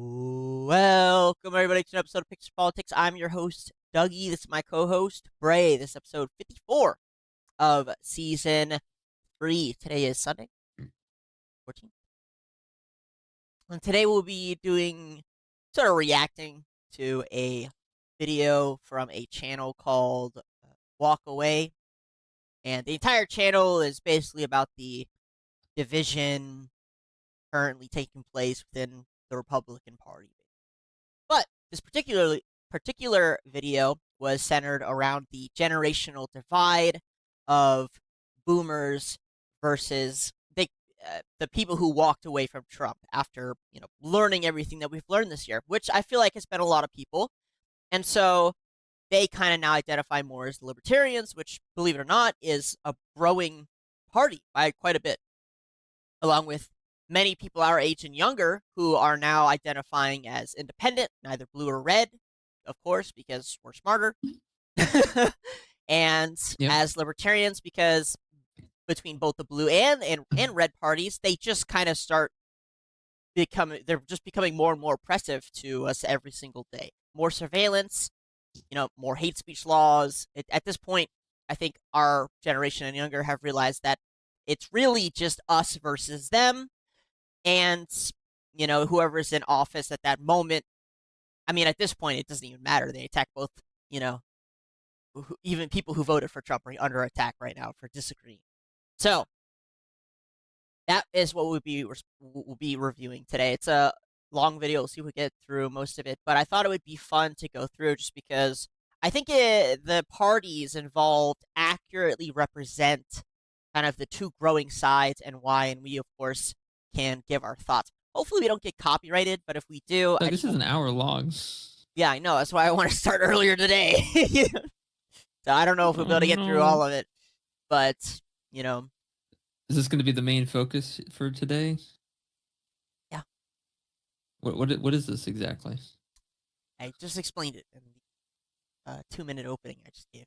Welcome everybody to an episode of Picture Politics. I'm your host, Dougie. This is my co-host, Bray. This is episode 54 of season 3. Today is Sunday, 14th. And today we'll be doing sort of reacting to a video from a channel called Walk Away. And the entire channel is basically about the division currently taking place within the Republican Party. But this particular video was centered around the generational divide of boomers versus the people who walked away from Trump after learning everything that we've learned this year, which I feel like has been a lot of people, and so they kind of now identify more as libertarians, which, believe it or not, is a growing party by quite a bit, along with many people our age and younger who are now identifying as independent, neither blue or red, of course, because we're smarter, and Yep. as libertarians because between both the blue and red parties, they just kind of they're just becoming more and more oppressive to us every single day. More surveillance, more hate speech laws. At this point, I think our generation and younger have realized that it's really just us versus them. And, whoever's in office at that moment, I mean, at this point, it doesn't even matter. They attack both, even people who voted for Trump are under attack right now for disagreeing. So, that is what we'll be reviewing today. It's a long video. We'll see if we get through most of it. But I thought it would be fun to go through just because I think the parties involved accurately represent kind of the two growing sides and why. And we, of course, can give our thoughts. Hopefully we don't get copyrighted, but if we do... This is an hour long. Yeah, I know. That's why I want to start earlier today. So I don't know if we'll be able to get through all of it, but, Is this going to be the main focus for today? Yeah. What is this exactly? I just explained it in the 2-minute opening I just gave.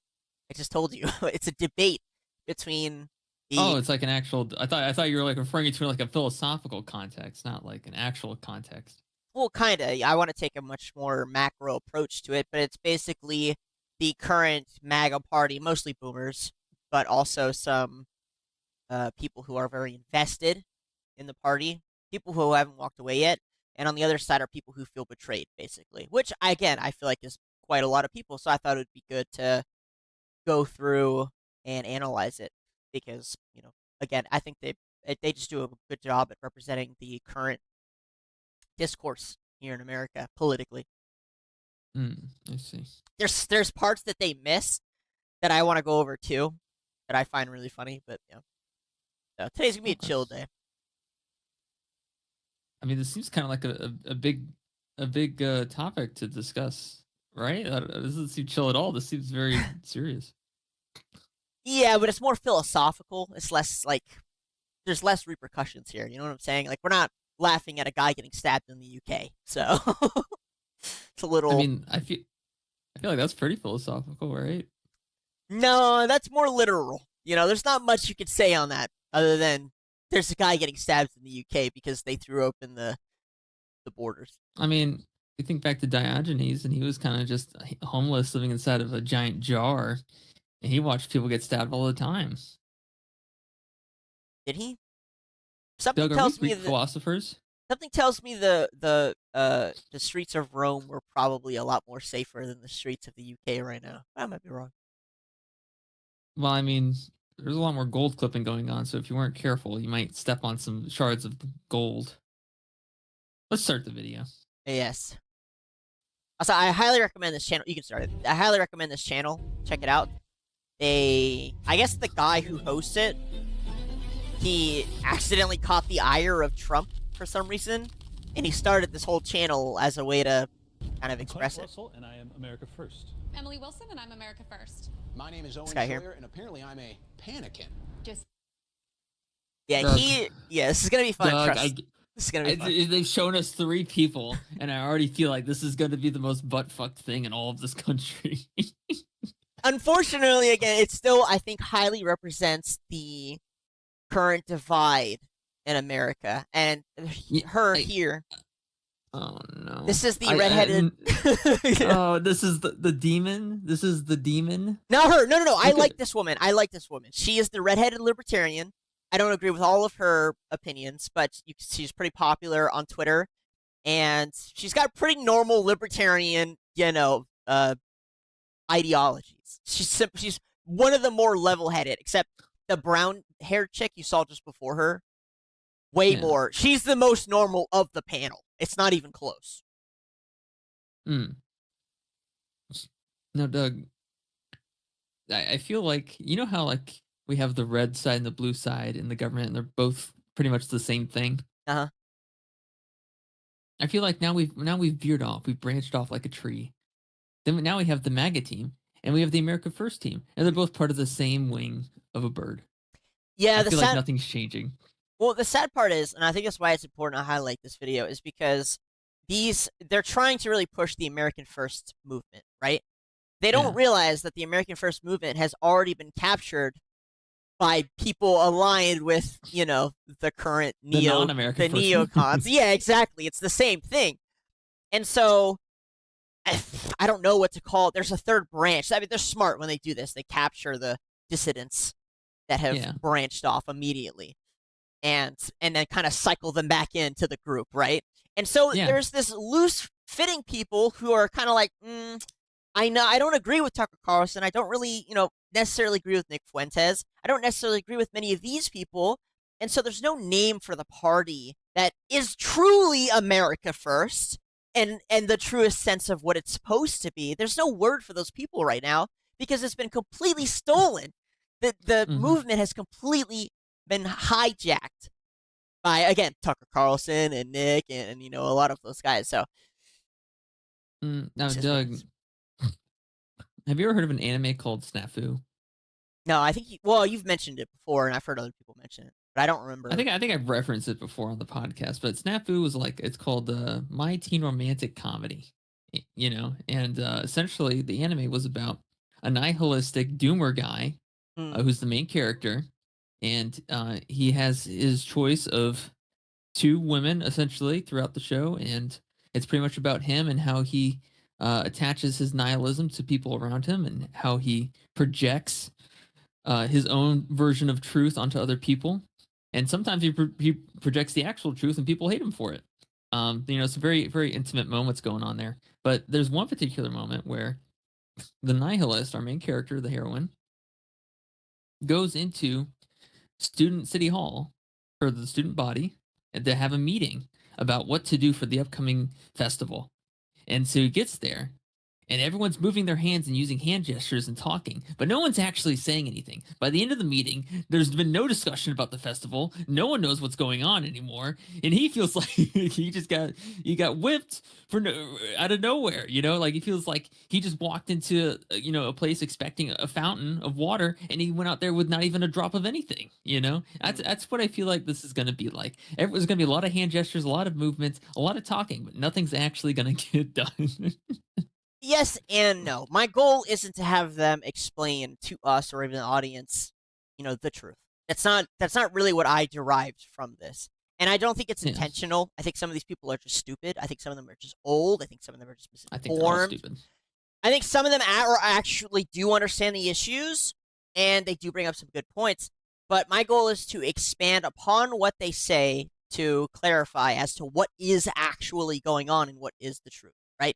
I just told you. It's a debate between... it's like an actual. I thought you were like referring to like a philosophical context, not like an actual context. Well, kind of. I want to take a much more macro approach to it, but it's basically the current MAGA party, mostly boomers, but also some people who are very invested in the party, people who haven't walked away yet, and on the other side are people who feel betrayed, basically. Which, again, I feel like is quite a lot of people. So I thought it would be good to go through and analyze it. Because, again, I think they just do a good job at representing the current discourse here in America politically. I see. There's parts that they miss that I want to go over too, that I find really funny. But so today's gonna be a chill day. I mean, this seems kind of like a big topic to discuss, right? This doesn't seem chill at all. This seems very serious. Yeah, but it's more philosophical. It's less like there's less repercussions here. You know what I'm saying? Like we're not laughing at a guy getting stabbed in the UK. So it's a little. I mean, I feel like that's pretty philosophical, right? No, that's more literal. There's not much you could say on that other than there's a guy getting stabbed in the UK because they threw open the borders. I mean, you think back to Diogenes, and he was kind of just homeless, living inside of a giant jar. And he watched people get stabbed all the time. Did he? Something Doug, tells me philosophers. Something tells me the streets of Rome were probably a lot more safer than the streets of the UK right now. I might be wrong. Well, I mean, there's a lot more gold clipping going on, so if you weren't careful, you might step on some shards of gold. Let's start the video. Yes. Also, I highly recommend this channel. You can start it. I highly recommend this channel. Check it out. I guess the guy who hosts it, he accidentally caught the ire of Trump for some reason, and he started this whole channel as a way to kind of express it. Russell, and I am America First. Emily Wilson, and I'm America First. My name is Owen Schroyer, and apparently I'm a panican. Yeah, Doug, this is gonna be fun. Doug, this is gonna be fun. They've shown us 3 people, and I already feel like this is going to be the most butt-fucked thing in all of this country. Unfortunately, again, it still, I think, highly represents the current divide in America. And here, Oh no. This is the redheaded. Oh, this is the demon. This is the demon. Not her. No. I Look like at- this woman. I like this woman. She is the redheaded libertarian. I don't agree with all of her opinions, but she's pretty popular on Twitter, and she's got pretty normal libertarian, ideologies. She's one of the more level-headed, except the brown-haired chick you saw just before her. Way more. She's the most normal of the panel. It's not even close. No, Doug. I feel like you know how like we have the red side and the blue side in the government, and they're both pretty much the same thing. Uh-huh. I feel like now we've veered off. We've branched off like a tree. Then now we have the MAGA team and we have the America First team, and they're both part of the same wing of a bird. Yeah, I feel like nothing's changing. Well, the sad part is, and I think that's why it's important to highlight this video, is because they're trying to really push the American First movement, right? They don't realize that the American First movement has already been captured by people aligned with, the current neocons. Yeah, exactly. It's the same thing. And so, I don't know what to call it. There's a third branch. I mean, they're smart when they do this. They capture the dissidents that have branched off immediately. And then kind of cycle them back into the group, right? And so there's this loose-fitting people who are kind of like, I know I don't agree with Tucker Carlson. I don't really, necessarily agree with Nick Fuentes. I don't necessarily agree with many of these people. And so there's no name for the party that is truly America First and the truest sense of what it's supposed to be. There's no word for those people right now because it's been completely stolen. The movement has completely been hijacked by, again, Tucker Carlson and Nick and a lot of those guys. So now, Doug, have you ever heard of an anime called Snafu? No, I think you've mentioned it before, and I've heard other people mention it, but I don't remember. I think I've referenced it before on the podcast, but Snafu was it's called My Teen Romantic Comedy, and essentially the anime was about a nihilistic doomer guy who's the main character. And he has his choice of two women, essentially, throughout the show. And it's pretty much about him and how he attaches his nihilism to people around him and how he projects his own version of truth onto other people. And sometimes he projects the actual truth and people hate him for it. It's a very, very intimate moments going on there. But there's one particular moment where the nihilist, our main character, the heroine, goes into student city hall or the student body and to have a meeting about what to do for the upcoming festival. And so he gets there and everyone's moving their hands and using hand gestures and talking, but no one's actually saying anything. By the end of the meeting, there's been no discussion about the festival. No one knows what's going on anymore, and he feels like he got whipped out of nowhere. He feels like he just walked into a place expecting a fountain of water, and he went out there with not even a drop of anything. That's what I feel like this is going to be like. There's going to be a lot of hand gestures, a lot of movements, a lot of talking, but nothing's actually going to get done. Yes and no. My goal isn't to have them explain to us or even the audience, the truth. That's not really what I derived from this. And I don't think it's intentional. I think some of these people are just stupid. I think some of them are just old. I think some of them are just misinformed. I think they're all stupid. I think some of them actually do understand the issues, and they do bring up some good points. But my goal is to expand upon what they say to clarify as to what is actually going on and what is the truth, right?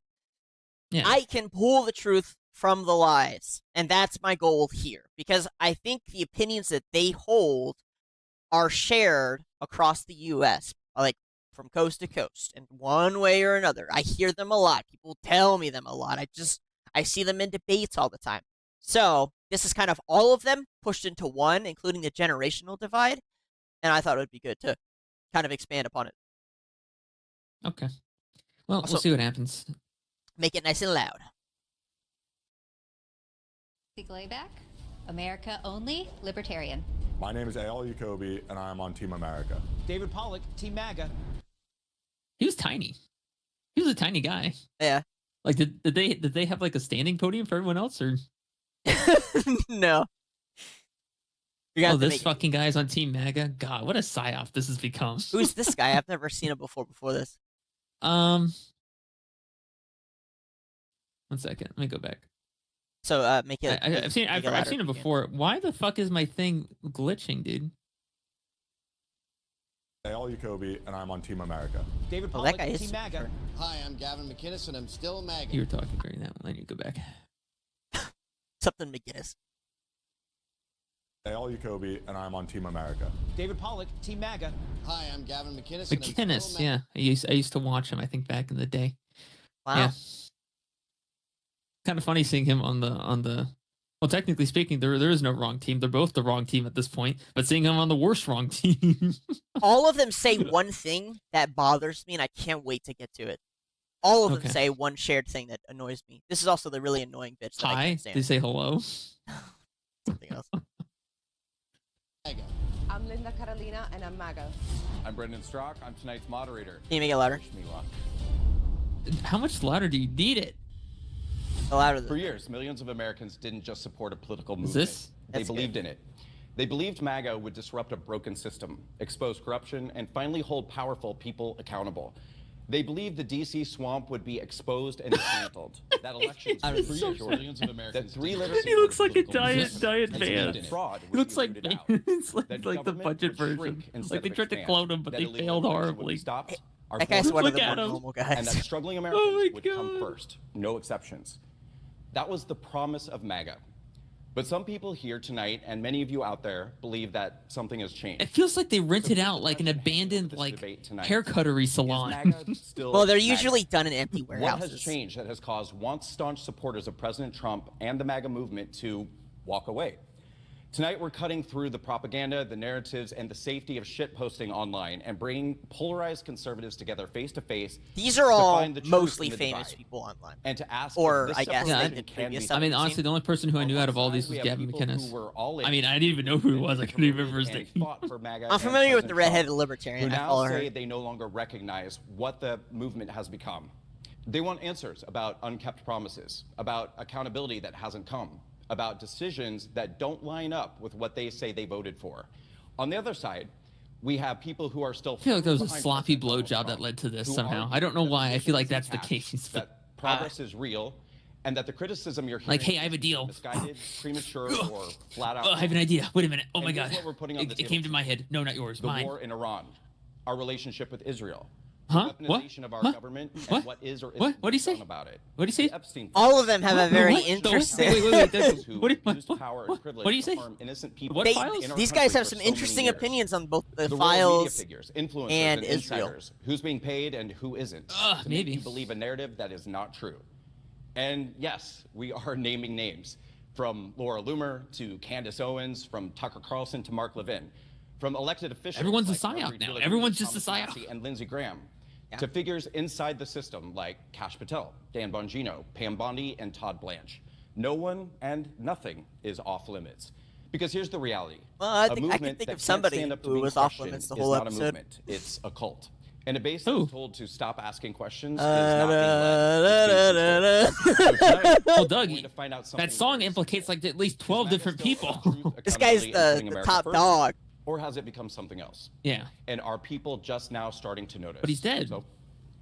Yeah. I can pull the truth from the lies, and that's my goal here, because I think the opinions that they hold are shared across the U.S., like from coast to coast, in one way or another. I hear them a lot. People tell me them a lot. I see them in debates all the time. So this is kind of all of them pushed into one, including the generational divide, and I thought it would be good to kind of expand upon it. Okay. Well, Also, we'll see what happens. Make it nice and loud. Layback, America only, libertarian. My name is A.L. Jacoby, and I am on Team America. David Pollock, Team MAGA. He was tiny. He was a tiny guy. Yeah. Like, did they have like a standing podium for everyone else, or no? This fucking guy's on Team MAGA. God, what a psyop this has become. Who's this guy? I've never seen him before this. One second. Let me go back. So make it. I've seen make it louder. before. Why the fuck is my thing glitching, dude? Hey, all you Kobe, and I'm on Team America. David Oh, that Pollock, guy is Team super MAGA. short. Hi, I'm Gavin McInnes, and I'm still a MAGA. You were talking during that one. Then you go back. Something McGinnis. Hey, all you Kobe, and I'm on Team America. David Pollock, Team MAGA. Hi, I'm Gavin McInnes, and I'm McInnes, still a yeah. I used to watch him. I think back in the day. Wow. Yeah. Kind of funny seeing him on the. Well, technically speaking, there is no wrong team. They're both the wrong team at this point. But seeing him on the worst wrong team. All of them say one thing that bothers me, and I can't wait to get to it. All of them Okay. say one shared thing that annoys me. This is also the really annoying bitch that I Hi. can't Did stand. they say hello? Something else. MAGA. I'm Linda Carolina, and I'm MAGA. I'm Brendan Strock. I'm tonight's moderator. Can you make it louder? Wish me luck. How much louder do you need it? The louder. For years, millions of Americans didn't just support a political movement. this? They That's believed in it. They believed MAGA would disrupt a broken system, expose corruption, and finally hold powerful people accountable. They believed the DC swamp would be exposed and dismantled. That elections I'm would be so secured. sorry. That three literacy He looks like a political diet movements diet and man. suspected fraud He would looks be like rooted out. it's like, That the government budget would version. shrink instead Like they of tried to expand. clone him, but That they illegal failed immigration would be horribly. stopped. Our That guy's borders one of Look the at more him. normal and guys. that struggling Americans my would come God. first, no exceptions. That was the promise of MAGA. But some people here tonight, and many of you out there, believe that something has changed. It feels like they rented out like an Question hanging over abandoned this like debate tonight. haircuttery Is salon. MAGA still Well, they're MAGA? usually done in empty What warehouses. has changed that has caused once staunch supporters of President Trump and the MAGA movement to walk away? Tonight, we're cutting through the propaganda, the narratives, and the safety of shitposting online and bringing polarized conservatives together face to face These are to all find the truth mostly in the famous divide. people online. and to ask Or, if this I guess, separation they did can previous be stuff. I mean, I've honestly, seen. the only person who I On knew one out of all side, these we was have Gavin people who McInnes. were all in I mean, I didn't even know who he was. I couldn't even and first name. fought for MAGA I'm and familiar with the President redheaded Trump, libertarian. who I now follow say her. they no longer recognize what the movement has become. They want answers about unkept promises, about accountability that hasn't come, about decisions that don't line up with what they say they voted for. On the other side, we have people who are still I feel like there was a behind sloppy President Donald blowjob that Trump, led to this who somehow. argue I don't know that the why. I feel like vision that's is the intact, case. But that progress is real, and that the criticism you're hearing Like, hey, I have a is deal. misguided, premature, or flat out. I have an idea. Wait a minute. Oh my And here's god. what we're putting on the It table came to my tonight. head. No, not yours. The Mine. war in Iran, our relationship with Israel, Huh? the What? weaponization of our Huh? government, and What? what is or isn't What? What'd he done say? about it. What'd he say? The Epstein All of them have a What? very What? interesting. Wait. those who What do you- used what- power and what- privilege what do you to say? harm innocent people What They, files? in our these guys country have for some so many interesting years. opinions on both the The role of media files. figures, influencers, and and Israel. insiders, who's being paid and who isn't, to maybe. make you believe a narrative that is not true. And yes, we are naming names, from Laura Loomer to Candace Owens, from Tucker Carlson to Mark Levin, from elected officials Everyone's a like psyop Marjorie now. Taylor Everyone's Greene, just a Thomas psyop. Massie, and Lindsey Graham, Yeah. to figures inside the system like Kash Patel, Dan Bongino, Pam Bondi, and Todd Blanche. No one and nothing is off limits. Because here's the reality. Well, I A think I can movement think that of can't somebody stand up to who being was off questioned limits the is whole not a episode. movement, it's a cult. And a base Who? that's told to stop asking questions is not being led, it's being controlled. So tonight, Well, we're Doug, going to find out that something song very implicates simple. like at least Is 12 MAGA different still people. about truth, This guy's accountability, and the putting America top first? dog. Or has it become something else? Yeah. And are people just now starting to notice? But he's dead. So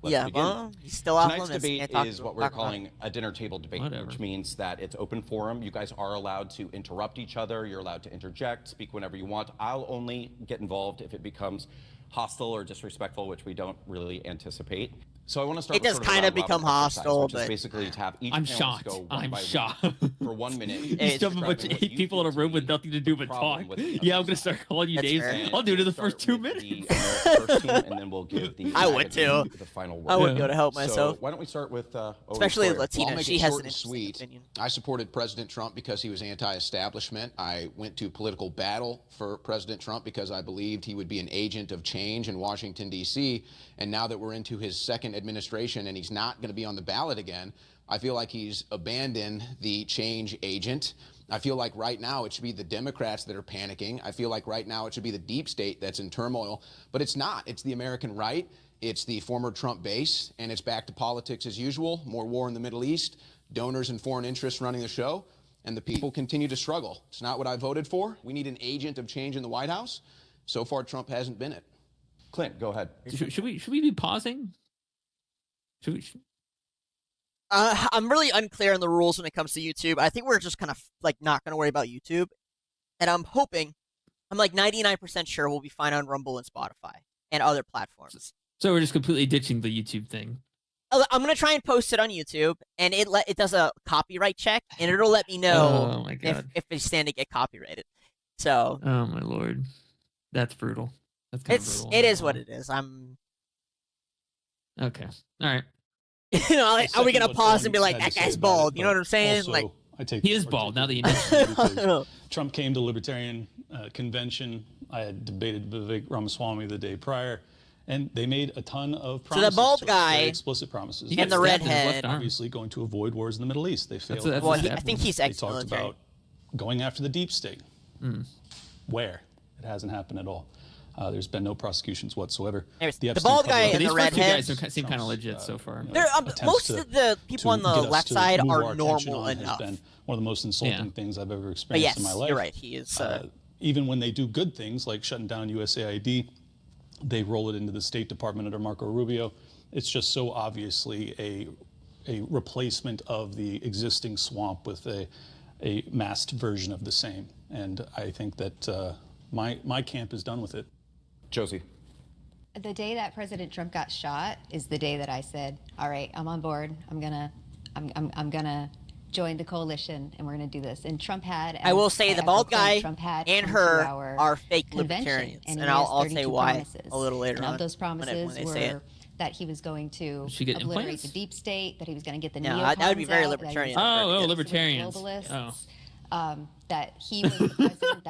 let's Yeah, begin. well, he's still off Tonight's limits. debate Can't talk is to- what we're talk about calling a dinner table debate, Whatever. which means that it's open forum. You guys are allowed to interrupt each other. You're allowed to interject, speak whenever you want. I'll only get involved if it becomes hostile or disrespectful, which we don't really anticipate. So I want to start. It with does sort of a kinda round robin become exercise, hostile, which is but- basically to have each I'm panelist shocked. go one I'm by shocked. one for 1 minute. You It's shove a bunch of describing what 8 you people in a feel to room with be nothing to do the but problem talk. with the Yeah, I'm other gonna start side. calling you That's names. fair. I'll do it in the Start first 2 with minutes. the America First team, and then we'll give the I would MAGA team too. the final word. I would Yeah. go to help So myself. why don't we start with Especially Victoria? Latina. Well, I'll make She it has short an and interesting sweet. opinion. I supported President Trump because he was anti-establishment. I went to political battle for President Trump because I believed he would be an agent of change in Washington, D.C. And now that we're into his second administration and he's not going to be on the ballot again, I feel like he's abandoned the change agent. I feel like right now it should be the Democrats that are panicking. I feel like right now it should be the deep state that's in turmoil. But it's not. It's the American right. It's the former Trump base. And it's back to politics as usual. More war in the Middle East, donors and foreign interests running the show. And the people continue to struggle. It's not what I voted for. We need an agent of change in the White House. So far, Trump hasn't been it. Clint, go ahead. Should we be pausing? I'm really unclear on the rules when it comes to YouTube. I think we're just kind of like not going to worry about YouTube, and I'm like 99% sure we'll be fine on Rumble and Spotify and other platforms. So we're just completely ditching the YouTube thing. I'm gonna try and post it on YouTube, and it does a copyright check, and it'll let me know Oh my God. if it's stand to get copyrighted. So Oh my Lord, that's brutal. That's kind of brutal. it is what it is. I'm okay. All right. Like, are we gonna pause and be like, that guy's bald? You know what I'm saying? Also, Like, he is bald now that you mention. Trump came to Libertarian convention. I had debated Vivek Ramaswamy the day prior, and they made a ton of promises. So the bald to us, guy very explicit promises. and the redhead, obviously going to avoid wars in the Middle East. They failed. well, I think he's They talked ex-military. about going after the deep state. Where? It hasn't happened at all. There's been no prosecutions whatsoever. Anyways, The the Epstein bald guy cover-up and These the first two redhead. guys seem kind of legit so far. Most of the people on the left side are normal Has enough. been one of the most insulting things I've ever But experienced yes, in my life. you're right. He is. Even when they do good things like shutting down USAID, they roll it into the State Department under Marco Rubio. It's just so obviously a replacement of the existing swamp with a masked version of the same. And I think that my camp is done with it. Josie. The day that President Trump got shot is the day that I said, all right, I'm on board. I'm gonna join the coalition, and we're gonna do this. And Trump had. I will say the bald guy Trump had and her 22-hour are fake convention, libertarians, and and he has I'll say 32 why promises. a little later and on. Of those promises when they say it. were that he was going to She get obliterate implants? the deep state, that he was going to get the No, neocons that would be very out, that he was libertarian. gonna Oh, get libertarians. globalists, that he was the president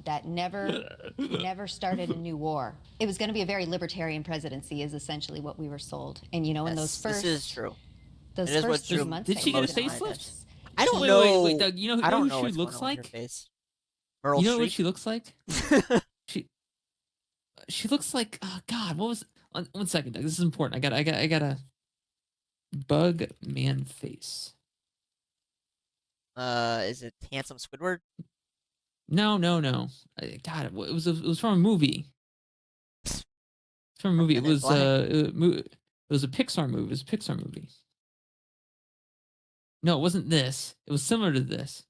that never started a new war. It was going to be a very libertarian presidency, is essentially what we were sold. And in those first, this is true. those It is first what's 3 true. months, Did that she he get a was in facelift? office, I don't Wait, know. wait, Doug, you know I don't who know she what's looks going on with like? her face. Meryl You know what Streep? she looks like? She looks like, oh God, what was? One second, Doug. This is important. I got a bug man face. Is it Handsome Squidward? No. God, it was from a movie. It's from a movie. It Men in was Black? it was a Pixar movie. It was a Pixar movie. No, it wasn't this. It was similar to this.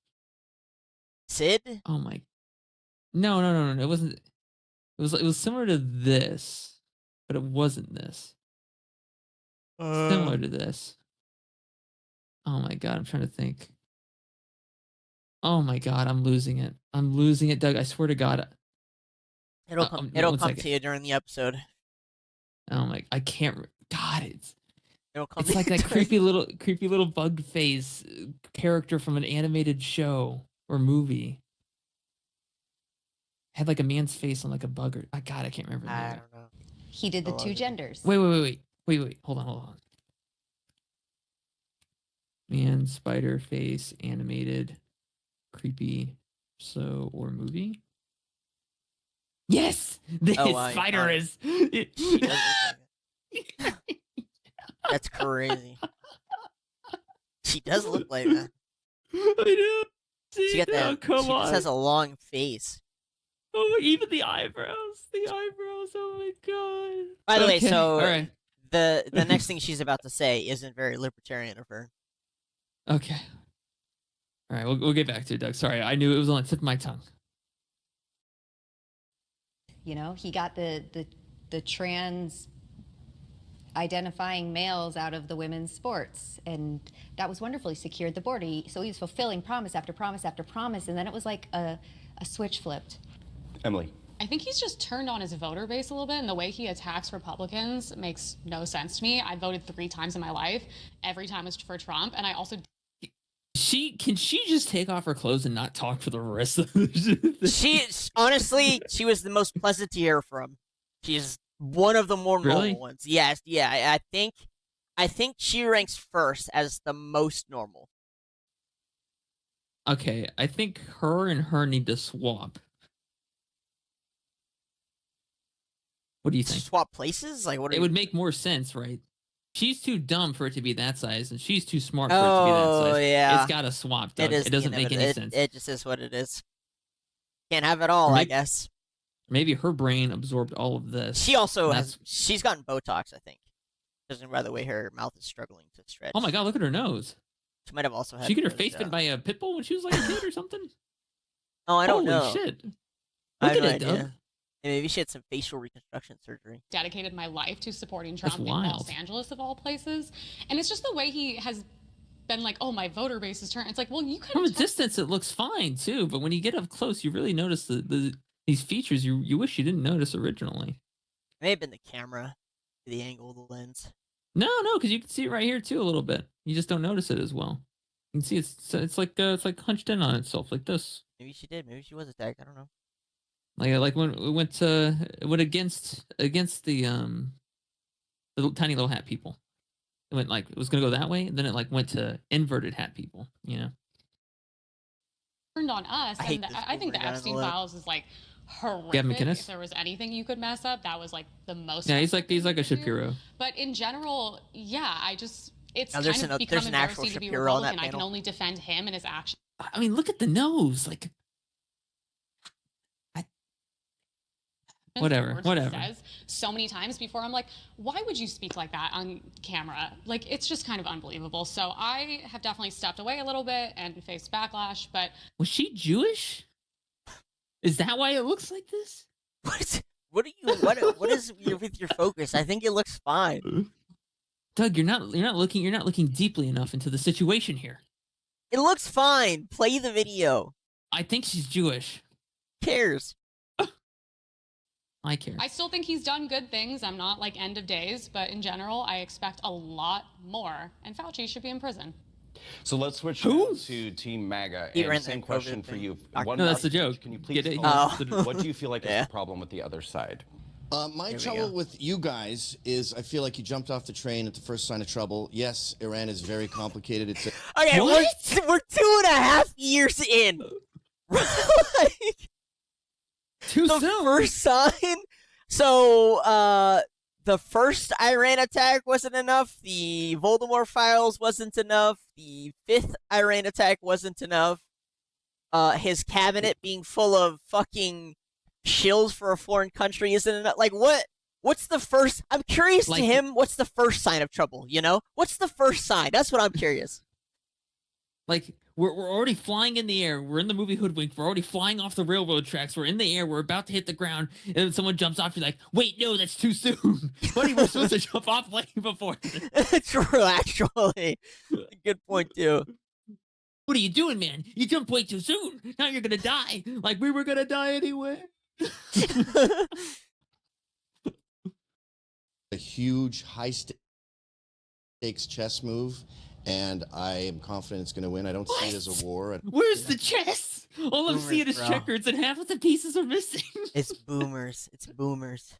Sid? Oh my. No. It wasn't. It was similar to this, but it wasn't this. Similar to this. Oh my God, I'm trying to think. Oh my God, I'm losing it. I'm losing it, Doug. I swear to God. It'll come. It'll one come second. to you during the episode. Oh my, I can't. God, It'll come. it's like that creepy little bug face character from an animated show or movie. Had like a man's face on like a bug or. God, I can't remember. I don't know. he did the two genders. Wait. Hold on. Man, spider face, animated, creepy, or movie. Yes, the spider is. She does look like it. That's crazy. She does look like that. I know. See, She got that. oh, come She on. just has a long face. Oh, even the eyebrows. Oh my God. By the way, Okay, so all right. the next thing she's about to say isn't very libertarian of her. Okay. All right, we'll get back to it, Doug. Sorry, I knew it was on the tip of my tongue. He got the trans identifying males out of the women's sports, and that was wonderful. He secured the border, so he was fulfilling promise after promise after promise, and then it was like a switch flipped. Emily. I think he's just turned on his voter base a little bit, and the way he attacks Republicans makes no sense to me. I voted 3 times in my life. Every time was for Trump, and I also. Can she just take off her clothes and not talk for the rest of the She was the most pleasant to hear from. She's one of the more normal ones. Yes, yeah. I think she ranks first as the most normal. Okay, I think her and her need to swap. What do you think? Swap places? Like what? It would make more sense, right? She's too dumb for it to be that size, and she's too smart for it to be that size. Oh yeah, it's got to swap. Doug. It doesn't make any sense. It just is what it is. Can't have it all, I guess. Maybe her brain absorbed all of this. She also she's gotten Botox, I think. Judging by the way her mouth is struggling to stretch. Oh my god, look at her nose. She might have also had. She get her nose face bit job. by a pit bull when she was like a kid or something? Oh, I don't Holy know. shit. I Look have at no it, idea. Doug. Maybe she had some facial reconstruction surgery. Dedicated my life to supporting Trump That's in wild. Los Angeles, of all places. And it's just the way he has been like, oh, my voter base is turned. It's like, well, you could From a have distance, it looks fine too, but when you get up close, you really notice these features you wish you didn't notice originally. It may have been the camera, the angle of the lens. No, because you can see it right here too a little bit. You just don't notice it as well. You can see it's like hunched in on itself like this. Maybe she did. Maybe she was attacked. I don't know. Like when it went against the tiny little hat people. It went like it was gonna go that way, and then it like went to inverted hat people. You know. turned on us. I hate And this I think the boomer guy on the Epstein left. files is like horrific. Gavin McInnes? If there was anything you could mess up, that was like the most. Yeah, he's like a thing to do. Shapiro. But in general, yeah, it's Now, kind there's of an- become there's an actual embarrassing to be Shapiro on that Republican. I can panel. only defend him and his actions. I mean, look at the nose. Like, Whatever, words he whatever. Says so many times before, I'm like, why would you speak like that on camera? Like, it's just kind of unbelievable. So I have definitely stepped away a little bit and faced backlash. But was she Jewish? Is that why it looks like this? What are you? What is with your focus? I think it looks fine. Doug, you're not looking deeply enough into the situation here. It looks fine. Play the video. I think she's Jewish. Who cares? I care. I still think he's done good things. I'm not like end of days, but in general, I expect a lot more. And Fauci should be in prison. So let's switch Who? now to Team MAGA. He And ran same the question COVID for thing. you. No, that's the joke. Can you please Get it? tell us Oh. what do you feel like Yeah. is the problem with the other side? My Here we trouble go. with you guys is I feel like you jumped off the train at the first sign of trouble. Yes, Iran is very complicated. It's Okay, What? we're 2.5 years in. Like, Too the soon. first sign. So, the first Iran attack wasn't enough. The Voldemort files wasn't enough. The 5th Iran attack wasn't enough. His cabinet being full of fucking shills for a foreign country isn't enough. Like, what's the first? I'm curious Like- to him. What's the first sign of trouble? You know, what's the first sign? That's what I'm curious. Like we're already flying in the air. We're in the movie Hoodwinked. We're already flying off the railroad tracks. We're in the air. We're about to hit the ground, and then someone jumps off. You're like, wait, no, that's too soon. Buddy, we're supposed to jump off way before. True, actually. Good point too. What are you doing, man? You jumped way too soon. Now you're gonna die. Like we were gonna die anyway. a huge, high stakes chess move, and I am confident it's going to win. I don't see it as a war. Where's the chess? All I'm Boomers, seeing is bro. checkers, and half of the pieces are missing. It's boomers. It's boomers.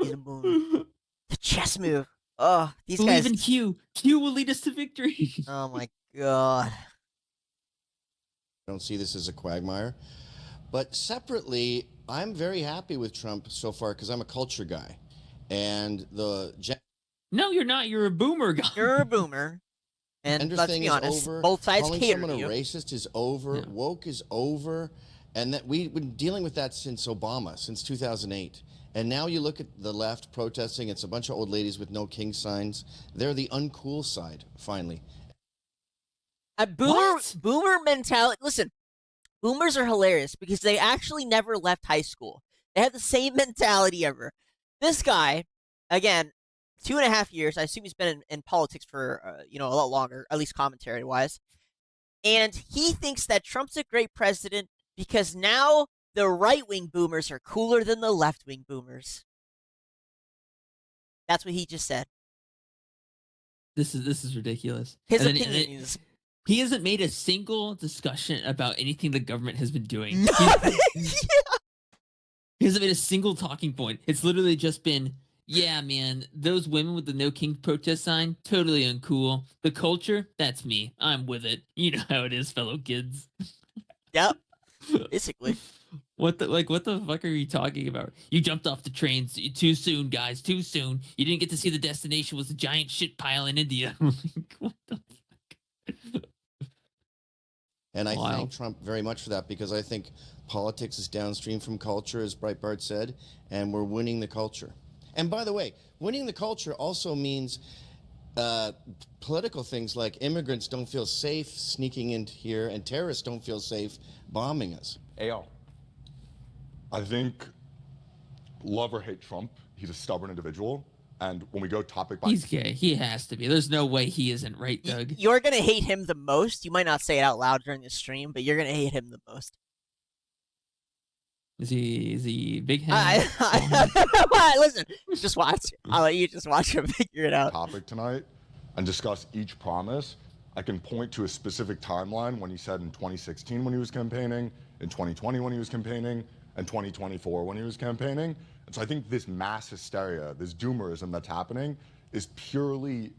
He's a boomer. The chess move. Oh, these Believe guys. in Q. Q will lead us to victory. Oh my god. I don't see this as a quagmire. But separately, I'm very happy with Trump so far because I'm a culture guy. And the No, you're not. You're a boomer guy. You're a boomer. And gender let's thing be is honest, over. both sides Calling cater someone to a you. racist is over. Yeah. Woke is over. And that we've been dealing with that since Obama, since 2008. And now you look at the left protesting. It's a bunch of old ladies with no king signs. They're the uncool side, finally. Boomer mentality. Listen, boomers are hilarious because they actually never left high school. They have the same mentality ever. This guy, again, 2.5 years. I assume he's been in politics for a lot longer, at least commentary wise. And he thinks that Trump's a great president because now the right-wing boomers are cooler than the left-wing boomers. That's what he just said. This is ridiculous. His And then- opinion is He hasn't made a single discussion about anything the government has been doing. nothing. He hasn't made a single talking point. It's literally just been, yeah, man, those women with the no king protest sign, totally uncool. The culture, that's me. I'm with it. You know how it is, fellow kids. Yep. Basically. What the fuck are you talking about? You jumped off the train too soon, guys. Too soon. You didn't get to see the destination was a giant shit pile in India. Like, what the fuck? And I Wow. thank Trump very much for that because I think politics is downstream from culture, as Breitbart said, and we're winning the culture. And by the way, winning the culture also means political things like immigrants don't feel safe sneaking in here and terrorists don't feel safe bombing us. AL. I think, love or hate Trump, he's a stubborn individual. And when we go topic by... He's gay. He has to be. There's no way he isn't, right, Doug? You're going to hate him the most. You might not say it out loud during the stream, but you're going to hate him the most. Is he big head? Listen, just watch. I'll let you just watch him figure it out. Topic tonight and discuss each promise. I can point to a specific timeline when he said in 2016 when he was campaigning, in 2020 when he was campaigning, and 2024 when he was campaigning. And so I think this mass hysteria, this doomerism that's happening is purely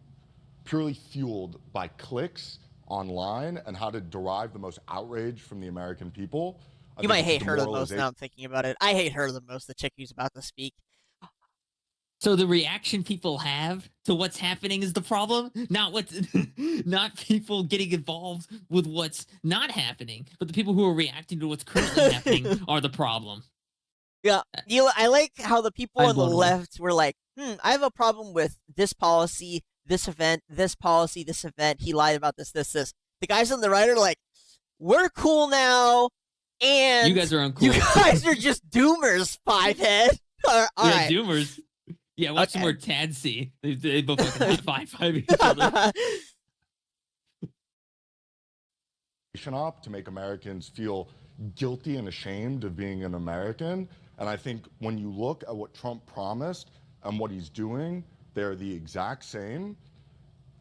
fueled by clicks online and how to derive the most outrage from the American people. You might hate her the most now I'm thinking about it. I hate her the most, the chick who's about to speak. So the reaction people have to what's happening is the problem, not people getting involved with what's not happening, but the people who are reacting to what's currently happening are the problem. Yeah, I like how the people on the left were like, I have a problem with this policy, this event, this policy, this event. He lied about this. The guys on the right are like, we're cool now, and you guys are uncool. You guys are just doomers, fivehead. All right. Doomers. Yeah, watch some more Tadsy. They both fucking high-five each other. To make Americans feel guilty and ashamed of being an American. And I think when you look at what Trump promised and what he's doing, they're the exact same.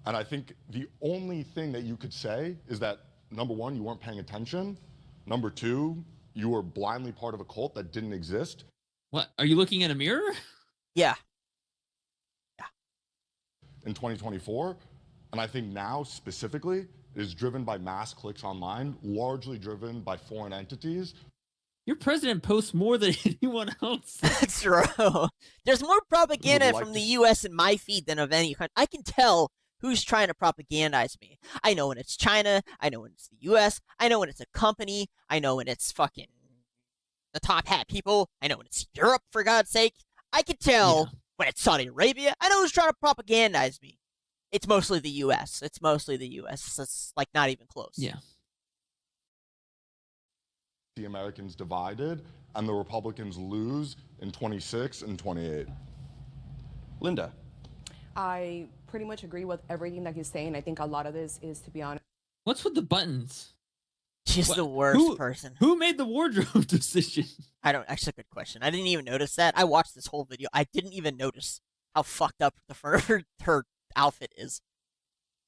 And I think the only thing that you could say is that, number one, you weren't paying attention. Number two, you were blindly part of a cult that didn't exist. What? Are you looking at a mirror? Yeah. In 2024. And I think now specifically is driven by mass clicks online, largely driven by foreign entities. Your president posts more than anyone else. That's true. There's more propaganda from the U.S. in my feed than of any country. I can tell who's trying to propagandize me. I know when it's China. I know when it's the U.S. I know when it's a company. I know when it's fucking the top hat people. I know when it's Europe, for God's sake. I can tell when it's Saudi Arabia. I know who's trying to propagandize me. It's mostly the U.S. It's like not even close. Yeah. The Americans divided and the Republicans lose in 26 and 28. Linda. I pretty much agree with everything that he's saying. I think a lot of this is, to be honest. What's with the buttons? She's the worst person. Who made the wardrobe decision? I don't. Actually, a good question. I didn't even notice that. I watched this whole video. I didn't even notice how fucked up the front of her outfit is.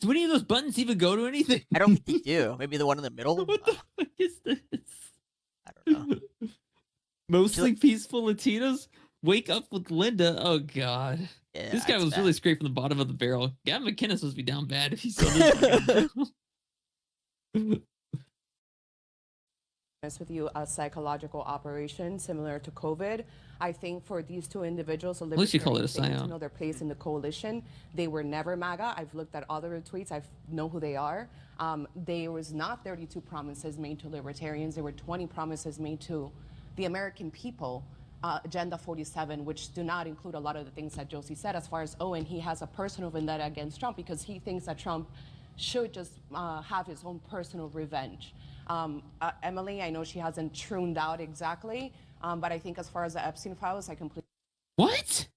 Do any of those buttons even go to anything? I don't think they do. Maybe the one in the middle. What the fuck is this? I don't know. Mostly peaceful Latinos wake up with Linda. Oh god. Yeah, this guy was really scraping the bottom of the barrel. Gavin McInnes must be down bad if he saw this. With you, a psychological operation similar to COVID. I think for these two individuals, at least you call it a psyop. To know their place in the coalition, they were never MAGA. I've looked at other tweets. I know who they are. There was not 32 promises made to libertarians. There were 20 promises made to the American people. Agenda 47, which do not include a lot of the things that Josie said as far as, and he has a personal vendetta against Trump because he thinks that Trump should just have his own personal revenge. Emily, I know she hasn't tuned out exactly, but I think as far as the Epstein files, I completely... What?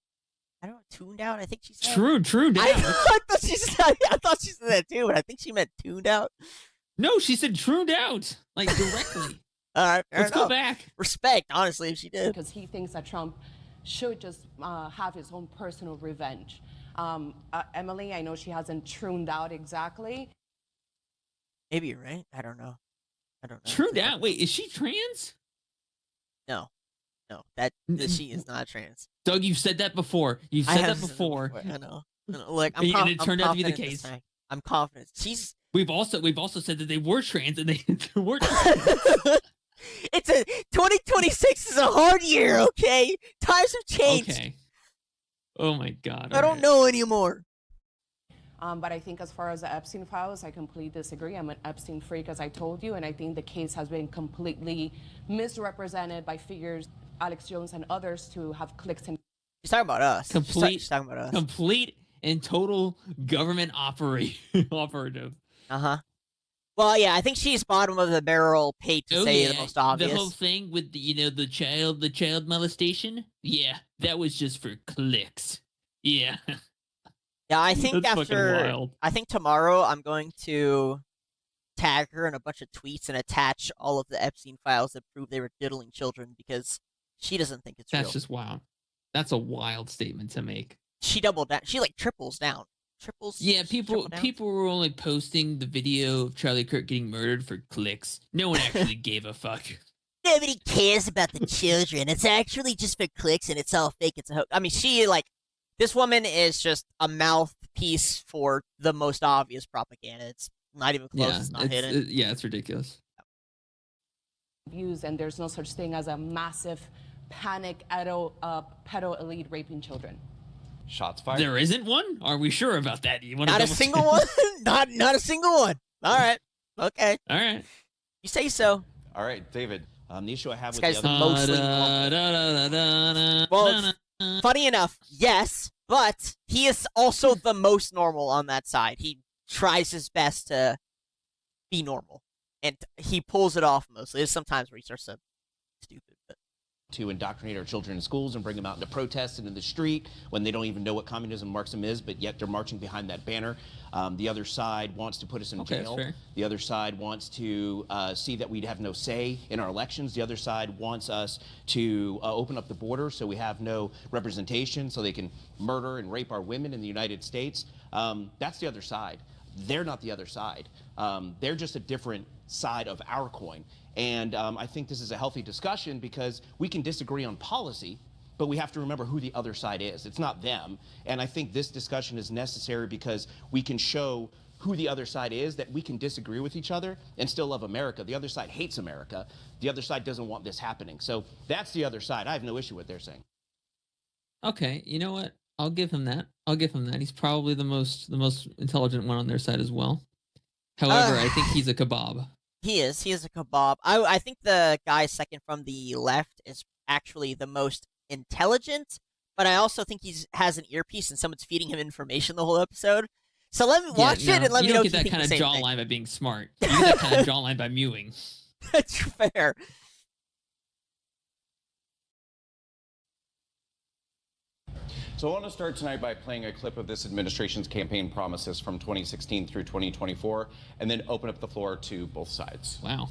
I don't know, tuned out? I think she said... Tuned out. I thought she said that too, but I think she meant tuned out. No, she said tuned out, like directly. All right, let's go back. Respect, honestly, if she did. Because he thinks that Trump should just have his own personal revenge. Emily, I know she hasn't tuned out exactly. Maybe you're right. I don't know. Tuned out? Wait, is she trans? No, she is not trans. Doug, you've said that before. I know. Look, and it turned out to be the case. I'm confident. We've also said that they were trans and they weren't trans. It's 2026 is a hard year, okay? Times have changed. Okay. Oh my god. I don't know anymore. But I think as far as the Epstein files, I completely disagree. I'm an Epstein freak, as I told you, and I think the case has been completely misrepresented by figures, Alex Jones and others, to have clicks and She's talking about us. Complete, She's talking about us. complete and total government operative. Uh-huh. Well, yeah, I think she's bottom of the barrel, paid to say the most obvious. The whole thing with the child molestation. Yeah, that was just for clicks. Yeah. Yeah, I think That's fucking wild. I think tomorrow I'm going to tag her in a bunch of tweets and attach all of the Epstein files that prove they were diddling children because she doesn't think it's real. That's just wild. That's a wild statement to make. She doubled down. She like triples down. Yeah, people were only posting the video of Charlie Kirk getting murdered for clicks. No one actually gave a fuck. Nobody cares about the children. It's actually just for clicks and it's all fake. It's a hoax. I mean, this woman is just a mouthpiece for the most obvious propaganda. It's not even close. Yeah, it's not hidden. It's ridiculous. Views, and there's no such thing as a massive panic pedo elite raping children. Shots fired. There isn't one? Are we sure about that? Not a single one? not a single one. All right. Okay. All right. You say so. All right, David. The issue I have This with guy's the the other... mostly Well, funny enough, yes, but he is also the most normal on that side. He tries his best to be normal, and he pulls it off mostly. There's sometimes where he starts to stupid, but to indoctrinate our children in schools and bring them out into protests and in the street when they don't even know what communism Marxism is, but yet they're marching behind that banner. The other side wants to put us in jail. The other side wants to see that we have no say in our elections. The other side wants us to open up the border so we have no representation, so they can murder and rape our women in the United States. That's the other side. They're not the other side. They're just a different side of our coin. And I think this is a healthy discussion because we can disagree on policy, but we have to remember who the other side is. It's not them. And I think this discussion is necessary because we can show who the other side is, that we can disagree with each other and still love America. The other side hates America. The other side doesn't want this happening. So that's the other side. I have no issue with what they're saying. Okay, you know what? I'll give him that. He's probably the most intelligent one on their side as well. However, I think he's a kebab. he is a kebab. I think the guy second from the left is actually the most intelligent, but I also think he has an earpiece and someone's feeding him information the whole episode. So let me watch it and let me know if you think the same thing. You don't get that kind of jawline by being smart. You get that kind of jawline by mewing. That's fair. So I want to start tonight by playing a clip of this administration's campaign promises from 2016 through 2024, and then open up the floor to both sides. Wow.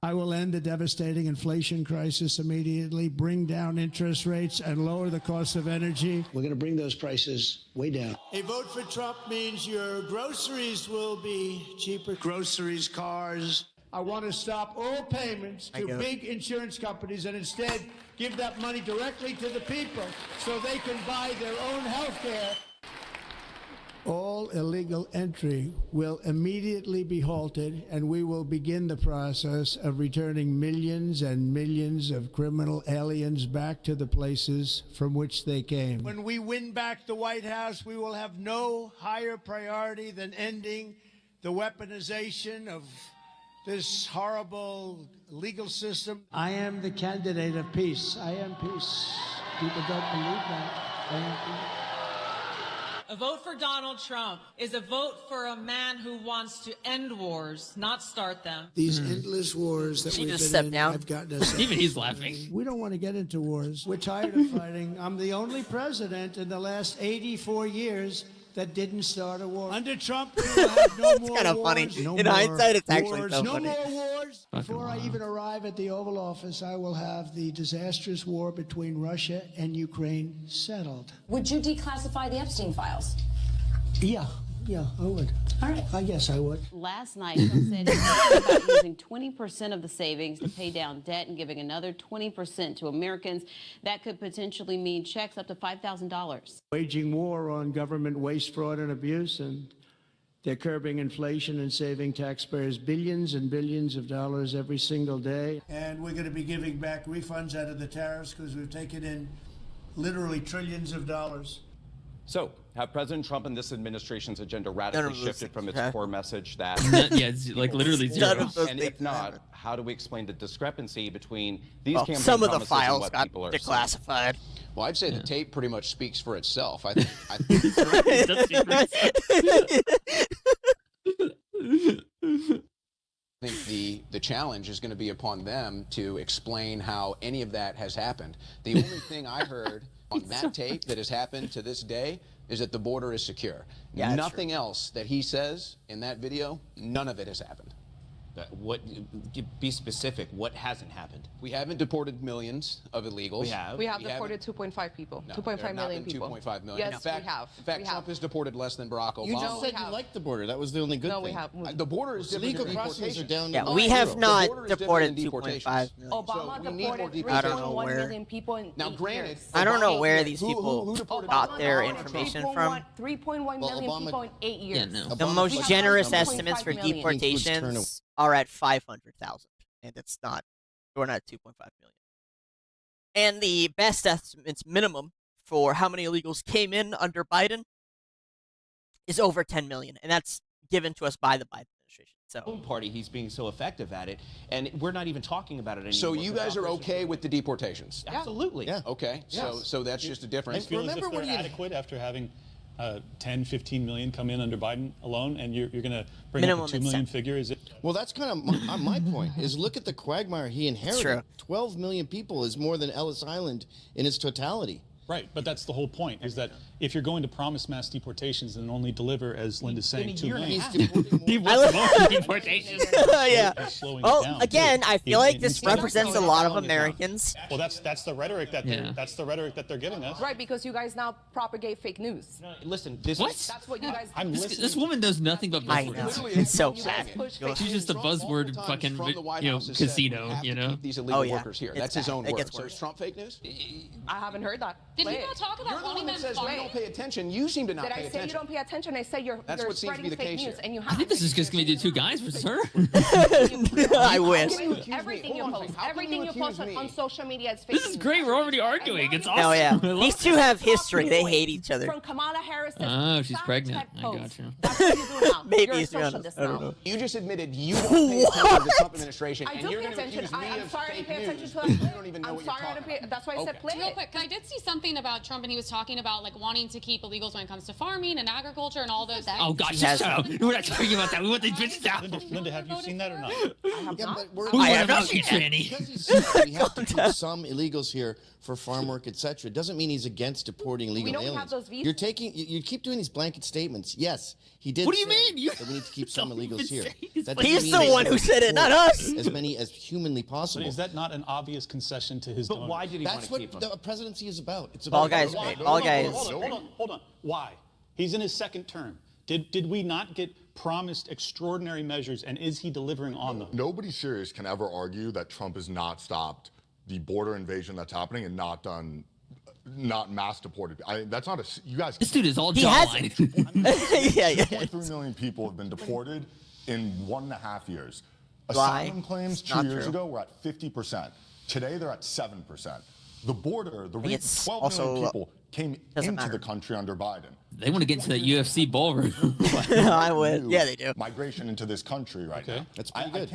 I will end the devastating inflation crisis immediately, bring down interest rates, and lower the cost of energy. We're going to bring those prices way down. A vote for Trump means your groceries will be cheaper. Groceries, cars. I want to stop all payments to big insurance companies and instead give that money directly to the people so they can buy their own health care. All illegal entry will immediately be halted, and we will begin the process of returning millions and millions of criminal aliens back to the places from which they came. When we win back the White House, we will have no higher priority than ending the weaponization of this horrible legal system. I am the candidate of peace. I am peace. People don't believe that. I am peace. A vote for Donald Trump is a vote for a man who wants to end wars, not start them. These endless wars that we've been in have gotten us. Even he's laughing. We don't want to get into wars. We're tired of fighting. I'm the only president in the last 84 years that didn't start a war. Under Trump, we will have no more kind of wars. funny. No In more hindsight, it's actually wars. so No funny. more wars. Before I even arrive at the Oval Office, I will have the disastrous war between Russia and Ukraine settled. Would you declassify the Epstein files? Yeah, I would. All right. I guess I would. Last night, Trump said he was about using 20% of the savings to pay down debt and giving another 20% to Americans. That could potentially mean checks up to $5,000. Waging war on government waste, fraud, and abuse, and they're curbing inflation and saving taxpayers billions and billions of dollars every single day. And we're going to be giving back refunds out of the tariffs because we've taken in literally trillions of dollars. So, have President Trump and this administration's agenda radically shifted from its core message that... yeah, it's like literally zero. And if not, how do we explain the discrepancy between these campaign some of the promises and files what got people are declassified. Well, I'd say the tape pretty much speaks for itself. I think the challenge is going to be upon them to explain how any of that has happened. The only thing I heard on that tape that has happened to this day is that the border is secure. Yeah, nothing else that he says in that video, none of it has happened. Be specific. What hasn't happened? We haven't deported millions of illegals. We have deported 2.5 people. No, 2.5 million people. 2.5 million. Yes, in fact, we have. In fact, Trump has deported less than Barack Obama. You just said you liked the border. That was the only good thing. No, we have. The border is different Legal than crossings are deportation. down. Yeah, we have not deported deportations. 2.5 million. Obama So we need more deported deportations. I don't know 3.1 where. million people in Now, 8 granted, years. I don't know Obama- where these who people deported got their Obama? information from. 3.1 million Obama- people in 8 years. Yeah, no. The Obama's most like generous 1.5 estimates for million. deportations are at 500,000, and it's not. We're not at 2.5 million. And the best estimates minimum for how many illegals came in under Biden is over 10 million, and that's given to us by the Biden administration. So, Party, he's being so effective at it, and we're not even talking about it anymore. So you guys are okay with the deportations? Absolutely. Yeah. Okay. So that's just a difference. Feel as if they're adequate after having 10, 15 million come in under Biden alone, and you're going to bring Minimum up a 2 is million 10. figure? Is it? Well, that's kind of my point. Is look at the quagmire he inherited. True. 12 million people is more than Ellis Island in its totality. Right, but that's the whole point, is that if you're going to promise mass deportations and only deliver, as Linda's saying, 2 million, He wants more deportations. yeah. he's slowing it Well, down. again, I feel like this Instead of represents a slowing it lot down, of slowing it down. Americans. Well, that's the rhetoric that they're giving us. Right, because you guys now propagate fake news. Listen, What? That's what you guys This woman does nothing but I buzzwords. know. It's so You guys bad. push fake She's just a news. buzzword fucking, From the White you know, House has said casino, we have you to know? keep these illegal Oh, yeah. workers here. It's That's his bad. own It word. gets So worse. is Trump fake news? I haven't heard that. Did Play he it. not talk You're about the wanting one that them says we farming? don't pay attention. You seem to not Did pay I say attention. you don't pay attention? I say you're That's what seems to spreading be the fake case news, here. and you I have think this is just going to be the two guys versus her. I wish. Everything you post, How can everything you you post accuse me? on social media is fake This is news. great. We're already arguing. It's awesome. Hell yeah. I love These two have history. They hate each other. From Kamala Harris. Oh, she's pregnant. fact-check I post. gotcha. That's what you do now. Maybe, You're a to be honest. socialist I don't now. know. You just admitted you don't pay attention to the Trump administration, I and do you're pay going to attention. accuse me I'm of sorry I fake pay attention news. to that. You don't even know I'm what you're sorry I talking don't pay. about. That's why I said play Real it. quick, I did see something about Trump, and he was talking about like wanting to keep illegals when it comes to farming and agriculture and all those things. Oh, gosh, She has- shut up. We're not talking about that. We want these bitches out. Linda, have you seen that or not? Yeah, but we're I have not seen tranny. Because he said we have to keep some illegals here for farm work, etc. It doesn't mean he's against deporting illegal don't have aliens. those visas. You're taking. You keep doing these blanket statements. Yes, he did. What do you say mean? You that we need to keep some don't illegals even here. say his That doesn't He's mean the we one have who to said it, not deport us. As many as humanly But possible. is that not an obvious concession to his But donors? why did he want That's to keep what them? the presidency is about. It's All about guys, Why? all guys. Hold on. Why? He's in his second term. Did we not get promised extraordinary measures, and is he delivering on them? Nobody serious can ever argue that Trump has not stopped the border invasion that's happening and not mass deported. That's not you guys. This dude is all He jawline. yeah. 2.3 million people have been deported in 1.5 years. Why? Asylum claims It's 2 not years true. ago were at 50%. Today they're at 7%. The border, the reason it's 12 also- million people came doesn't into matter. the country under Biden. They want to get into that UFC ballroom. I would. Yeah, they do. Migration into this country right now. That's pretty good.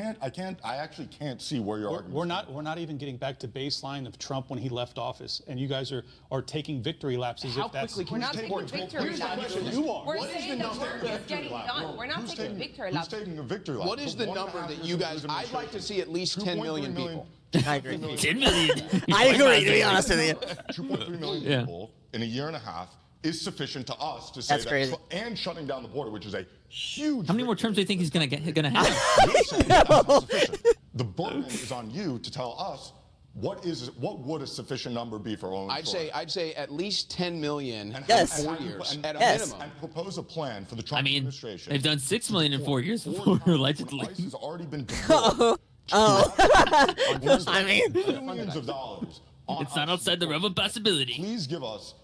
I actually can't see where you're arguing. We're not even getting back to baseline of Trump when he left office, and you guys are taking victory laps as How if that's. quickly We're can not you taking take victory Here's the laps. question. You are. We're What is saying the the number? work is getting done. We're not Who's taking victory Who's laps. taking a victory lap? What is the number that you guys? I'd like to see at least 10 million people. I agree. 10 million. I agree, to be honest with you. 2.3 million Yeah. people in a year and a half is sufficient to us to say That's that, crazy. and shutting down the border, which is a huge. How many more terms do you think he's going to have? You're saying that's not sufficient. The burden is on you to tell us what would a sufficient number be for own. I'd say at least 10 million Yes. in 4 years at a Yes. minimum. and propose a plan for the Trump I mean, administration. they've done 6 million in 4 years before, When allegedly. ICE has already been deployed. I mean, Billions of dollars. on It's not us. outside the realm of possibility. Please give us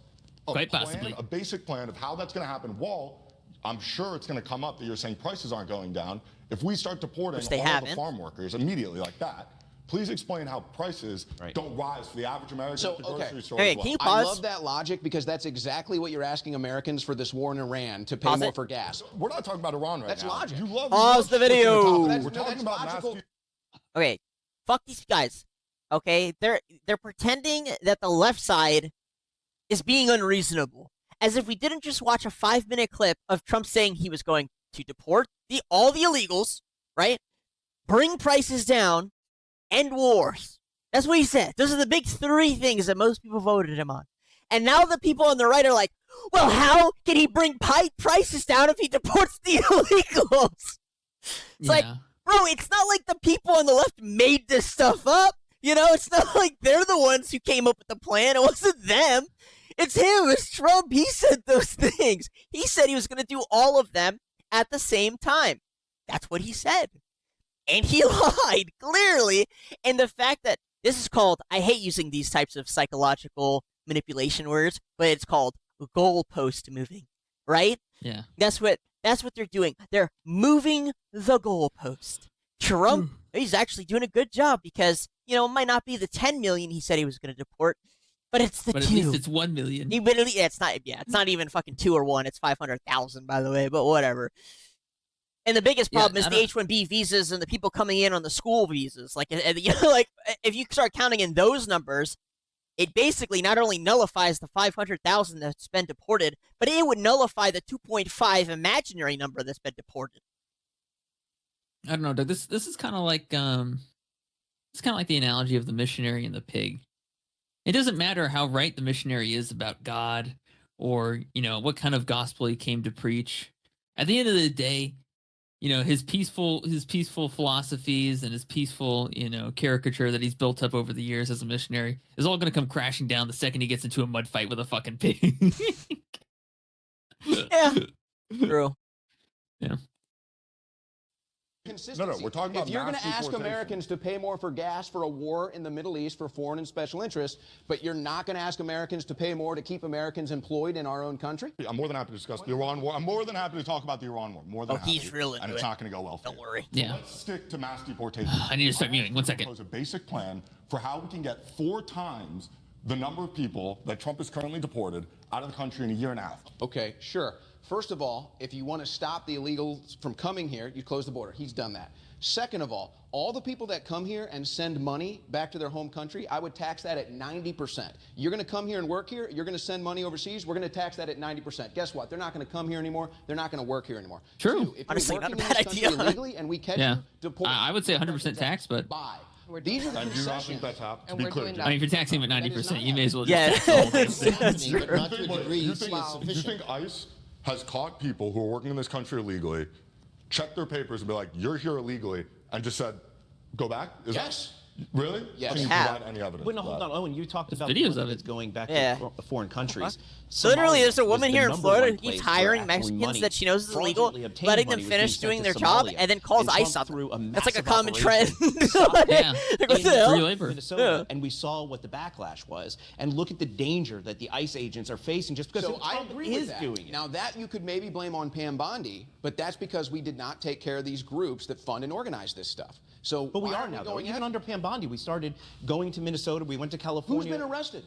Quite possibly. a basic plan of how that's going to happen. Well, I'm sure it's going to come up that you're saying prices aren't going down. If we start deporting Which they all the haven't. farm workers immediately like that, please explain how prices don't rise for the average American at the grocery store. Hey, as well. can you pause? I love that logic because that's exactly what you're asking Americans for this war in Iran to pay more for gas. We're not talking about Iran right That's now. logic. You love Pause the video. We're talking about logical. Okay, fuck these guys. Okay, they're pretending that the left side is being unreasonable, as if we didn't just watch a 5-minute clip of Trump saying he was going to deport all the illegals, right? Bring prices down, end wars. That's what he said. Those are the big 3 things that most people voted him on. And now the people on the right are like, well, how can he bring prices down if he deports the illegals? It's like, bro, it's not like the people on the left made this stuff up. You know, it's not like they're the ones who came up with the plan. It wasn't them. It's him. It's Trump. He said those things. He said he was going to do all of them at the same time. That's what he said. And he lied, clearly. And the fact that this is called, I hate using these types of psychological manipulation words, but it's called goalpost moving, right? Yeah. That's what they're doing. They're moving the goalpost. Trump, he's actually doing a good job because, you know, it might not be the 10 million he said he was going to deport, but it's the 2. But at least it's 1 million. It's not even fucking 2 or 1. It's 500,000, by the way, but whatever. And the biggest problem is the H-1B visas and the people coming in on the school visas. Like, you know, like if you start counting in those numbers, it basically not only nullifies the 500,000 that's been deported, but it would nullify the 2.5 imaginary number that's been deported. I don't know, Doug. This is kind of like it's kind of like the analogy of the missionary and the pig. It doesn't matter how right the missionary is about God, or you know what kind of gospel he came to preach. At the end of the day, you know his peaceful philosophies and his peaceful, you know, caricature that he's built up over the years as a missionary is all going to come crashing down the second he gets into a mud fight with a fucking pig. Yeah, true. Yeah. Consistency. No, we're talking about if you're going to mass ask deportation. Americans to pay more for gas for a war in the Middle East for foreign and special interests, but you're not going to ask Americans to pay more to keep Americans employed in our own country? I'm more than happy to discuss the Iran war. I'm more than happy to talk about the Iran war. More than happy. He's real into and it's it. not going to go well for Don't worry. Yeah. So let's stick to mass deportation. I need to start muting. 1 second. Propose a basic plan for how we can get 4 times the number of people that Trump is currently deported out of the country in a year and a half. Okay, sure. First of all, if you want to stop the illegals from coming here, you close the border. He's done that. Second of all the people that come here and send money back to their home country, I would tax that at 90%. You're going to come here and work here. You're going to send money overseas. We're going to tax that at 90%. Guess what? They're not going to come here anymore. They're not going to work here anymore. True. 2, if Honestly, you're not a working bad in this country idea. illegally and we catch Yeah. you, deport. I would say 100% tax, but Buy. These are the And do you not think concessions. that's happening? To And be we're clear, doing Jim. I mean, if you're taxing him at 90%, you may as well just Yeah, tax the whole damn thing. that's But true. not to a degree You you think, think is you sufficient. think ICE has caught people who are working in this country illegally, checked their papers and be like, you're here illegally, and just said, go back? Is Yes. Really? Yes. Can you Have. provide any evidence? Wait, no, of hold that? on, Owen. You talked about videos the of money it. that's going back Yeah. to foreign countries. So literally, there's a Somalia woman was here the in number one Florida who place keeps where hiring actually Mexicans money that she knows is illegal, fraudulently obtained letting them money was being finish sent doing to their job, Somalia. and then calls And ICE Trump on threw a them. That's like a massive common trend. operation to stop Yeah. Like, what in the hell? Free labor. Minnesota, Yeah. and we saw what the backlash was. And look at the danger that the ICE agents are facing just because So I Trump agree is with that. doing it. Now that you could maybe blame on Pam Bondi, but that's because we did not take care of these groups that fund and organize this stuff. So But we why are aren't now, though. going Even after- under Pam Bondi, we started going to Minnesota. We went to Who's California. been arrested?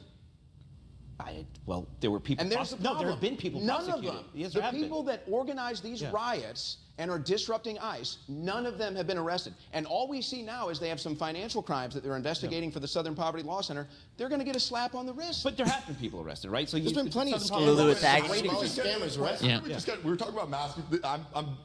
Well, there were people. And there's the No, problem. there have been people None of prosecuted. them. Yes, the there have people been. that organize these riots and are disrupting ICE, none of them have been arrested. And all we see now is they have some financial crimes that they're investigating for the Southern Poverty Law Center. They're going to get a slap on the wrist. But there have been people arrested, right? So There's been plenty of Southern scandals. Lewis Poverty Agnew. Law Smaller Center- scammers arrested. Yeah. We were talking about mass.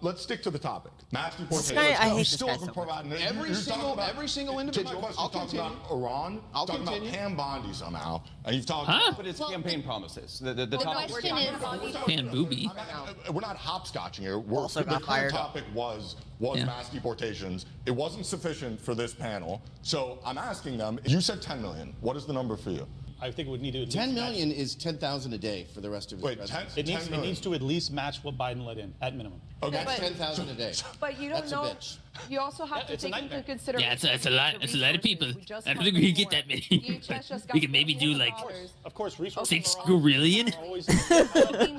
Let's stick to the topic. Mass deportation. guy- I hate You this still guy haven't so much. provided any- Every you're single- talking about- every single to my individual. question, I'll you're talking continue. about Iran. I'll talking continue. about Pam Bondi somehow, and you've talked. Huh? But it's campaign promises. The The topic question is, Pan booby. We're not hopscotching here. Also The got current fired. topic was Yeah. mass deportations. It wasn't sufficient for this panel, so I'm asking them. You said 10 million. What is the number for you? I think it would need to. 10 million is 10,000 a day for the rest of his presidency. It needs to at least match what Biden let in, at minimum. Okay, that's 10,000 a day. But you don't That's know. a bitch. You also have to take into consideration. Yeah, it's a lot. It's a lot of people. I don't think we can get that many. We can maybe do like of course, resources 6 gorillion.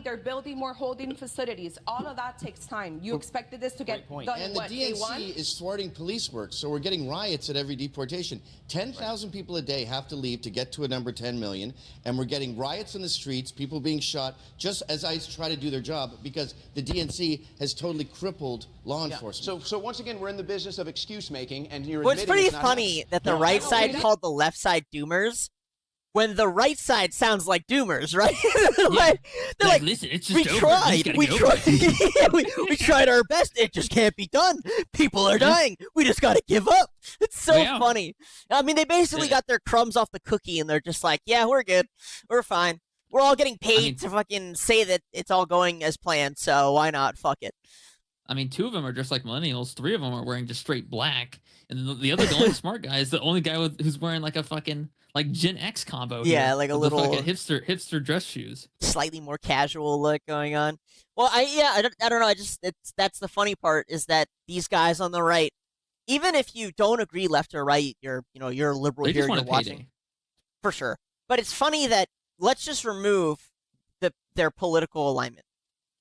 They're building more holding facilities. All of that takes time. You expected this to get done And in the what, day one? DNC is thwarting police work, so we're getting riots at every deportation. 10,000 people a day have to leave to get to a number 10 million, and we're getting riots in the streets, people being shot, just as ICE try to do their job, because the DNC has totally crippled law enforcement. So once again, we're in the business of excuse making, and you're Well, it's admitting pretty not funny that the right side called the left side doomers, when the right side sounds like doomers, right? they're like, listen, it's just we over. tried, we tried our best. It just can't be done. People are dying. We just got to give up. It's so funny. I mean, they basically got their crumbs off the cookie, and they're just like, yeah, we're good, we're fine. We're all getting paid to fucking say that it's all going as planned, so why not? Fuck it. I mean, 2 of them are just like millennials. 3 of them are wearing just straight black, and the only smart guy is the only guy who's wearing like a fucking like Gen X combo. Yeah, here, like a with the little fucking hipster dress shoes. Slightly more casual look going on. Well, I don't know. That's the funny part is that these guys on the right, even if you don't agree left or right, you're a liberal They here. just want You're a watching payday. for sure. But it's funny that let's just remove their political alignment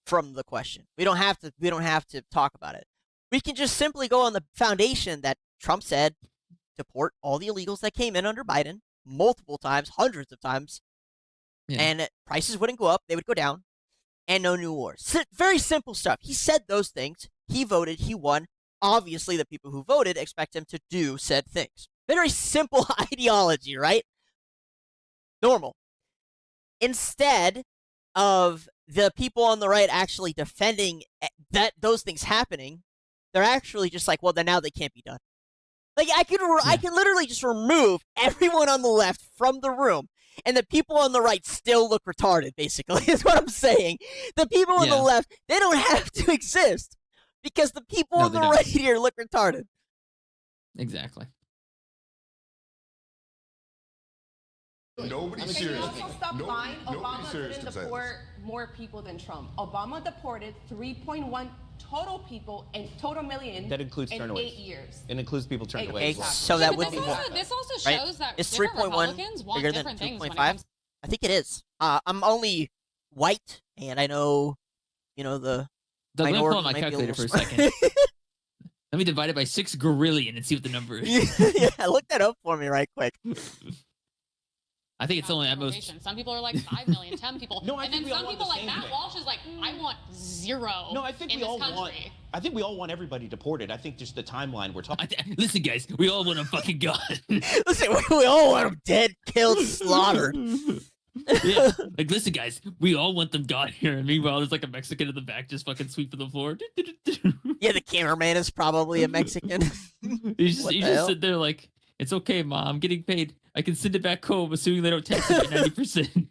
from the question. We don't have to talk about it. We can just simply go on the foundation that Trump said deport all the illegals that came in under Biden multiple times, hundreds of times, and prices wouldn't go up, they would go down, and no new wars. Very simple stuff. He said those things. He voted. He won. Obviously, the people who voted expect him to do said things. Very simple ideology, right? Normal. Instead of the people on the right actually defending those things happening, they're actually just like, well, then now they can't be done. Like I can literally just remove everyone on the left from the room, and the people on the right still look retarded. Basically, is what I'm saying. The people on the left, they don't have to exist because the people on the right here look retarded. Exactly. Nobody's And you serious. also stop lying. Nobody's Obama serious didn't to say deport more people than Trump. Obama deported 3.1 total people and total million That includes in turnaways. 8 years. It includes people turned away. Okay, as well. so that would this be also, this also right? shows that Is different 3.1 Republicans want bigger than different things when it 2.5? comes. I think it is. I'm only white, and I know, the Doug, let me pull out my might be a calculator for little a second. Let me divide it by 6 gorillion and see what the number is. Yeah, look that up for me right quick. I think it's only at most. Some people are like 5 million, 10 people. No, I and think then we all some want people the like same Matt thing. Walsh is like, I want 0 No, I think in we this all country. want. I think we all want everybody deported. I think just the timeline we're talking. Listen, guys, we all want a fucking gun. Listen, we all want them dead, killed, slaughtered. Yeah, like listen, guys, we all want them gone here. And meanwhile, there's like a Mexican in the back just fucking sweeping the floor. Yeah, the cameraman is probably a Mexican. You just sit there like, it's okay, Ma, I'm getting paid. I can send it back home, assuming they don't tax it by 90%.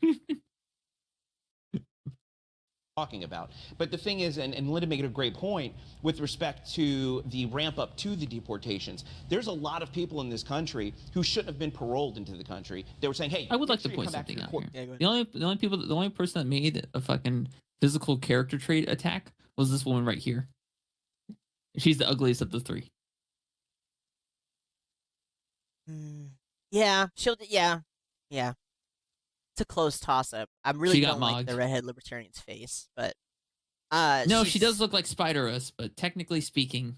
Talking about. But the thing is, and Linda made a great point with respect to the ramp up to the deportations. There's a lot of people in this country who shouldn't have been paroled into the country. They were saying, hey, I would like make to sure you point come back something your out court. here. The only person that made a fucking physical character trait attack was this woman right here. She's the ugliest of the 3. Yeah, yeah. It's a close toss-up. I really don't like the redhead libertarian's face, but no, she does look like Spider-Us, but technically speaking,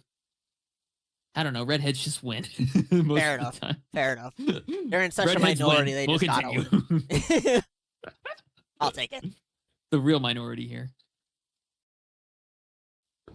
I don't know. Redheads just win. Fair enough. Fair enough. They're in such Redheads a minority. win. They just We'll gotta continue. win. I'll take it. The real minority here.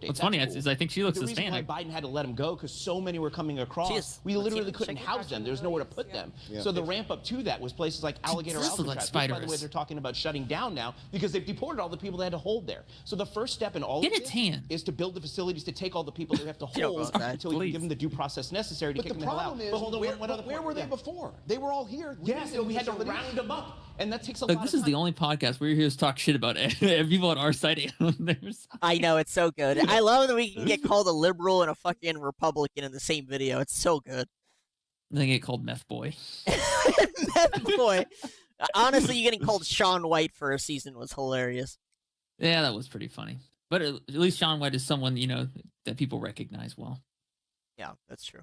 What's funny That's is I think she looks the reason Hispanic. why Biden had to let them go because so many were coming across. We literally couldn't house them. There's nowhere to put them. Yeah. So the ramp up to that was places like Alligator does look like Alcatraz, which, by the way, Spider-Verse. they're talking about shutting down now because they've deported all the people they had to hold there. So the first step in all Get of a this tan. is to build the facilities to take all the people they have to Joke hold about that, until we can give them the due process necessary to But kick the them the hell out. problem is, But hold on, where were they before? They were all here. Yes, and we had to round them up, and that takes a Look, lot this of is the time. only podcast where you're here to talk shit about people on our side and on their side. I know, it's so good. I love that we can get called a liberal and a fucking Republican in the same video. It's so good. They get called Meth Boy. Meth boy. Honestly, you getting called Shaun White for a season was hilarious. Yeah, that was pretty funny. But at least Shaun White is someone, that people recognize well. Yeah, that's true.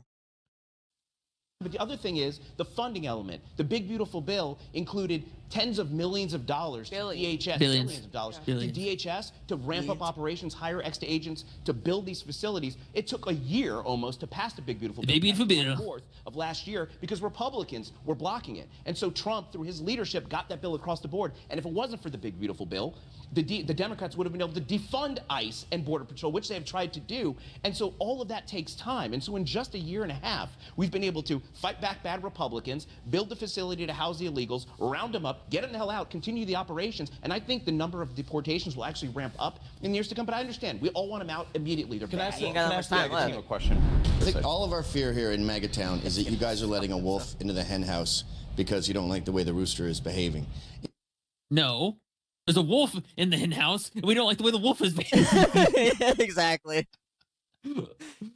But the other thing is the funding element. The big beautiful bill included tens of millions of dollars to DHS, billions of dollars to DHS to ramp up operations, hire extra agents to build these facilities. It took a year almost to pass the big beautiful bill. Fourth of last year because Republicans were blocking it. And so Trump, through his leadership, got that bill across the board. And if it wasn't for the big beautiful bill, the Democrats would have been able to defund ICE and Border Patrol, which they have tried to do. And so all of that takes time. And so in just a year and a half, we've been able to fight back bad Republicans, build the facility to house the illegals, round them up, get them the hell out, continue the operations. And I think the number of deportations will actually ramp up in the years to come. But I understand, we all want them out immediately. They're bad. Can I ask you a question? I think all of our fear here in MAGA Town is that you guys are letting a wolf into the hen house because you don't like the way the rooster is behaving. No. There's a wolf in the hen house, and we don't like the way the wolf is behaving. Exactly.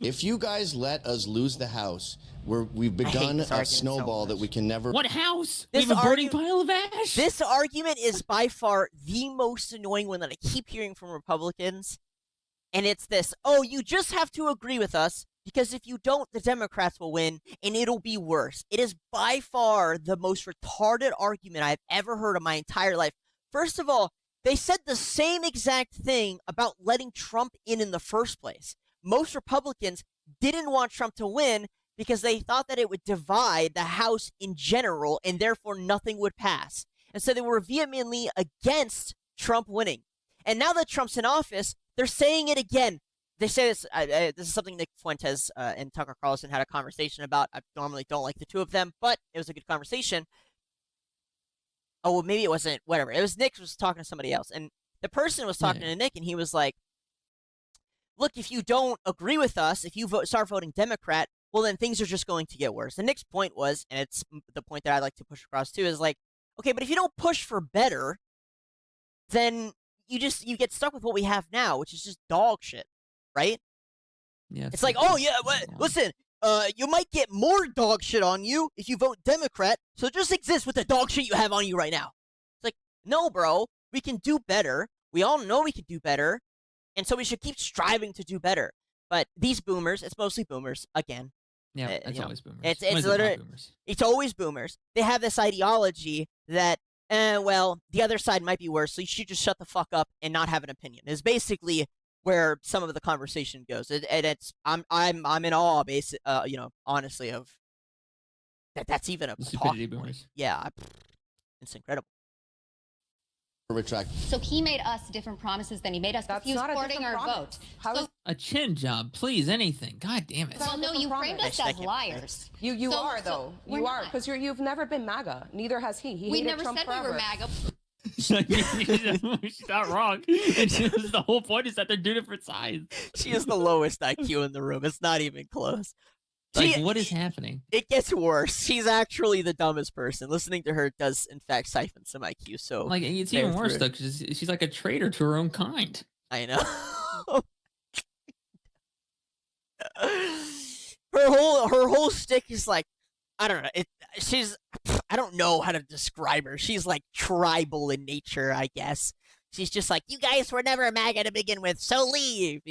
If you guys let us lose the house, we've begun a snowball that we can never... What house? We have a burning pile of ash. This argument is by far the most annoying one that I keep hearing from Republicans. And it's this, oh, you just have to agree with us, because if you don't, the Democrats will win, and it'll be worse. It is by far the most retarded argument I've ever heard in my entire life. First of all, they said the same exact thing about letting Trump in the first place. Most Republicans didn't want Trump to win because they thought that it would divide the House in general and therefore nothing would pass. And so they were vehemently against Trump winning. And now that Trump's in office, they're saying it again. They say this, this is something Nick Fuentes and Tucker Carlson had a conversation about. I normally don't like the two of them, but it was a good conversation. Oh, well, maybe it wasn't, whatever. It was Nick was talking to somebody else. And the person was talking to Nick, and he was like, look, if you don't agree with us, if you start voting Democrat, well, then things are just going to get worse. And Nick's point was, and it's the point that I like to push across too, is like, okay, but if you don't push for better, then you get stuck with what we have now, which is just dog shit, right? Yeah. It's like, oh, yeah, listen, you might get more dog shit on you if you vote Democrat, so just exist with the dog shit you have on you right now. It's like, no, bro, we can do better. We all know we can do better, and so we should keep striving to do better. But these boomers, it's mostly boomers, again. Yeah, it's always boomers. It's literally, boomers? It's always boomers. They have this ideology that, well, the other side might be worse, so you should just shut the fuck up and not have an opinion. It's basically where some of the conversation goes, and it's I'm in awe, honestly, of that's even a talking point. Yeah, it's incredible. Retract. So he made us different promises than he made us because he was supporting our vote. A chin job, please, anything. God damn it. Well, no, you framed us as liars. You are, though. You are, because you've never been MAGA. Neither has he. We never said we were MAGA. She's not wrong. The whole point is that they're two different sides. She is the lowest IQ in the room. It's not even close. What is happening? It gets worse. She's actually the dumbest person. Listening to her does, in fact, siphon some IQ. So, it's even worse though, because she's like a traitor to her own kind. I know. her whole stick is like, I don't know. I don't know how to describe her. She's like tribal in nature, I guess. She's just like, you guys were never MAGA to begin with, so leave.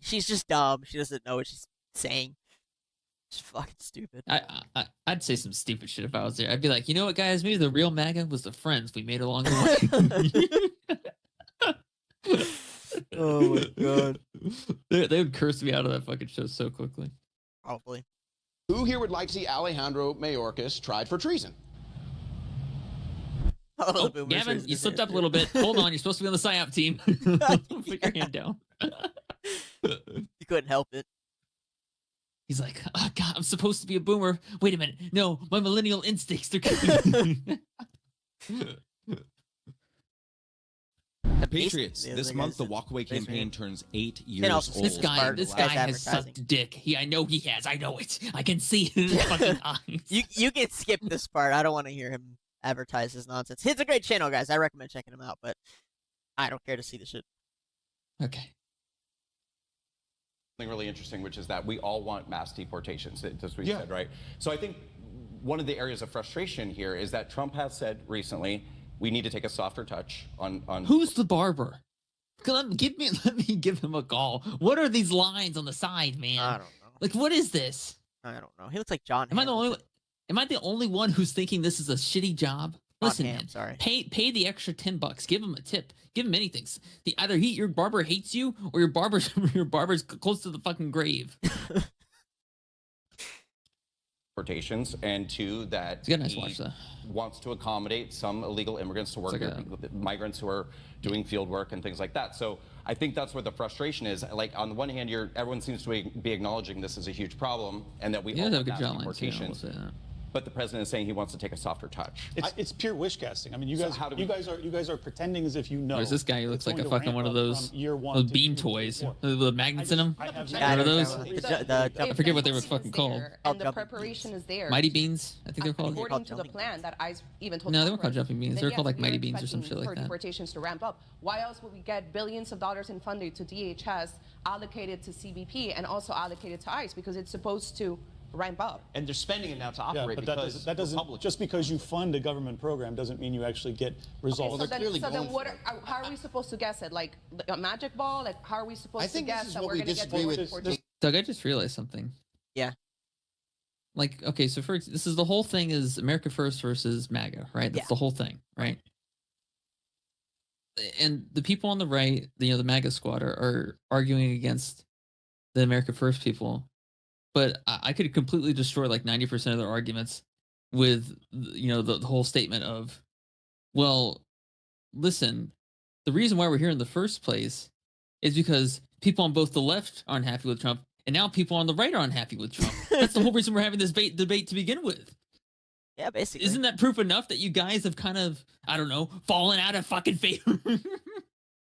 She's just dumb. She doesn't know what she's saying. It's fucking stupid. I'd say some stupid shit if I was there. I'd be like, you know what, guys? Maybe the real MAGA was the friends we made along the way. Oh my god. They would curse me out of that fucking show so quickly. Probably. Who here would like to see Alejandro Mayorkas tried for treason? Oh, Gavin, you slipped up a little bit. Hold on, you're supposed to be on the PSYOP team. Put your hand down. You couldn't help it. He's like, oh god, I'm supposed to be a boomer. Wait a minute. No, my millennial instincts are coming. Patriots, this month the Walkaway campaign turns 8 years old. This guy has sucked dick. I know he has. I know it. I can see it in his fucking eyes. You can skip this part. I don't want to hear him advertise his nonsense. It's a great channel, guys. I recommend checking him out, but I don't care to see the shit. Okay. Something really interesting, which is that we all want mass deportations, as we said, right? So I think one of the areas of frustration here is that Trump has said recently, we need to take a softer touch on. Who's the barber? Let me give him a call. What are these lines on the side, man? I don't know. Like, what is this? I don't know. He looks like John. Am I the only one who's thinking this is a shitty job? Listen, man. Sorry. Pay the extra $10. Give him a tip. Give him anything. Either your barber hates you, or your barber's close to the fucking grave. Deportations, and two, that it's a nice watch, though. Wants to accommodate some illegal immigrants to work here, migrants who are doing field work and things like that. So I think that's where the frustration is. Like, on the one hand, everyone seems to be acknowledging this is a huge problem and that we all want mass deportations. But the president is saying he wants to take a softer touch. It's pure wish casting. I mean, you guys are pretending as if you know. There's this guy who looks like a fucking one of those bean toys with the magnets in them. What are those? I forget what they were fucking called. And the preparation is there. Mighty beans, I think they're called. According to the plan that I even told. No, they weren't called jumping beans. They were called like mighty beans or some shit like that. Deportations to ramp up. Why else would we get billions of dollars in funding to DHS allocated to CBP and also allocated to ICE, because it's supposed to ramp up. And they're spending it now to operate, but that doesn't just because you fund a government program doesn't mean you actually get results. Okay, so then how are we supposed to guess it? Like a magic ball? Like, how are we supposed to guess that we're going to get deported? Doug, I just realized something. Yeah. Like, okay, so this is the whole thing is America First versus MAGA, right? That's the whole thing, right? And the people on the right, the MAGA squad are arguing against the America First people. But I could completely destroy like 90% of their arguments with, the whole statement of, well, listen, the reason why we're here in the first place is because people on both the left aren't happy with Trump, and now people on the right aren't happy with Trump. That's the whole reason we're having this debate to begin with. Yeah, basically. Isn't that proof enough that you guys have kind of, I don't know, fallen out of fucking favor?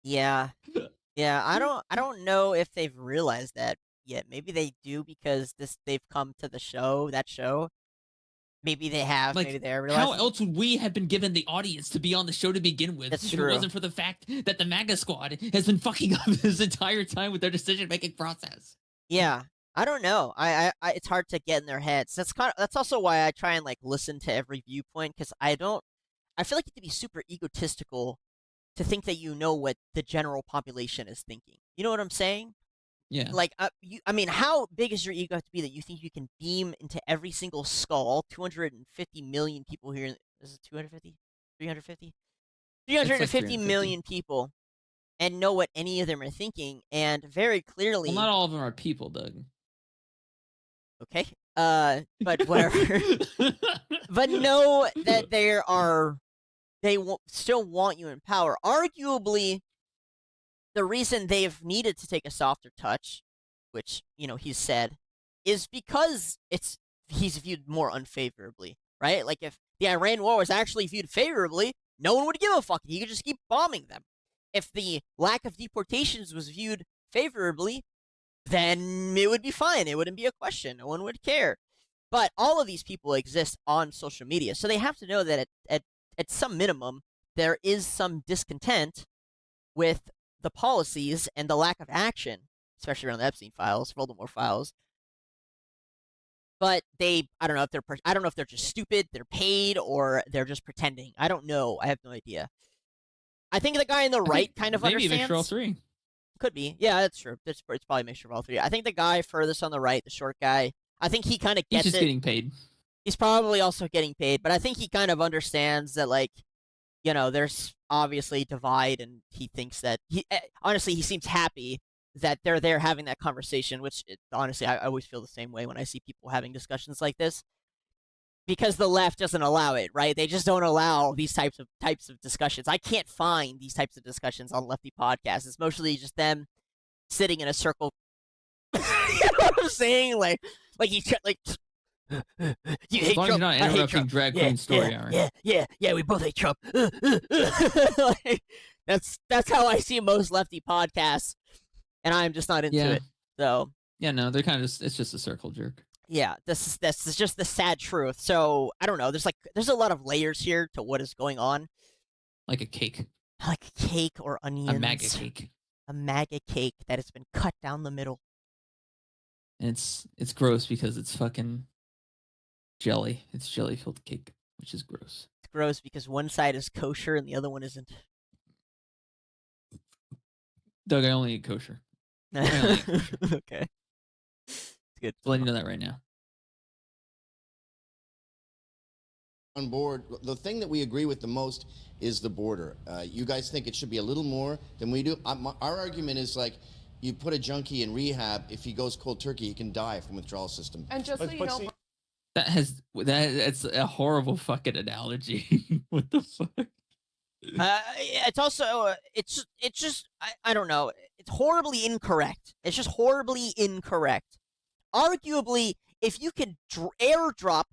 Yeah. I don't know if they've realized that yet. Maybe they do because they've come to that show. Maybe they have. Like, maybe they're realizing. How else would we have been given the audience to be on the show to begin with if it wasn't for the fact that the MAGA squad has been fucking up this entire time with their decision-making process? Yeah, I don't know. I it's hard to get in their heads. That's also why I try and like listen to every viewpoint, because I feel like you have to be super egotistical to think that you know what the general population is thinking. You know what I'm saying? Yeah. Like, how big is your ego have to be that you think you can beam into every single skull? 250 million people here. Is it 250? 350? 350 million people, and know what any of them are thinking, and very clearly. Well, not all of them are people, Doug. Okay. But whatever. But know that they still want you in power. Arguably, the reason they've needed to take a softer touch, which, he's said, is because he's viewed more unfavorably, right? Like, if the Iran war was actually viewed favorably, no one would give a fuck. He could just keep bombing them. If the lack of deportations was viewed favorably, then it would be fine. It wouldn't be a question. No one would care. But all of these people exist on social media, so they have to know that at some minimum, there is some discontent with the policies and the lack of action, especially around the Epstein files, Voldemort files. But I don't know if they're just stupid, they're paid, or they're just pretending. I don't know. I have no idea. I think the guy on the right kind of understands. Maybe a mixture of all three. Could be. Yeah, that's true. It's probably a mixture of all three. I think the guy furthest on the right, the short guy, I think he kind of gets it. He's just getting paid. He's probably also getting paid, but I think he kind of understands that, like, there's obviously divide, and he thinks that honestly, he seems happy that they're there having that conversation, which honestly, I always feel the same way when I see people having discussions like this, because the left doesn't allow it, right? They just don't allow these types of discussions. I can't find these types of discussions on lefty podcasts. It's mostly just them sitting in a circle. You know what I'm saying? Like he's like. You hate Trump. You're not interrupting drag queen story hour. Yeah, we both hate Trump. Like, that's how I see most lefty podcasts, and I'm just not into it. So yeah, no, they're kind of it's just a circle jerk. Yeah, this is just the sad truth. So I don't know. There's a lot of layers here to what is going on. Like a cake. Like a cake or onions. A MAGA cake. A MAGA cake that has been cut down the middle. And it's gross because it's fucking. jelly. It's jelly-filled cake, which is gross. It's gross because one side is kosher and the other one isn't. Doug, I only eat kosher. I only eat kosher. Okay. It's good. Just letting you know that right now. On board, the thing that we agree with the most is the border. You guys think it should be a little more than we do. Our argument is like, you put a junkie in rehab, if he goes cold turkey, he can die from withdrawal system. And just so you know, That's a horrible fucking analogy. What the fuck? It's also it's just I don't know. It's horribly incorrect. It's just horribly incorrect. Arguably, if you could airdrop,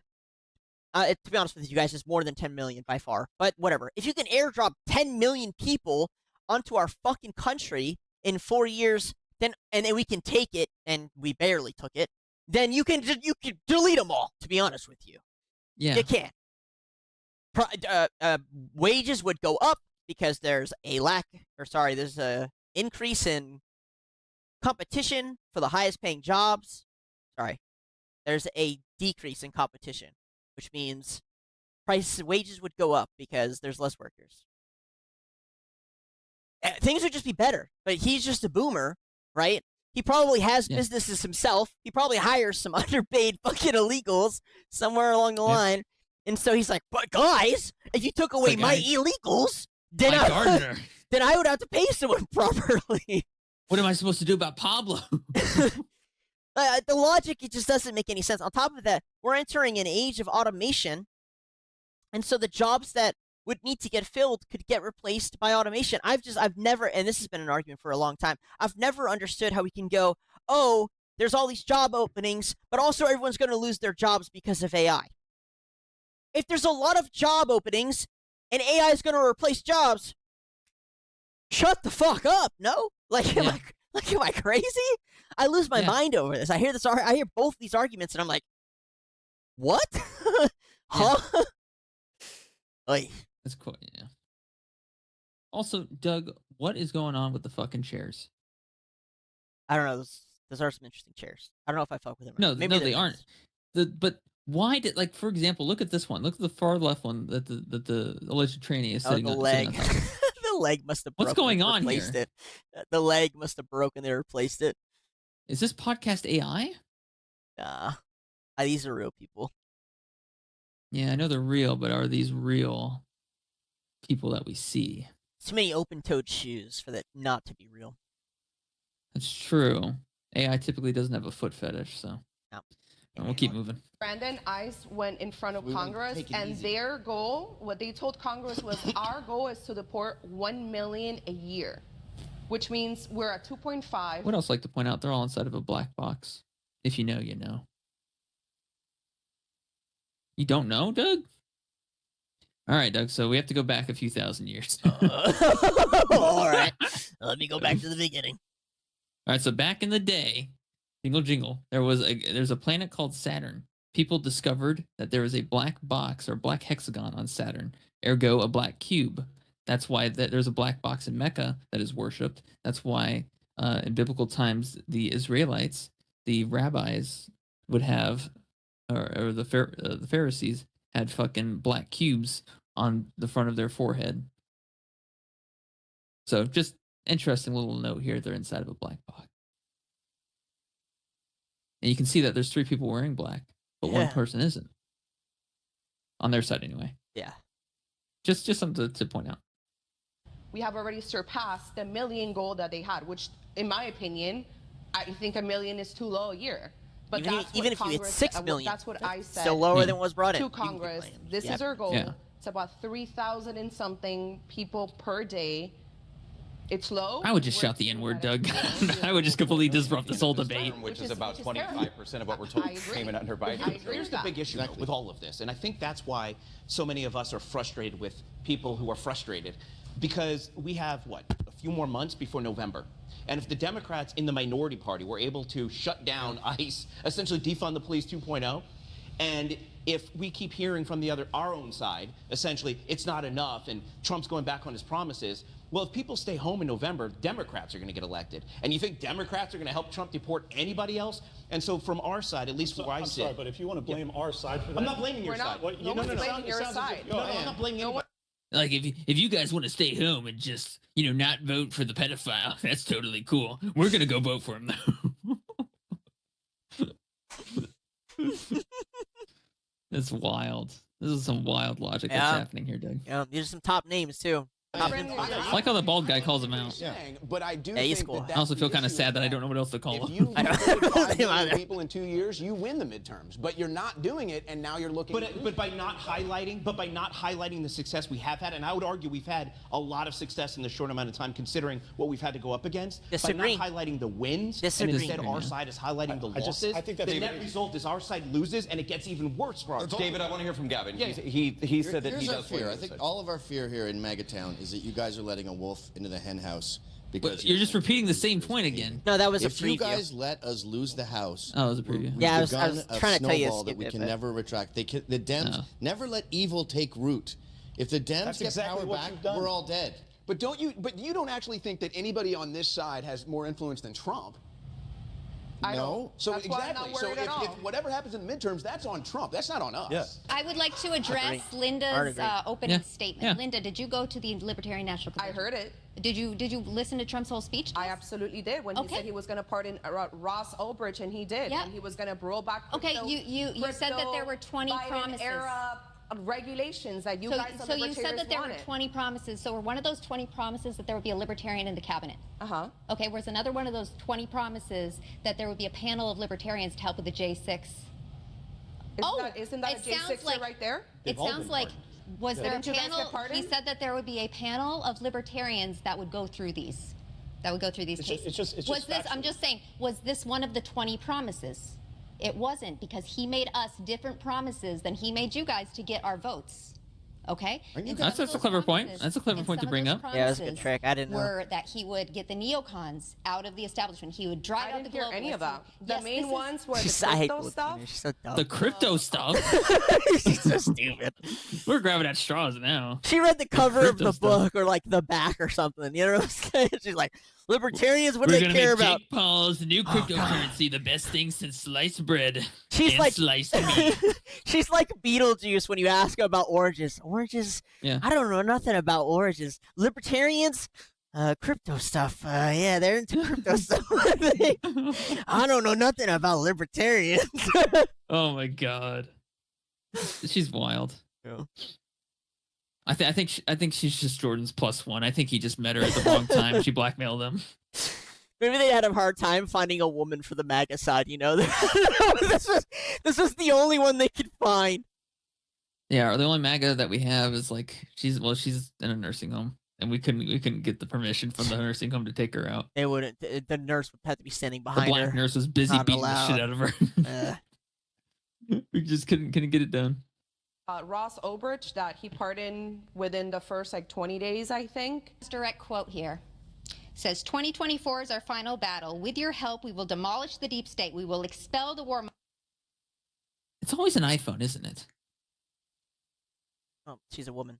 to be honest with you guys, it's more than 10 million by far. But whatever. If you can airdrop 10 million people onto our fucking country in 4 years, then we can take it, and we barely took it. Then you can delete them all. To be honest with you, yeah, you can. Wages would go up because there's there's a increase in competition for the highest paying jobs. There's a decrease in competition, which means wages would go up because there's less workers. Things would just be better, but he's just a boomer, right? He probably has businesses himself. He probably hires some underpaid fucking illegals somewhere along the line. And so he's like, but guys, if you took away my illegals, then I would have to pay someone properly. What am I supposed to do about Pablo? The logic, it just doesn't make any sense. On top of that, we're entering an age of automation. And so the jobs that would need to get filled could get replaced by automation. I've never, and this has been an argument for a long time, I've never understood how we can go, oh, there's all these job openings, but also everyone's going to lose their jobs because of AI. If there's a lot of job openings and AI is going to replace jobs, shut the fuck up, no? Am I crazy? I lose my mind over this. I hear both these arguments and I'm like, what? Huh? That's cool, yeah. Also, Doug, what is going on with the fucking chairs? I don't know. Those are some interesting chairs. I don't know if I fuck with them. No, they aren't. But why did, for example, look at this one. Look at the far left one that the alleged trainee is sitting on. The leg. The leg must have broken. What's going on here? It. The leg must have broken. They replaced it. Is this podcast AI? Nah. These are real people. Yeah, I know they're real, but are these real people that we see? Too many open-toed shoes for that not to be real. That's true. AI typically doesn't have a foot fetish, so no. We'll keep moving. Brandon ICE went in front of Congress, and their goal, what they told Congress was, our goal is to deport 1 million a year, which means we're at 2.5. What else I'd like to point out? They're all inside of a black box. If you know, you know. You don't know, Doug? All right, Doug, so we have to go back a few thousand years. All right. Let me go back to the beginning. All right, so back in the day, jingle, there's a planet called Saturn. People discovered that there was a black box or black hexagon on Saturn, ergo a black cube. That's why there's a black box in Mecca that is worshipped. That's why in biblical times, the Israelites, the rabbis would have, or the Pharisees had fucking black cubes on the front of their forehead. So just interesting little note here. They're inside of a black box. And you can see that there's 3 people wearing black, but one person isn't. On their side anyway. Yeah. Just something to point out. We have already surpassed the million goal that they had, which, in my opinion, I think 1 million is too low a year. But even if you hit 6 million, that's what I said. Still lower than was brought in to Congress. This is our goal. Yeah. It's about 3,000 and something people per day. It's low. I would just shout the N-word, Doug. I would just completely disrupt this whole debate. Which is about 25% of what we're told came in under Biden. Here's the big issue with all of this, and I think that's why so many of us are frustrated with people who are frustrated, because we have, a few more months before November. And if the Democrats in the minority party were able to shut down ICE, essentially defund the police 2.0, and if we keep hearing from our own side, essentially, it's not enough, and Trump's going back on his promises, Well, if people stay home in November, Democrats are going to get elected. And you think Democrats are going to help Trump deport anybody else? And so from our side, at least where I sit... I'm sorry, but if you want to blame our side for that... I'm not blaming your side. No one's blaming your side. No, I'm not blaming anybody. Like, if you guys want to stay home and just, not vote for the pedophile, that's totally cool. We're going to go vote for him, though. That's wild. This is some wild logic that's happening here, Doug. Yeah, these are some top names, too. I like how the bald guy calls him out. Yeah. But I do he's think cool. that I also feel kind of sad that I don't know what else to call if him. you voted 5 million people in 2 years, you win the midterms. But you're not doing it, and now you're looking. But by not highlighting the success we have had, and I would argue we've had a lot of success in the short amount of time, considering what we've had to go up against. Disagree. By not highlighting the wins, Disagree. and instead our side is highlighting the losses. I think that's the net result is our side loses, and it gets even worse for us. David, I want to hear from Gavin. Yeah. He said that he Here's our does fear. I think all of our fear here in MAGA Town is that you guys are letting a wolf into the hen house because But you're just repeating the same point again. No, that was a if preview. you guys let us lose the house, Oh, it was a preview. we've Yeah, I was begun a trying to tell you to snowball that skip we it, can but- never retract. The Dems never let evil take root. If the Dems That's get exactly power what back, you've done. we're all dead. But you don't actually think that anybody on this side has more influence than Trump? I No. don't. So That's why I'm not exactly. So worried at all. if whatever happens in the midterms, that's on Trump. That's not on us. Yes. I would like to address Agree. Linda's Agree. opening Yeah. statement. Yeah. Linda, did you go to the Libertarian National I Convention? heard it. Did you listen to Trump's whole speech? I absolutely did when he Okay. said he was going to pardon Ross Ulbricht, and he did. Yeah. And he was going to roll back. Okay, crypto- you said that there were 20 Biden promises. Era regulations that you So, guys, the so you said that there were wanted. 20 promises. So were one of those 20 promises that there would be a libertarian in the cabinet? Uh-huh. Okay, where's another one of those 20 promises that there would be a panel of libertarians to help with the J6? Isn't that a it sounds J6 like, right there? It all sounds been like, pardoned. was there a Didn't you guys get panel? He pardoned? said that there would be a panel of libertarians that would go through these. That would go through these cases. it's just was this? I'm factual. just saying. Was this one of the 20 promises? It wasn't, because he made us different promises than he made you guys to get our votes. Okay. And some That's of a those clever point. promises- That's a clever and point to some of bring those up. Yeah, that's a good promises trick. I didn't know. Were that he would get the neocons out of the establishment. He would drive I out the didn't hear any of globalists. that. The Yes, main this is- ones were the I hate crypto stuff. She's so dumb. The crypto stuff. She's so stupid. We're grabbing at straws now. She read the cover of crypto the stuff. book or like the back or something. You know what I'm saying? She's like, libertarians, what do We're they gonna care make about? Jake Paul's new cryptocurrency the best thing since sliced bread She's and like sliced meat. she's like Beetlejuice when you ask her about oranges. Oranges? Yeah. I don't know nothing about oranges. Libertarians? Crypto stuff. Yeah, they're into crypto stuff. I don't know nothing about libertarians. Oh my god, she's wild. Yeah. I think she's just Jordan's +1. I think he just met her at the wrong time. She blackmailed him. Maybe they had a hard time finding a woman for the MAGA side, you know? this was the only one they could find. Yeah, the only MAGA that we have is like she's in a nursing home, and we couldn't get the permission from the nursing home to take her out. They wouldn't. The nurse would have to be standing The behind black her. nurse was busy Not beating allowed. the shit out of her. We just couldn't get it done. Ross Ulbricht, that he pardoned within the first 20 days, I think. Direct quote here. Says 2024 is our final battle. With your help, we will demolish the deep state. We will expel the war. It's always an iPhone, isn't it? Oh, she's a woman.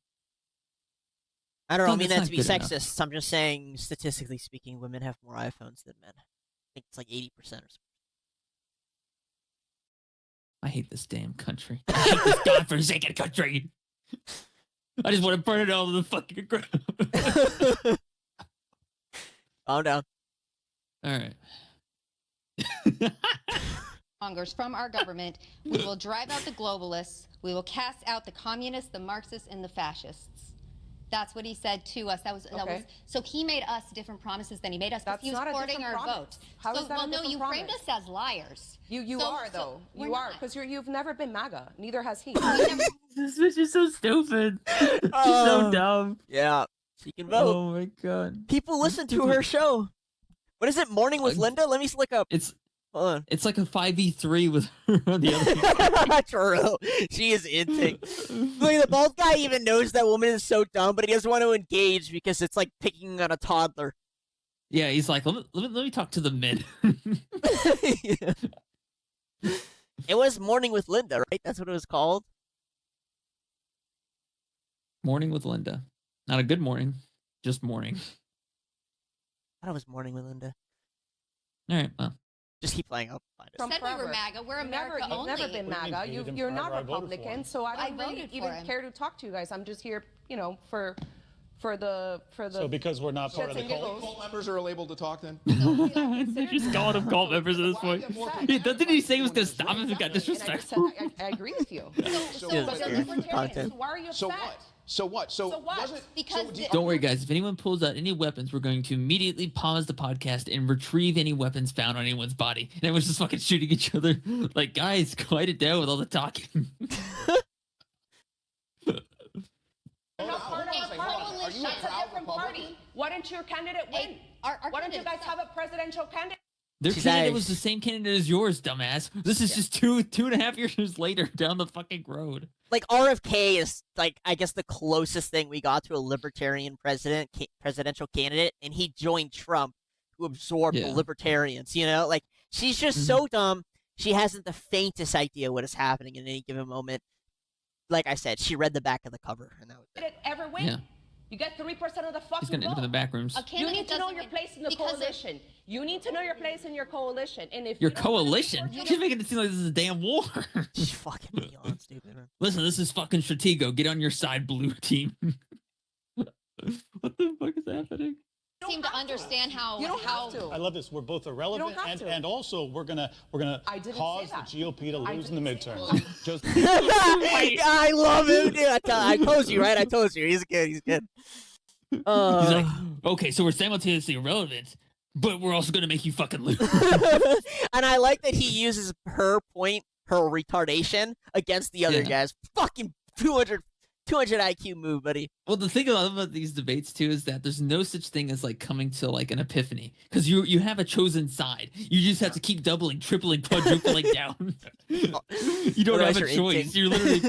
I don't know. I No, mean that's that to be not good enough. sexist. I'm just saying, statistically speaking, women have more iPhones than men. I think it's like 80% or something. I hate this damn country. I hate this godforsaken country. I just want to burn it all to the fucking ground. Calm down. All right. Mongers from our government. We will drive out the globalists. We will cast out the communists, the Marxists, and the fascists. That's what he said to us. That was so he made us different promises than he made us because That's he was not a courting different our promise. vote. How so, is that well, a no, different you framed promise? us as liars. You So- are, so though. we're You are, not. because you've never been MAGA. Neither has he. This bitch is so stupid. She's so Oh. dumb. Yeah, she can vote. Oh my god. People listen to her show. What is it? Morning with Linda? Let me look up. It's Hold on. it's like a 5v3 with her on the other. True. She is inting. Look, the bald guy even knows that woman is so dumb, but he doesn't want to engage because it's like picking on a toddler. Yeah, he's like, let me talk to the men. It was Morning with Linda, right? That's what it was called. Morning with Linda. Not a good morning. just morning? I thought it was morning with Linda. All right, well. Just keep playing. I'll find it. Said we were MAGA. We're America You've only. never been MAGA. You're not Republican, so I don't really even care to talk to you guys. I'm just here, you know, for the. So because we're not part of the cult, Cult members are able to talk then? They're just calling them cult members at this point. Didn't he say he was going to stop if it got disrespectful? I agree with you. So but they're libertarians. Why are you upset? So what? So what? Because Don't worry, guys. If anyone pulls out any weapons, we're going to immediately pause the podcast and retrieve any weapons found on anyone's body. And everyone's just fucking shooting each other. Like, guys, quiet it down with all the talking. Are you a proud Republican? Why didn't your candidate win? Why don't you guys have a presidential candidate? Their candidate was the same candidate as yours, dumbass. This is just two and a half years later down the fucking road. Like, RFK is, like, I guess the closest thing we got to a libertarian presidential candidate, and he joined Trump, who absorbed the libertarians, you know? Like, she's just so dumb, she hasn't the faintest idea what is happening in any given moment. Like I said, she read the back of the cover, and that was it. Ever win? Yeah. You get 3% of the fucking He's going to end up in the back rooms. You need to know your place in the coalition. You need to know your place in your coalition. And if your coalition? She's making it seem like this is a damn war. She's fucking beyond stupid, man. Listen, this is fucking Stratego. Get on your side, blue team. What the fuck is happening? Seem to understand how. You don't have to. I love this. We're both irrelevant, and also we're gonna cause the GOP to lose in the midterms. Just I love him, dude. I told you, right? I told you. He's good. He's good. He's like, okay, so we're simultaneously irrelevant, but we're also gonna make you fucking lose. And I like that he uses her point, her retardation, against the other guys. Fucking 200 IQ move, buddy. Well, the thing about these debates too is that there's no such thing as like coming to like an epiphany, because you have a chosen side. You just have to keep doubling, tripling, quadrupling down. You don't have a choice. You're literally.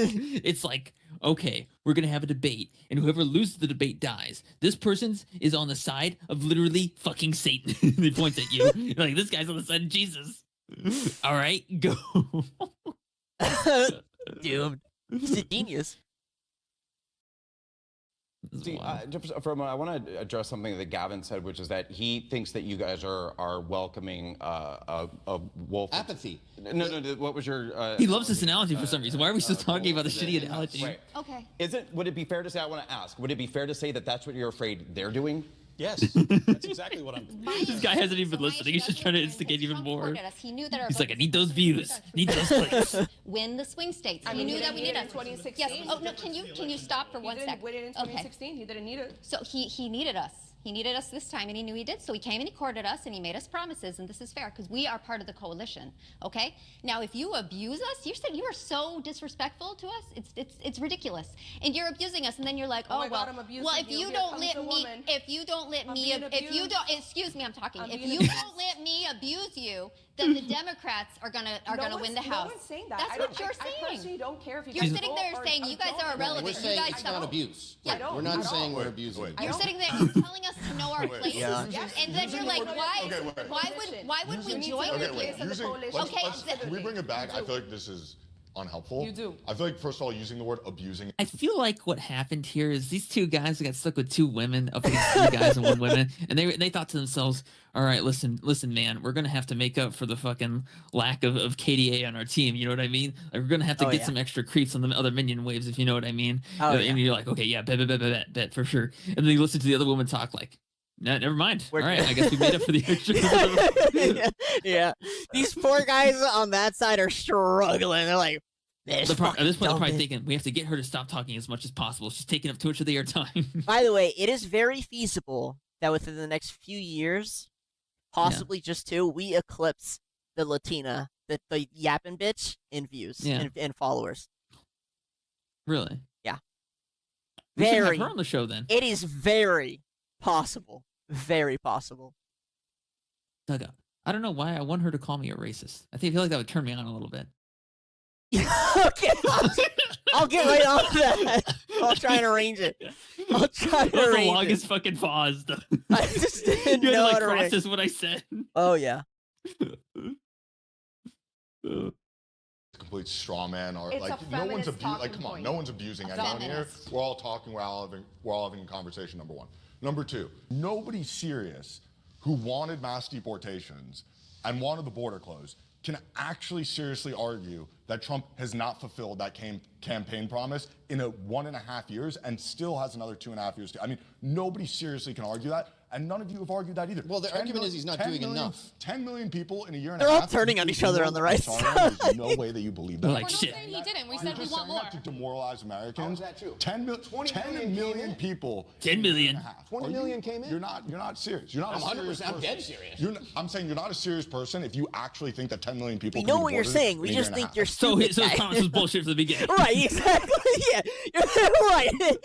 It's like, okay, we're gonna have a debate, and whoever loses the debate dies. This person's is on the side of literally fucking Satan. He points at you. You're like, this guy's on the side of Jesus. All right, go. Dude, he's a genius. See, I want to address something that Gavin said, which is that he thinks that you guys are welcoming a wolf. Apathy. No. What was your? He loves this analogy for some reason. Why are we still talking about the shitty analogy? Right. Okay. Would it be fair to say? I want to ask. Would it be fair to say that that's what you're afraid they're doing? Yes, that's exactly what I'm. This guy hasn't even been listening. He's just trying to instigate even more. He knew that our He's like, I need those views. Need those clicks. Win the swing states. I He mean, knew he that we didn't needed need it in us. 2016. Yes. Oh no. Can you stop for 1 second? He didn't win it in 2016. He didn't need it. So he needed us. He needed us this time, and he knew he did. So he came and he courted us, and he made us promises, and this is fair because we are part of the coalition. Okay. Now, if you abuse us, you said you are so disrespectful to us. It's ridiculous, and you're abusing us, and then you're like, Oh oh my well, God, I'm abusing well if you. you Here don't comes let a me, woman. if you don't let I'm me, being if you abused. don't, excuse me, I'm talking. I'm If being you abused. don't let me abuse you, then the Democrats are gonna win the House. No one's saying that. That's what you're I saying. personally don't care if you You're guys sitting vote there or saying you guys don't. are irrelevant. We're saying you guys it's not don't. abuse. Yeah. We're not saying we're abusing. You're sitting there and telling us to know our Wait. places, and then you're like, why would we join with you? Can we bring it back? I feel like this is unhelpful. You do. I feel like, first of all, using the word abusing. I feel like what happened here is these two guys got stuck with two women up against three guys and one woman, and they thought to themselves, all right, listen, man, we're gonna have to make up for the fucking lack of KDA on our team. You know what I mean? Like, we're gonna have to get some extra creeps on the other minion waves, if you know what I mean. And you're like, okay, yeah, bet for sure. And then you listen to the other woman talk like, no, never mind. All right, I guess we made up for the extra. yeah. These poor guys on that side are struggling. They're like, at this point, they're probably thinking, we have to get her to stop talking as much as possible. She's taking up too much of their time. By the way, it is very feasible that within the next few years, possibly just two, we eclipse the Latina, the yapping bitch in views and followers. Really? Yeah. We should have her on the show then. It is very possible. Very possible. Doug, I don't know why I want her to call me a racist. I feel like that would turn me on a little bit. Okay, I'll get right on that. I'll try and arrange it. I'll try to arrange it. That was the longest fucking pause. I just didn't you know had to how to process what I said. Oh yeah. Complete straw man, or It's like a no one's feminist abusing. Like, talking come on, point. no one's abusing anyone here. We're all talking. We're all having a conversation. Number one. Number two, nobody serious who wanted mass deportations and wanted the border closed can actually seriously argue that Trump has not fulfilled that campaign promise in 1.5 years and still has another 2.5 years to. I mean, nobody seriously can argue that, and none of you have argued that either. Well, the argument is he's not doing enough. 10 million people in a year and They're a all half. turning on each other on the right side. There's no way that you believe that. Like We're not shit. saying he didn't. We You're said we just want saying more. that to demoralize Americans. How is that true? 10 million people. 10 million. 20 million came in? You're not serious. You're not I'm a serious 100% I'm person. dead serious. I'm saying you're not a serious person if you actually think that 10 million people. We can know be what you're deported saying. in We a just year and a think half. you're So stupid. his promise was bullshit from the beginning. Right, exactly. Yeah, you're right.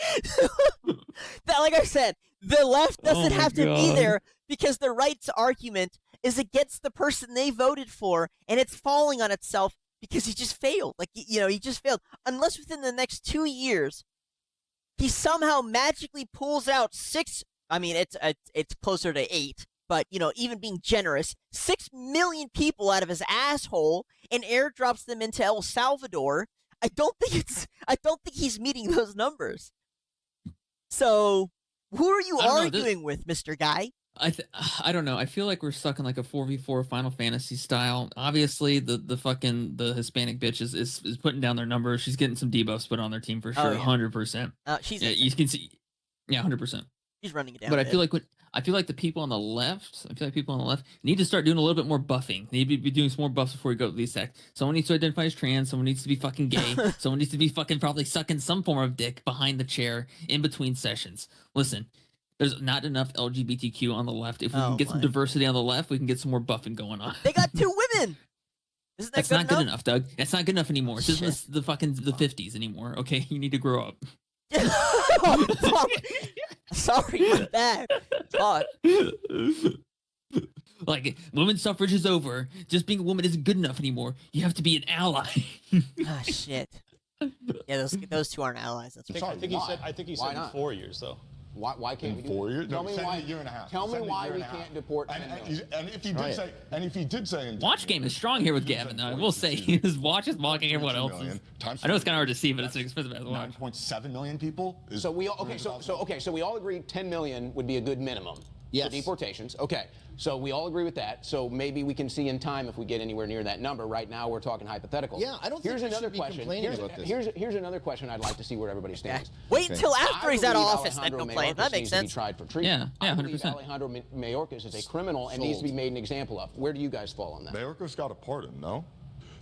That, like I said, the left doesn't Oh my have to be God. there because the right's argument is against the person they voted for, and it's falling on itself because he just failed. Like, he just failed. Unless within the next 2 years, he somehow magically pulls out it's closer to 8, but, even being generous, 6 million people out of his asshole and airdrops them into El Salvador. I don't think he's meeting those numbers. So, who are you I don't know, arguing with, Mr. Guy? I don't know. I feel like we're stuck in like a 4v4 Final Fantasy style. Obviously, the Hispanic bitch is putting down their numbers. She's getting some debuffs put on their team for sure, yeah. 100%. She's You can see, 100%. She's running it down. But I feel like the people on the left, need to start doing a little bit more buffing. They need to be doing some more buffs before we go to these sects. Someone needs to identify as trans. Someone needs to be fucking gay. Someone needs to be fucking probably sucking some form of dick behind the chair in between sessions. Listen, there's not enough LGBTQ on the left. If we can get some diversity on the left, we can get some more buffing going on. They got 2 women. Isn't that That's good not good enough, Doug. That's not good enough anymore. This isn't the 50s anymore. Okay, you need to grow up. Oh, fuck. Sorry, my bad. God. Like, women's suffrage is over. Just being a woman isn't good enough anymore. You have to be an ally. Ah, shit. Yeah, those two aren't allies. That's I think he said in 4 years, though. Why can't we do 4 years? Tell No, me he said why. in a year and a half. Tell He me said in a why year we and a half. can't deport 10 million. And if he did say, Watch game is strong here with Gavin. I will say his watch is mocking everyone else's. I know it's kind of hard to see, but it's an expensive ass watch. 9.7 million people. So we all agree 10 million would be a good minimum. Yes. For deportations. Okay. So we all agree with that. So maybe we can see in time if we get anywhere near that number. Right now we're talking hypothetical. Yeah, I don't think we should be complaining about this. Here's another question I'd like to see where everybody stands. Wait until after he's out of office, then Alejandro complain. That Mayorkas makes needs to sense. be tried for treason. Yeah, I believe 100%. Alejandro Mayorkas is a criminal and needs to be made an example of. Where do you guys fall on that? Mayorkas got a pardon, no?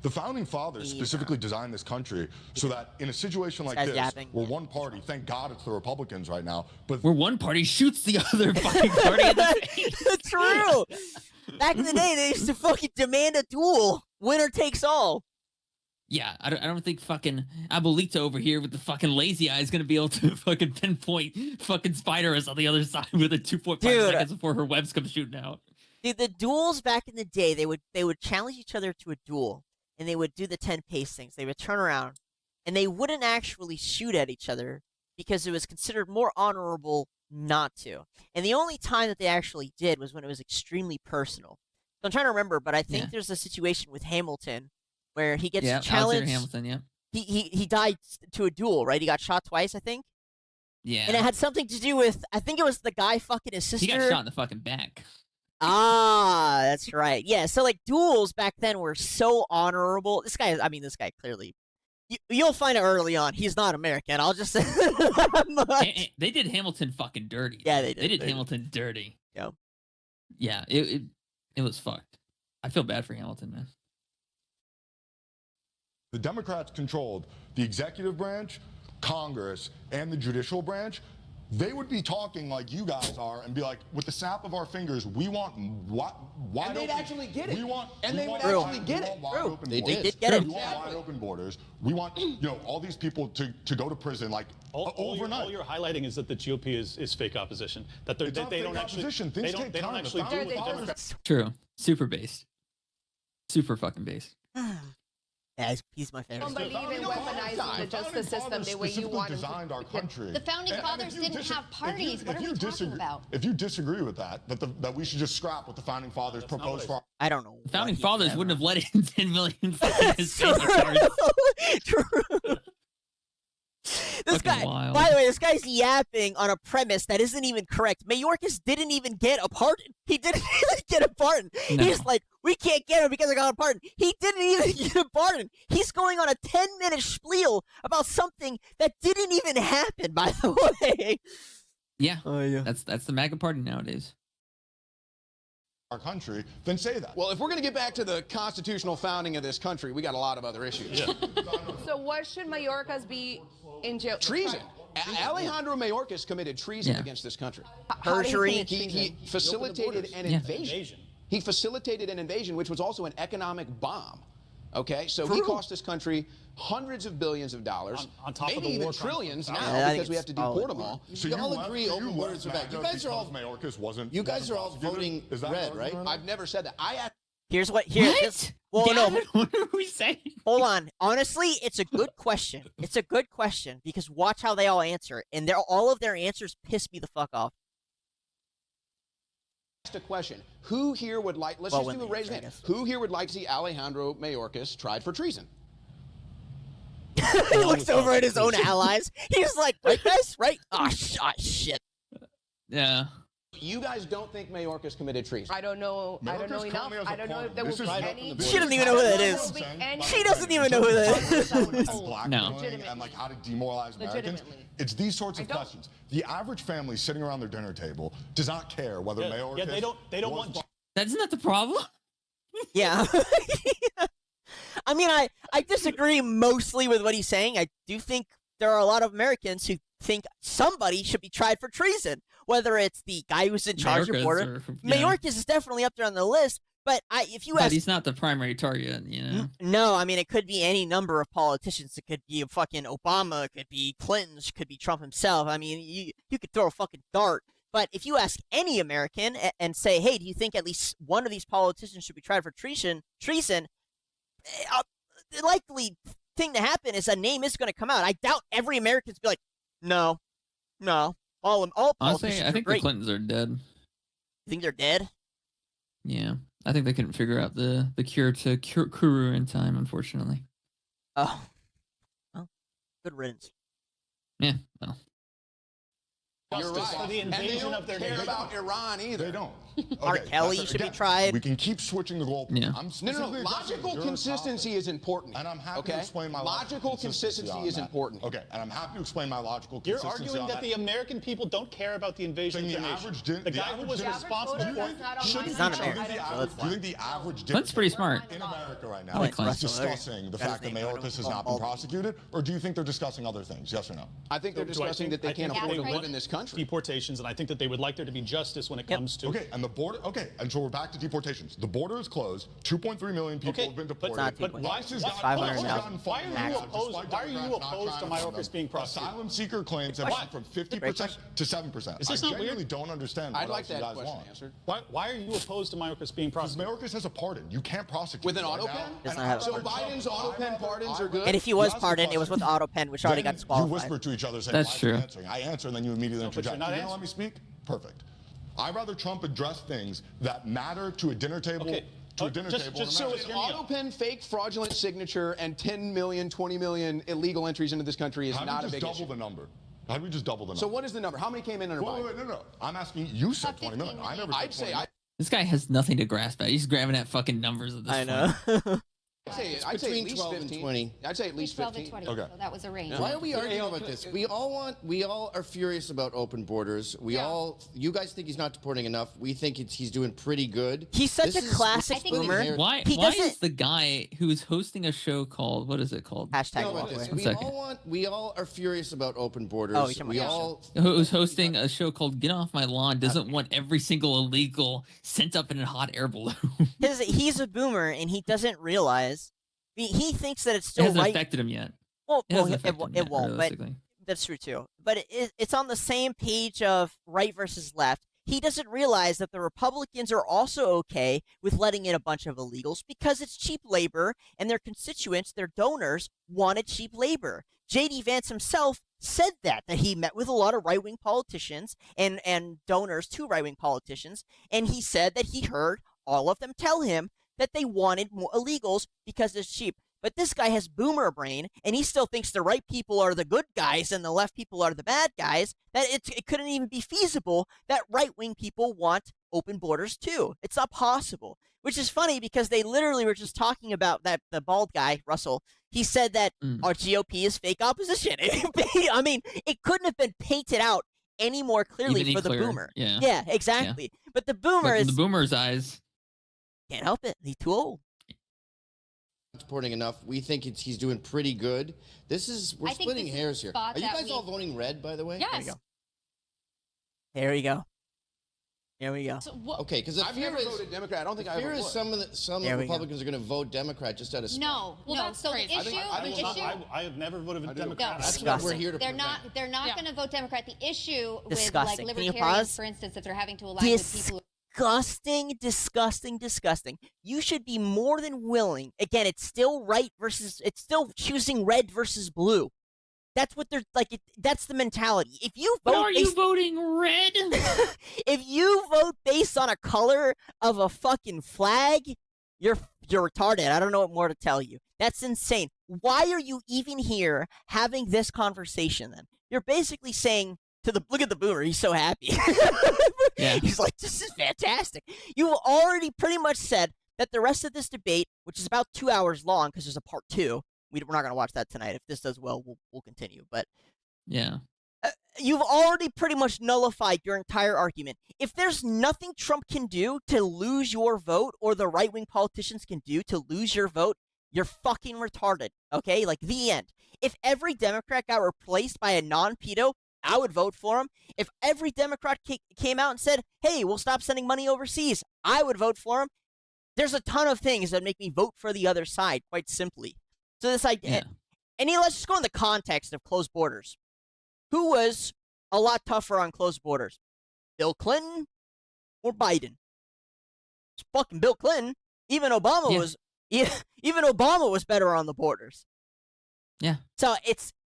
The founding fathers specifically designed this country so that in a situation like this, where one party, thank God it's the Republicans right now, but where one party shoots the other fucking party in the face. True. Back in the day, they used to fucking demand a duel. Winner takes all. Yeah, I don't think fucking Abuelita over here with the fucking lazy eye is gonna be able to fucking pinpoint fucking Spider-Man on the other side with a 2.5 seconds before her webs come shooting out. Dude, the duels back in the day, they would challenge each other to a duel, and they would do the 10 pace things. They would turn around, and they wouldn't actually shoot at each other because it was considered more honorable not to. And the only time that they actually did was when it was extremely personal. So I'm trying to remember, but I think there's a situation with Hamilton where he gets challenged. Hamilton, yeah. He died to a duel, right? He got shot twice, I think. Yeah. And it had something to do with, I think it was the guy fucking his sister. He got shot in the fucking back. Ah, that's right. Yeah, so like duels back then were so honorable. This guy clearly, you'll find it early on. He's not American. I'll just say that much. They did Hamilton fucking dirty. Yeah, they did. They did Hamilton dirty. Yep. Yeah, it was fucked. I feel bad for Hamilton, man. the Democrats controlled the executive branch, Congress, and the judicial branch, they would be talking like you guys are and be like, with the snap of our fingers, we want wide and they'd open, actually get it. We want, and we they want would wide, actually get it. wide open They borders. did get it. We want wide open borders. We want, all these people to go to prison like overnight. All you're highlighting is that the GOP is fake opposition. That they don't actually Things take they don't time. actually do what the Democrats. True. Super based. Super fucking based. Yeah, he's my favorite. Don't believe in weaponizing the justice system the way you want to. Designed our country. The founding fathers didn't have parties. What are we talking about? If you disagree with that we should just scrap what the founding fathers proposed for. I don't know. The founding fathers wouldn't have let in 10 million fucking True. This guy, wild. by the way, this guy's yapping on a premise that isn't even correct. Mayorkas didn't even get a pardon. He didn't even get a pardon. No. He's like, we can't get him because I got a pardon. He didn't even get a pardon. He's going on a 10-minute spiel about something that didn't even happen, by the way. Yeah. Oh, yeah. That's the MAGA party nowadays. Our country, then say that. Well, if we're going to get back to the constitutional founding of this country, we got a lot of other issues. Yeah. So what should Mayorkas be in jail? Treason. Alejandro Mayorkas committed treason Yeah. against this country. Perjury. He facilitated an invasion. He facilitated an invasion, which was also an economic bomb. Okay, so he cost this country hundreds of billions of dollars, on top of maybe the even war trillions crimes. now Yeah, because we have to deport them all. So You all left- agree so open you borders left are bad. You MAGA guys are all- because Mayorkas wasn't. You guys are all prosecuted? voting Is that red, right? I've never said that. Here's what. Well, no. Gavin, what are we saying? Hold on. Honestly, it's a good question. It's a good question because watch how they all answer, and all of their answers piss me the fuck off. Asked a question. Who here would like, let's just do a raise hand. Who here would like to see Alejandro Mayorkas tried for treason? He looks over at his own allies. He's like, right, guys? Right? Oh, shit. Yeah. You guys don't think Mayorkas committed treason? I don't know. I don't know Mayorkas enough. currently has a I don't know if there pardon. will This be is any. right She doesn't even know who that There is. will be any- She doesn't even know who that is. And blackmailing and like how to demoralize Americans. Legitimately. It's these sorts of I don't- questions. The average family sitting around their dinner table does not care whether Mayorkas. Yeah, they don't want. That's not the problem. Yeah. I mean, I disagree mostly with what he's saying. I do think there are a lot of Americans who think somebody should be tried for treason, whether it's the guy who's in charge of Mayorkas border. or- yeah. Mayorkas is definitely up there on the list, but if you But ask, he's not the primary target, you know. no, I mean, it could be any number of politicians. It could be fucking Obama, it could be Clinton, it could be Trump himself. I mean, you could throw a fucking dart. But if you ask any American and say, hey, do you think at least one of these politicians should be tried for treason, the likely thing to happen is a name is going to come out. I doubt every American's be like, no, all politicians Honestly, I are think the great. Clintons are dead. You think they're dead? Yeah. I think they couldn't figure out the cure to Kuru in time, unfortunately. Oh, well, good riddance. Yeah, well. You're right. For the And they invasion don't of their care neighbor. about Iran either. They don't. R. Okay, Kelly that's- should be again, tried. We can keep switching the goalposts. Yeah. I'm No, specifically addressing logical your consistency topic. is important. And I'm happy okay? to explain my logical consistency on is that. important. Okay, and I'm happy to explain my logical You're consistency arguing on that the American people don't care about the invasion of Saying their the nation. average din- The the guy who average was din- responsible voter for is not on Shouldn't my He's not side. American. do you think the so average, that's do you think the average Clint's pretty smart. in America right I now like Clint. is discussing the Got his fact that name. I don't Mayorkas has know. not been prosecuted, or do you think they're discussing other things? Yes or no? I think they're Do I discussing think- that they I can't think afford to they live want in this country. deportations, and I think that they would like there to be justice when it comes to. Okay, and the border. Okay, and so we're back to deportations. The border is closed. 2.3 million people Okay, have been but- deported. not But 2.3. why ICE has It's gotten- 500,000. ICE has gotten Why are you funded, opposed? despite Why are you Democrats not opposed to trying fund Mayorkas them. being prosecuted? Asylum seeker claims have gone from 50% to 7%. Is this I not genuinely weird? don't understand what I'd like else you that guys question want. answered. Why are you opposed to Mayorkas being Because prosecuted? Mayorkas has a pardon. You can't prosecute With an him auto right pen? now. Does not have a So pardon. Biden's auto pen pardons are good? And if he was You asked the pardoned, it was with question. auto pen, which already got You disqualified. whisper to each other saying, That's "Why is he true. answering?" I answer, and then you immediately but you're interject. not You're gonna let answering. me speak? Perfect. I'd rather Trump address things that matter to a dinner table. Okay. To a dinner Just- table. just in so America. it's An auto pen fake fraudulent signature and 10 million, 20 million illegal entries into this country is How do not we a just big double issue. the number? How do we just double the number? So what is the number? How many came in under Wait, Biden? no. I'm asking you said 20 million. I never said I'd say 20 This guy has nothing to grasp at. He's grabbing at fucking numbers at this I point. know. I'd say between at least 12 and 15. 20. I'd say at least 12 and 15. 20. Okay. So that was a range. Why are we arguing about this? We all are furious about open borders. You guys think he's not deporting enough. We think he's doing pretty good. He's such This a is classic splitting boomer. hairs. Why He is doesn't- the guy who's hosting a show called, what is it called? Hashtag No, walk but away. listen, we all are furious about open borders. Oh, you're talking we about all Who's hosting a show called Get Off My Lawn doesn't want every single illegal sent up in a hot air balloon. He's a boomer, and he doesn't realize. He thinks that it's It still hasn't right. affected him yet. Well, It hasn't affected him it yet, won't, but realistically. that's true too. But it's on the same page of right versus left. He doesn't realize that the Republicans are also okay with letting in a bunch of illegals because it's cheap labor, and their constituents, their donors, wanted cheap labor. J.D. Vance himself said that he met with a lot of right-wing politicians and donors to right-wing politicians, and he said that he heard all of them tell him that they wanted more illegals because it's cheap. But this guy has boomer brain, and he still thinks the right people are the good guys and the left people are the bad guys, that it couldn't even be feasible that right-wing people want open borders too. It's not possible, which is funny because they literally were just talking about that the bald guy, Russell. He said that our GOP is fake opposition. I mean, it couldn't have been painted out any more clearly for the boomer. Yeah, exactly. Yeah. But the boomer in the boomer's eyes, can't help it. He's too old. Supporting enough. We think he's doing pretty good. We're splitting hairs here. Are you guys all voting red, by the way? Yes. There we go. There we go. So, okay, because I've never voted Democrat. I don't think I ever would. Some Republicans are going to vote Democrat just out of spite. No. So crazy. the issue. I have never voted Democrat. That's what we're here to They're not going to vote Democrat. The issue with like libertarians, for instance, if they're having to align with people. Disgusting. You should be more than willing. Again, it's still it's still choosing red versus blue. That's what they're like. That's the mentality. If you vote, are you voting red? If you vote based on a color of a fucking flag, you're retarded. I don't know what more to tell you. That's insane. Why are you even here having this conversation? Then you're basically saying look at the boomer. He's so happy. Yeah. He's like, this is fantastic. You've already pretty much said that the rest of this debate, which is about 2 hours long because there's a part 2. We're not going to watch that tonight. If this does well, we'll continue. But yeah, you've already pretty much nullified your entire argument. If there's nothing Trump can do to lose your vote, or the right-wing politicians can do to lose your vote, you're fucking retarded. Okay, like the end. If every Democrat got replaced by a non-pedo, I would vote for him. If every Democrat came out and said, "Hey, we'll stop sending money overseas," I would vote for him. There's a ton of things that make me vote for the other side, quite simply. So this idea, and let's just go in the context of closed borders. Who was a lot tougher on closed borders, Bill Clinton or Biden? It's fucking Bill Clinton. Even Obama was better on the borders. Yeah. So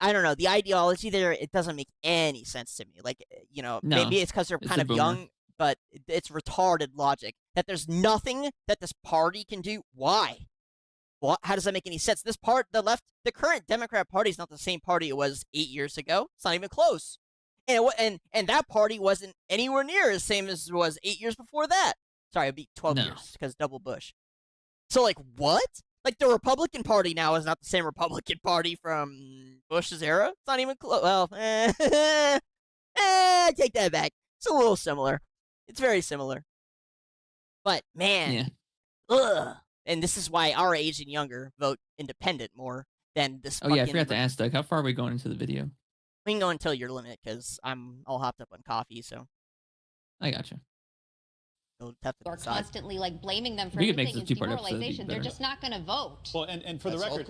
I don't know, the ideology there, it doesn't make any sense to me. Like, maybe it's because they're kind of young, but it's retarded logic that there's nothing that this party can do. Why? Well, how does that make any sense? The current Democrat Party is not the same party it was 8 years ago. It's not even close. And that party wasn't anywhere near as same as it was 8 years before that. Sorry, it'd be 12 years because double Bush. So, like, what? Like, the Republican Party now is not the same Republican Party from Bush's era. It's not even close. Well, take that back. It's a little similar. It's very similar. But, man, ugh. And this is why our age and younger vote independent more than this. Oh, yeah, I forgot to ask, Doug, how far are we going into the video? We can go until your limit, because I'm all hopped up on coffee, so. I gotcha. Or constantly like blaming them for anything and demoralization. They're just not going to vote. Well, and for the record,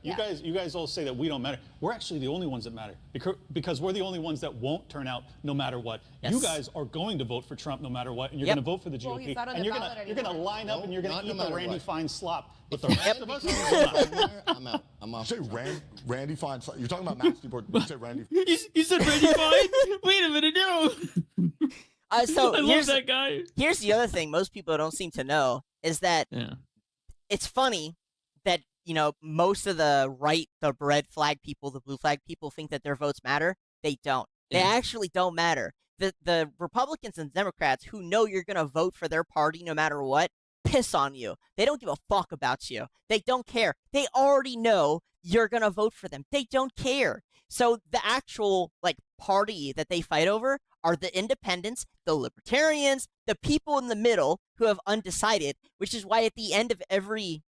you guys all say that we don't matter. We're actually the only ones that matter because we're the only ones that won't turn out no matter what. Yes. You guys are going to vote for Trump no matter what, and you're going to vote for the GOP, and you're going to line up and you're going to eat the Randy Fine slop. But the rest of us, I'm out. I'm off. You say Randy Fine. You're talking about Max Newport. You say Randy. You said Randy Fine? Wait a minute, no. So I love that guy. Here's the other thing most people don't seem to know is that it's funny that, most of the red flag people, the blue flag people think that their votes matter. They don't. They actually don't matter. The Republicans and Democrats who know you're going to vote for their party no matter what, piss on you. They don't give a fuck about you. They don't care. They already know you're going to vote for them. They don't care. So the actual party that they fight over are the independents, the libertarians, the people in the middle who have undecided, which is why at the end of every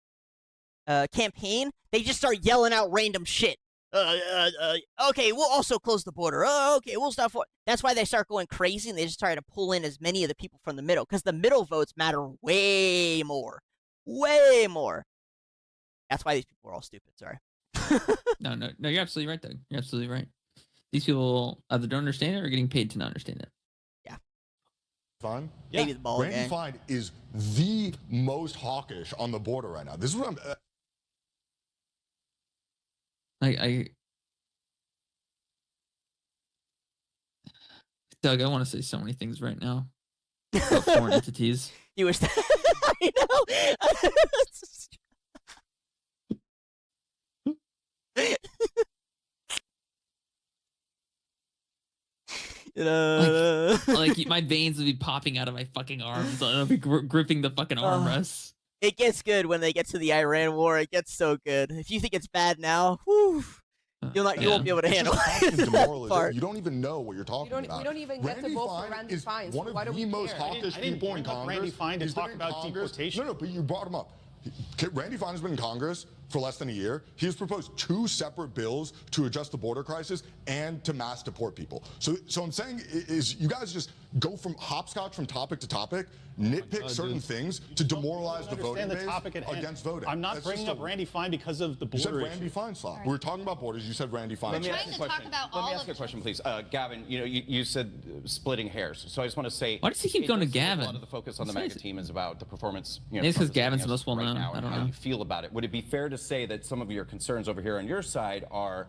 campaign, they just start yelling out random shit. Okay, we'll also close the border. Okay, we'll stop. That's why they start going crazy, and they just try to pull in as many of the people from the middle, because the middle votes matter way more. Way more. That's why these people are all stupid, sorry. No, you're absolutely right, Doug. You're absolutely right. These people either don't understand it or are getting paid to not understand it. Yeah. Fine. Yeah. Maybe the ball Randy Fine is the most hawkish on the border right now. This is what I'm... Doug, I want to say so many things right now about foreign entities. You wish that... I know. Like my veins would be popping out of my fucking arms. I'll be gripping the fucking armrests. It gets good when they get to the Iran war. It gets so good. If you think it's bad now, whew, you won't be able to handle it. You don't even know what you're talking about. We don't even get to vote for Randy Fines. One of the most hawkish people in Congress. Randy Fine to talk about deportation. No, but you brought him up. Randy Fine has been in Congress for less than a year. He has proposed 2 separate bills to address the border crisis and to mass deport people. So I'm saying is you guys just go from hopscotch from topic to topic, nitpick certain things to demoralize the voting base against voting. I'm not bringing up Randy Fine because of the border. You said Randy Fine slot. We were talking about borders. You said Randy Fine. Let me ask you a question, please. Gavin, you said splitting hairs. So I just want to say. Why does he keep going to Gavin? A lot of the focus on the MAGA team is about the performance. Maybe it's because Gavin's most well known. I don't know. How you feel about it? Would it be fair to say that some of your concerns over here on your side are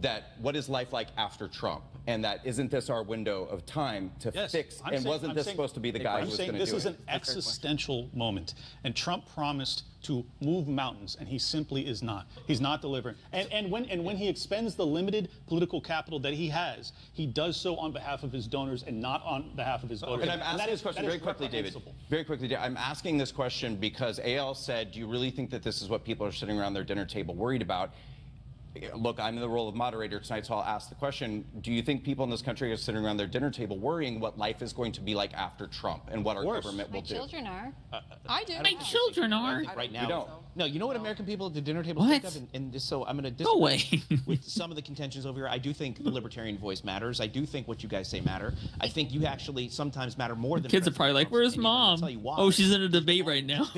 that what is life like after Trump, and that isn't this our window of time to fix? Wasn't this supposed to be the guy who was going to do it? This is an existential moment, and Trump promised to move mountains, and he simply is not. He's not delivering. And when he expends the limited political capital that he has, he does so on behalf of his donors and not on behalf of his voters. And I'm asking this question very quickly, David. Very quickly, David. I'm asking this question because AL said, do you really think that this is what people are sitting around their dinner table worried about? Look, I'm in the role of moderator tonight, so I'll ask the question. Do you think people in this country are sitting around their dinner table worrying what life is going to be like after Trump and what our government will do? My children are. I do. My children are. Right now. You don't. No, you know what American people at the dinner table think of? And so I'm going to disagree with some of the contentions over here. I do think the libertarian voice matters. I do think what you guys say matter. I think you actually sometimes matter more than kids are probably like, where's mom? Oh, she's in a debate right now.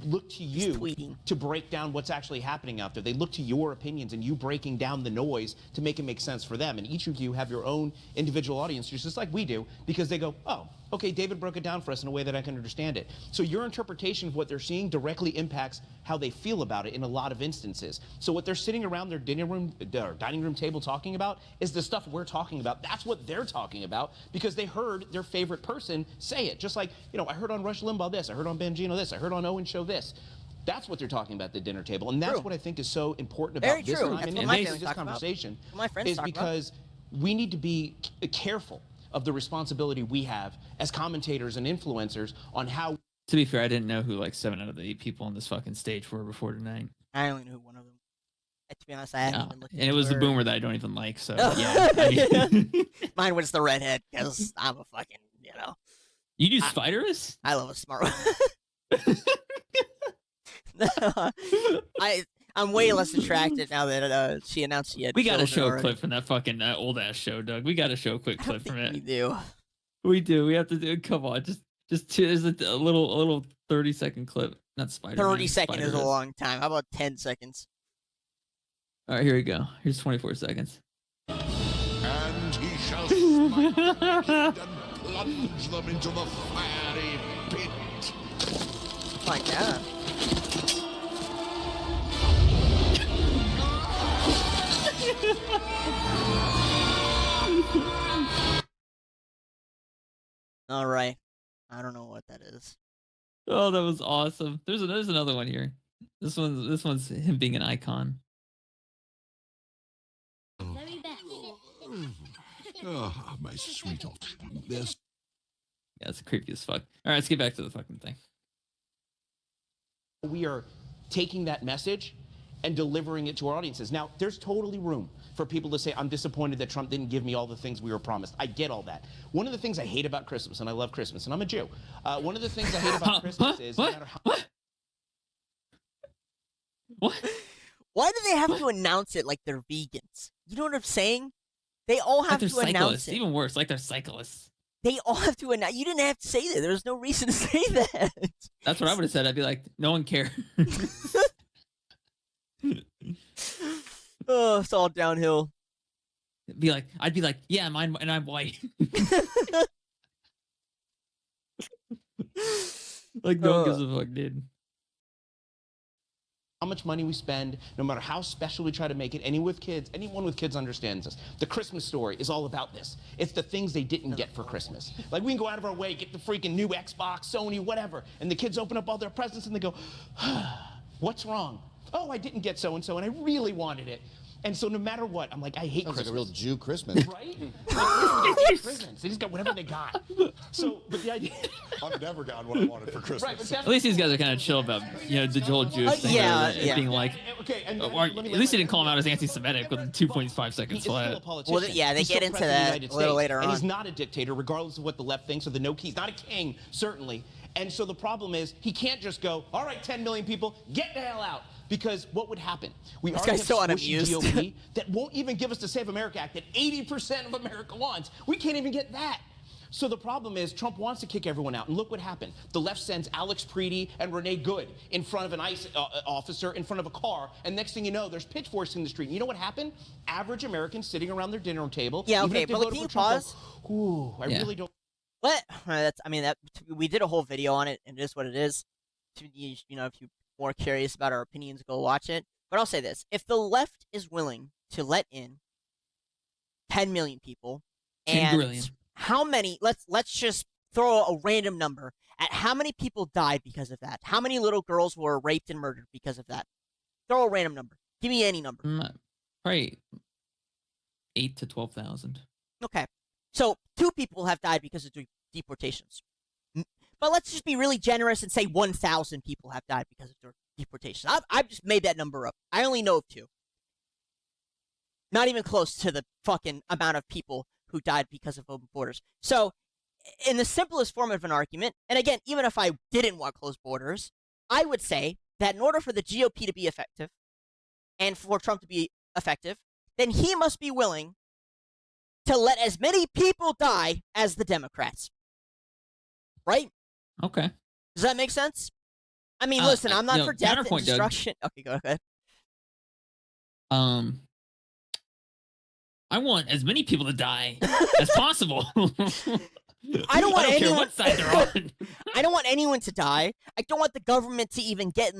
Look to you to break down what's actually happening out there. They look to your opinions and you breaking down the noise to make it make sense for them. And each of you have your own individual audience, just like we do, because they go, oh, okay, David broke it down for us in a way that I can understand it. So your interpretation of what they're seeing directly impacts how they feel about it in a lot of instances. So what they're sitting around their dining room table talking about is the stuff we're talking about. That's what they're talking about because they heard their favorite person say it. Just like, I heard on Rush Limbaugh this, I heard on Bongino this, I heard on Owen Show this. That's what they're talking about at the dinner table. And that's what I think is so important about this time and this conversation is because we need to be careful of the responsibility we have as commentators and influencers on how. To be fair, I didn't know who like 7 out of the 8 people on this fucking stage were before tonight. I only knew one of them. To be honest, I hadn't even looked. And it was the boomer that I don't even like. So yeah, mine was the redhead because I'm a fucking You do Spiderus? I love a smart one. I'm way less attracted now that she announced she had. We got to show a clip from that fucking old ass show, Doug. We got to show a quick clip from it. We do. We do. We have to do it. Come on, just there's a little 30-second clip. Not Spider. 30 seconds is a long time. How about 10 seconds? All right, here we go. Here's 24 seconds. And he shall smite the wicked and plunge them into the fiery pit. My God. All right. I don't know what that is. Oh, that was awesome. There's another one here. This one's him being an icon. Oh, my sweet old. This. Yeah, it's creepy as fuck. All right, let's get back to the fucking thing. We are taking that message and delivering it to our audiences. Now, there's totally room for people to say, I'm disappointed that Trump didn't give me all the things we were promised. I get all that. One of the things I hate about Christmas, and I love Christmas, and I'm a Jew. One of the things I hate about Christmas is no matter how... What? Why do they have to announce it like they're vegans? You know what I'm saying? They all have to announce it. Even worse, like they're cyclists. They all have to announce. You didn't have to say that. There's no reason to say that. That's what I would have said. I'd be like, no one cares. Oh, it's all downhill. I'd be like, yeah, mine, and I'm white. Like no one gives a fuck, dude. How much money we spend, no matter how special we try to make it, anyone with kids understands this. The Christmas Story is all about this. It's the things they didn't get for Christmas. Like we can go out of our way, get the freaking new Xbox, Sony, whatever, and the kids open up all their presents and they go, what's wrong? Oh, I didn't get so-and-so and I really wanted it. And so no matter what, I'm like, I hate Sounds Christmas. like a real Jew Christmas. Right? Like, Christmas. They just got whatever they got. So, but the idea... I've never gotten what I wanted for Christmas. Right, but At least these guys are kind of chill about, the whole Jewish thing. Being like, okay, and or at least he didn't call him out as anti-Semitic with 2.5 seconds flat. Well, yeah, they get into that a little later on. And he's not a dictator, regardless of what the left thinks, or the no-key. He's not a king, certainly. And so the problem is, he can't just go, all right, 10 million people, get the hell out. Because what would happen? We already have so squishy unamused. GOP that won't even give us the Save America Act that 80% of America wants. We can't even get that. So the problem is Trump wants to kick everyone out. And look what happened. The left sends Alex Preedy and Renee Good in front of an ICE officer in front of a car. And next thing you know, there's pitchforks in the street. And you know what happened? Average Americans sitting around their dinner table. Yeah, even okay, if they but voted can you for Trump, pause? go, ooh, I really don't. What? We did a whole video on it, and it is what it is. If you're more curious about our opinions, go watch it. But I'll say this: if the left is willing to let in 10 million people, 10 billion. How many? Let's just throw a random number at how many people died because of that. How many little girls were raped and murdered because of that? Throw a random number. Give me any number. Probably 8 to 12,000. Okay, so 2 people have died because of deportations. But let's just be really generous and say 1,000 people have died because of deportation. I've just made that number up. I only know of 2. Not even close to the fucking amount of people who died because of open borders. So, in the simplest form of an argument, and again, even if I didn't want closed borders, I would say that in order for the GOP to be effective, and for Trump to be effective, then he must be willing to let as many people die as the Democrats. Right? Okay. Does that make sense? I mean, listen, I'm not for death and destruction. Doug. Okay, go ahead. I want as many people to die as possible. I don't want care anyone. what side they're on. I don't want anyone to die. I don't want the government to even get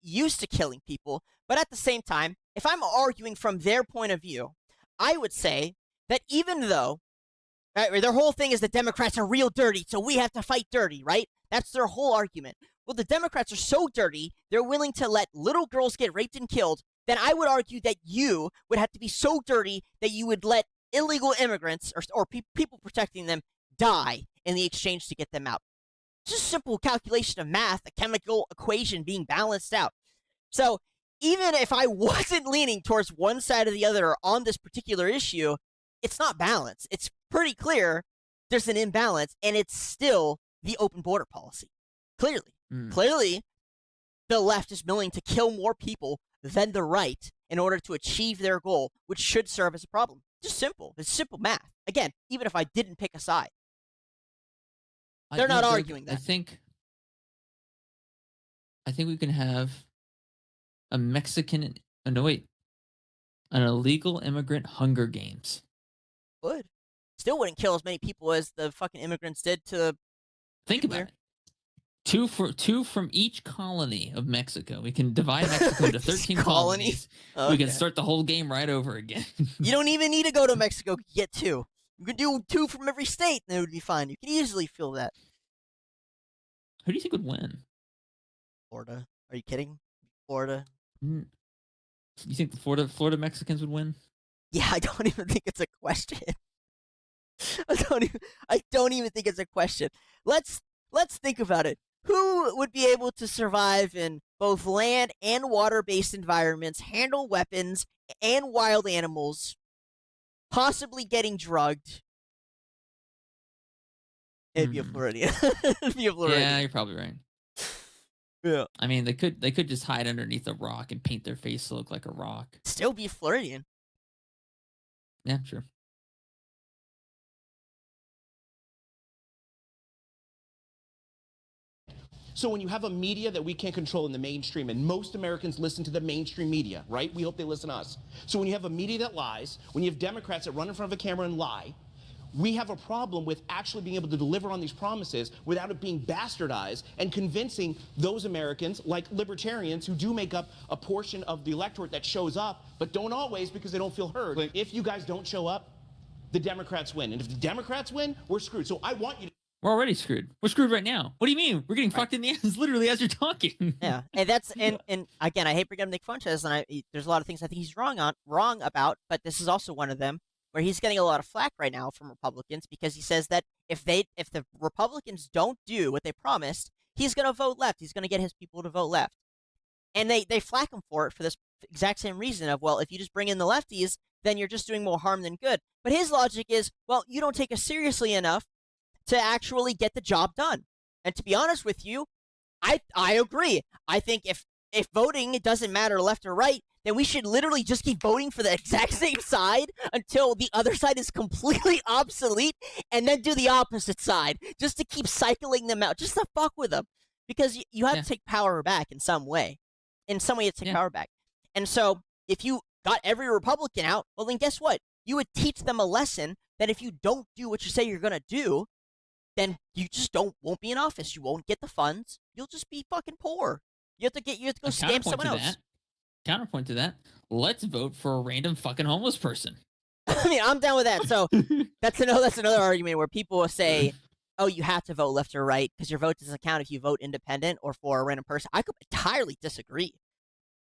used to killing people. But at the same time, if I'm arguing from their point of view, I would say that even though their whole thing is the Democrats are real dirty, so we have to fight dirty, right? That's their whole argument. Well, the Democrats are so dirty, they're willing to let little girls get raped and killed. Then I would argue that you would have to be so dirty that you would let illegal immigrants or people protecting them die in the exchange to get them out. It's just a simple calculation of math, a chemical equation being balanced out. So even if I wasn't leaning towards one side or the other on this particular issue, it's not balanced. It's pretty clear there's an imbalance, and it's still the open border policy. Clearly, the left is willing to kill more people than the right in order to achieve their goal, which should serve as a problem. Just simple. It's simple math. Again, even if I didn't pick a side. They're not arguing that. I think we can have a Mexican. Oh, no, wait. An illegal immigrant Hunger Games. Would. Still wouldn't kill as many people as the fucking immigrants did to. Think about it. Two from each colony of Mexico. We can divide Mexico into 13 colonies. Okay. We can start the whole game right over again. You don't even need to go to Mexico to get 2. You could do 2 from every state, and it would be fine. You can easily feel that. Who do you think would win? Florida. Are you kidding? Florida. You think the Florida Mexicans would win? Yeah, I don't even think it's a question. I don't even think it's a question. Let's think about it. Who would be able to survive in both land and water-based environments, handle weapons and wild animals, possibly getting drugged? It'd be a Floridian. It'd be a Floridian. Yeah, you're probably right. Yeah. I mean, they could just hide underneath a rock and paint their face to look like a rock. Still be Floridian. Yeah, sure. So when you have a media that we can't control in the mainstream, and most Americans listen to the mainstream media, right? We hope they listen to us. So when you have a media that lies, when you have Democrats that run in front of a camera and lie, we have a problem with actually being able to deliver on these promises without it being bastardized and convincing those Americans, like libertarians, who do make up a portion of the electorate that shows up, but don't always because they don't feel heard. If you guys don't show up, the Democrats win. And if the Democrats win, we're screwed. So I want you to... We're already screwed. We're screwed right now. What do you mean? We're getting fucked in the ass literally as you're talking. Yeah, and that's and again, I hate bringing up Nick Fuentes, and there's a lot of things I think he's wrong about, but this is also one of them where he's getting a lot of flack right now from Republicans because he says that if the Republicans don't do what they promised, he's going to vote left. He's going to get his people to vote left, and they flack him for it for this exact same reason of, well, if you just bring in the lefties, then you're just doing more harm than good. But his logic is, well, you don't take us seriously enough to actually get the job done. And to be honest with you, I agree. I think if voting, it doesn't matter left or right, then we should literally just keep voting for the exact same side until the other side is completely obsolete, and then do the opposite side just to keep cycling them out, just to fuck with them. Because you have to take power back in some way. In some way, you have to take power back. And so if you got every Republican out, well, then guess what? You would teach them a lesson that if you don't do what you say you're going to do, then you just won't be in office. You won't get the funds. You'll just be fucking poor. You have to go scam someone else. Counterpoint to that, let's vote for a random fucking homeless person. I mean, I'm down with that. So that's another argument where people will say, oh, you have to vote left or right because your vote doesn't count if you vote independent or for a random person. I could entirely disagree.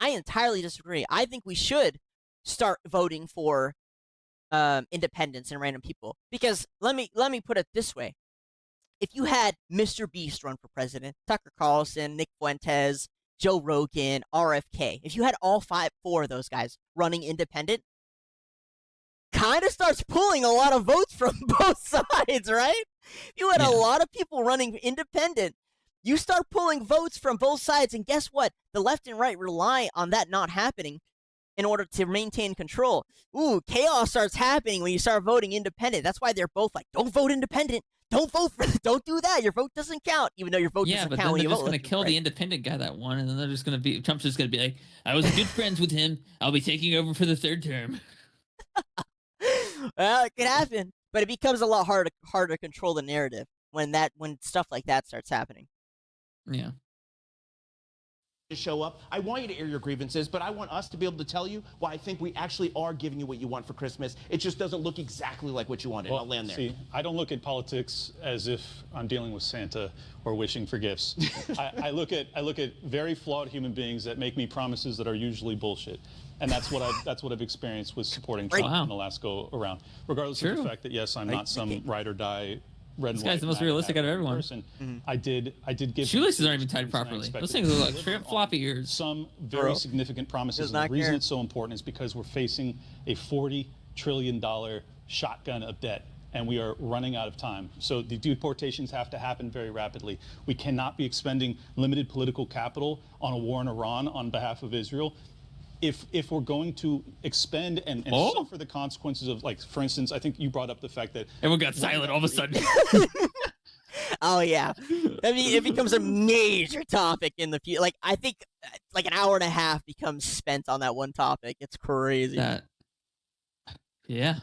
I think we should start voting for independents and random people, because let me put it this way. If you had Mr. Beast run for president, Tucker Carlson, Nick Fuentes, Joe Rogan, RFK, if you had all four of those guys running independent, kind of starts pulling a lot of votes from both sides, right? If you had a lot of people running independent, you start pulling votes from both sides, and guess what? The left and right rely on that not happening in order to maintain control. Ooh, chaos starts happening when you start voting independent. That's why they're both like, don't vote independent. Don't do that. Your vote doesn't count, even though your vote doesn't count when you vote. Yeah, but then they're just going to kill the independent guy that won, and then they're just going to be, Trump's just going to be like, I was good friends with him. I'll be taking over for the third term. Well, it could happen, but it becomes a lot harder to control the narrative when stuff like that starts happening. Yeah. To show up. I want you to air your grievances, but I want us to be able to tell you why I think we actually are giving you what you want for Christmas. It just doesn't look exactly like what you wanted. Well, I'll land there. See, I don't look at politics as if I'm dealing with Santa or wishing for gifts. I look at very flawed human beings that make me promises that are usually bullshit. And that's what I've experienced with supporting Trump in the last go around. Regardless of the fact that, yes, I'm not some ride or die red this and white. guy's the most realistic out of everyone. Person. I did give shoelaces aren't even tied properly. Those things look like straight floppy ears. Some very significant promises. And the reason it's so important is because we're facing a $40 trillion shotgun of debt, and we are running out of time. So the deportations have to happen very rapidly. We cannot be expending limited political capital on a war in Iran on behalf of Israel. If we're going to expend and suffer the consequences of, like, for instance, I think you brought up the fact that everyone got silent all of a sudden. Oh yeah, I mean, it becomes a major topic in the future. Like, I think like an hour and a half becomes spent on that one topic. It's crazy. Yeah.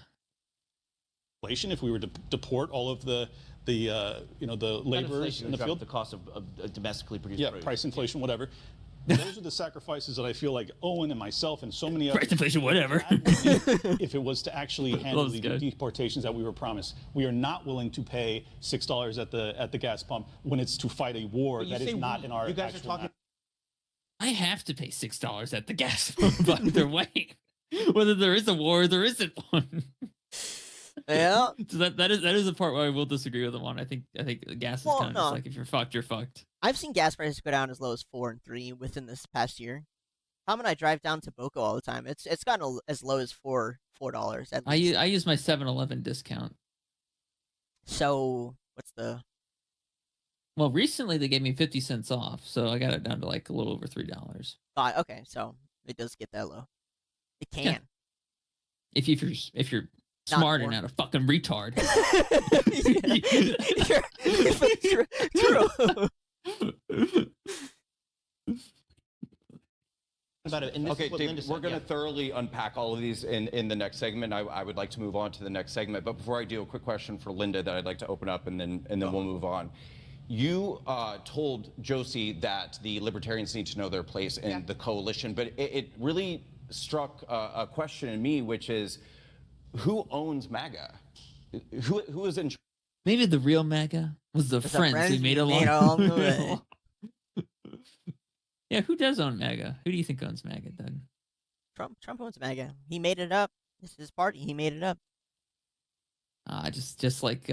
Inflation. If we were to deport all of the laborers in the field, the cost of domestically produced food. Price inflation, whatever. Those are the sacrifices that I feel like Owen and myself and so many others. Price inflation, whatever. If it was to actually handle the deportations that we were promised, we are not willing to pay $6 at the gas pump when it's to fight a war that is not in our. You guys are talking. I have to pay $6 at the gas pump either way, whether there is a war or there isn't one. Yeah. So that is the part where I will disagree with him on. I think gas is kind of just like, if you're fucked, you're fucked. I've seen gas prices go down as low as 4 and 3 within this past year. Tom and I drive down to Boca all the time. It's gotten as low as $4 at least. I use my 7-Eleven discount. So what's the? Well, recently they gave me 50 cents off, so I got it down to like a little over $3. Okay, so it does get that low. It can. Yeah. If you're smart and not a fucking retard. True. Okay, Dave, we're going to thoroughly unpack all of these in the next segment. I would like to move on to the next segment, but before I do, a quick question for Linda that I'd like to open up, and then we'll move on. You told Josie that the libertarians need to know their place in the coalition, but it really struck a question in me, which is, who owns MAGA? Who is in charge? Maybe the real MAGA was the friends we made along the way. Yeah, who does own MAGA? Who do you think owns MAGA, Doug? Trump owns MAGA. He made it up. This is his party. He made it up. Just like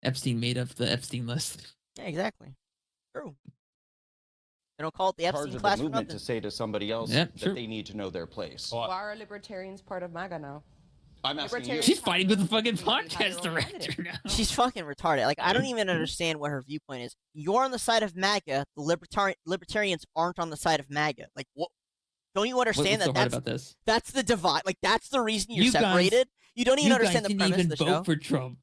Epstein made up the Epstein list. Yeah, exactly. True. They don't call it the Charge Epstein of class the for movement nothing. to say to somebody else Yeah, that sure. they need to know their place. Why are libertarians part of MAGA now? I'm asking you. She's fighting with the fucking podcast director now. She's fucking retarded. Like, I don't even understand what her viewpoint is. You're on the side of MAGA. The libertarians aren't on the side of MAGA. Like, what? Don't you understand What's so hard about this? That's the divide. Like, that's the reason you're You guys- separated. You don't even understand the didn't premise even of the vote show. for Trump.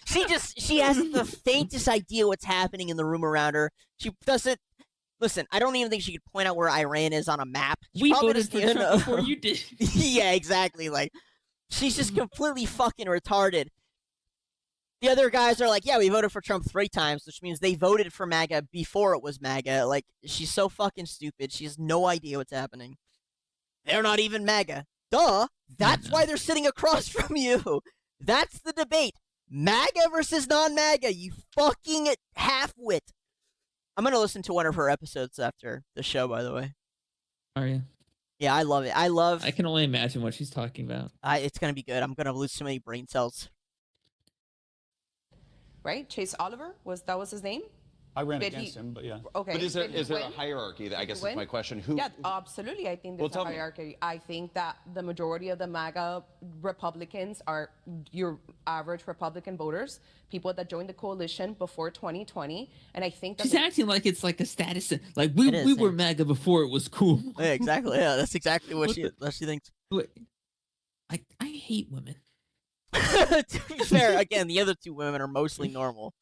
She hasn't the faintest idea what's happening in the room around her. She doesn't. Listen, I don't even think she could point out where Iran is on a map. She We probably voted doesn't for even Trump know. before you did. Yeah, exactly. Like, she's just completely fucking retarded. The other guys are like, yeah, we voted for Trump 3 times, which means they voted for MAGA before it was MAGA. Like, she's so fucking stupid. She has no idea what's happening. They're not even MAGA. Duh. That's why they're sitting across from you. That's the debate. MAGA versus non-MAGA, you fucking half-wit. I'm going to listen to one of her episodes after the show, by the way. Are you? Yeah, I love it. I can only imagine what she's talking about. It's going to be good. I'm going to lose so many brain cells. Right? Chase Oliver, that was his name? I ran against him, but yeah. Okay. But is there a hierarchy? I guess is my question. Yeah, absolutely. I think there's a hierarchy. I think that the majority of the MAGA Republicans are your average Republican voters, people that joined the coalition before 2020. And I think that She's acting like it's like a status. Like we were MAGA before it was cool. Yeah, exactly. Yeah, that's exactly what she thinks. I hate women. To be fair, again, the other 2 women are mostly normal.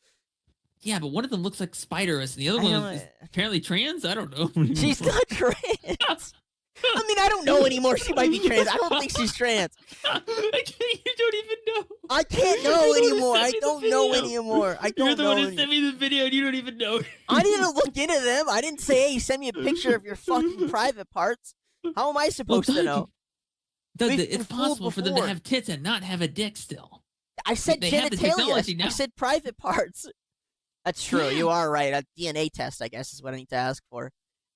Yeah, but one of them looks like Spider-Man, and the other one is apparently trans. I don't know. She's not trans. I mean, I don't know anymore. She might be trans. I don't think she's trans. You don't even know. I can't know anymore. I don't know anymore. I don't know. You're the one who sent me the video, and you don't even know. I didn't look into them. I didn't say, hey, send me a picture of your fucking private parts. How am I supposed to know? It's possible for them to have tits and not have a dick still. I said they have the technology genitalia. now. I said private parts. That's true. Yeah. You are right. A DNA test, I guess, is what I need to ask for.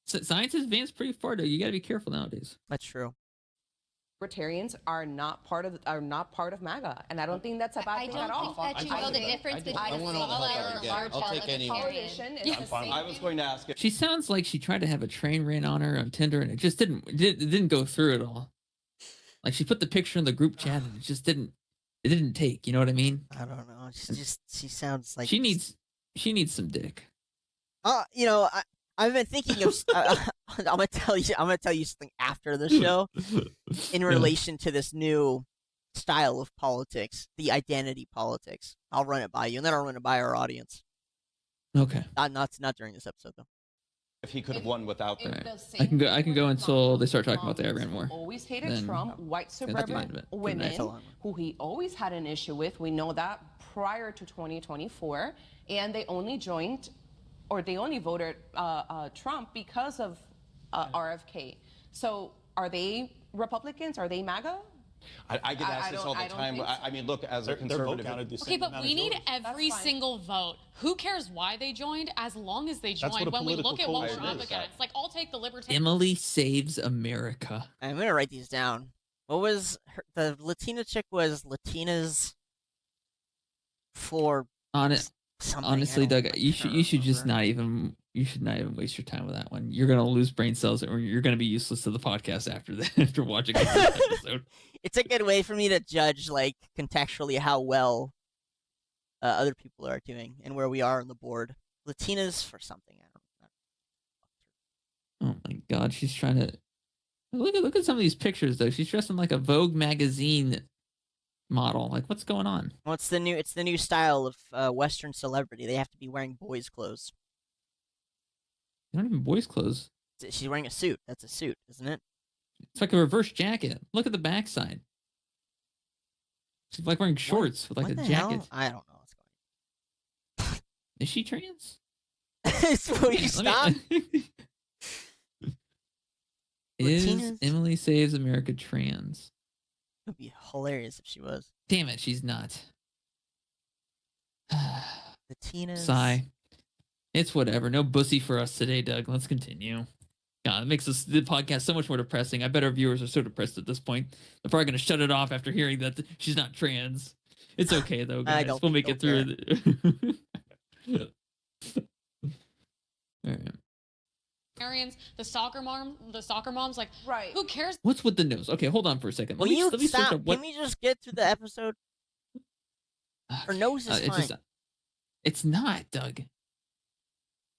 Science has advanced pretty far, though. You got to be careful nowadays. That's true. Libertarians are not part of MAGA, and I don't think that's a bad thing at all. I don't think that you know the difference between a smaller or large libertarian. I was going to ask She sounds like she tried to have a train ran on her on Tinder, and it just didn't go through at all. Like, she put the picture in the group chat, and it didn't take. You know what I mean? I don't know. She sounds like she needs some dick. You know, I've been thinking of. I'm gonna tell you something after the show, in relation to this new style of politics, the identity politics. I'll run it by you, and then I'll run it by our audience. Okay. Not during this episode though. If he could have won without them. I can go until they start talking about the Iran war. Always hated Trump, white suburban women, who he always had an issue with. We know that prior to 2024, and they only joined, or they only voted Trump because of RFK. So are they Republicans? Are they MAGA? I get asked this all the time. I mean, look, as a conservative. Okay, but we need every single vote. Who cares why they joined, as long as they joined? When we look at what we're up against, like, I'll take the libertarian. Emily Saves America. I'm gonna write these down. What was the Latina chick? Was Latinas for honestly, Doug, you should just not even. You should not even waste your time with that one. You're gonna lose brain cells, or you're gonna be useless to the podcast after that. After watching this episode, it's a good way for me to judge, like, contextually how well other people are doing and where we are on the board. Latinas for something. I don't know. Oh my God, she's trying to look at some of these pictures though. She's dressed in like a Vogue magazine model. Like, what's going on? Well, it's the new style of Western celebrity. They have to be wearing boys' clothes. Not even boys' clothes. She's wearing a suit. That's a suit, isn't it? It's like a reverse jacket. Look at the backside. She's like wearing shorts with like a jacket. Hell? I don't know what's going on. Is she trans? So you stop. Is Emily Saves America trans? It would be hilarious if she was. Damn it, she's not. Latinas. Sigh. It's whatever. No bussy for us today, Doug. Let's continue. God, it makes the podcast so much more depressing. I bet our viewers are so depressed at this point. They're probably going to shut it off after hearing that she's not trans. It's okay, though, guys. We'll make it through. All right. The soccer moms, like, right? Who cares? What's with the nose? Okay, hold on for a second. Will you stop? Can we just get through the episode? Her nose is fine. It's not, Doug.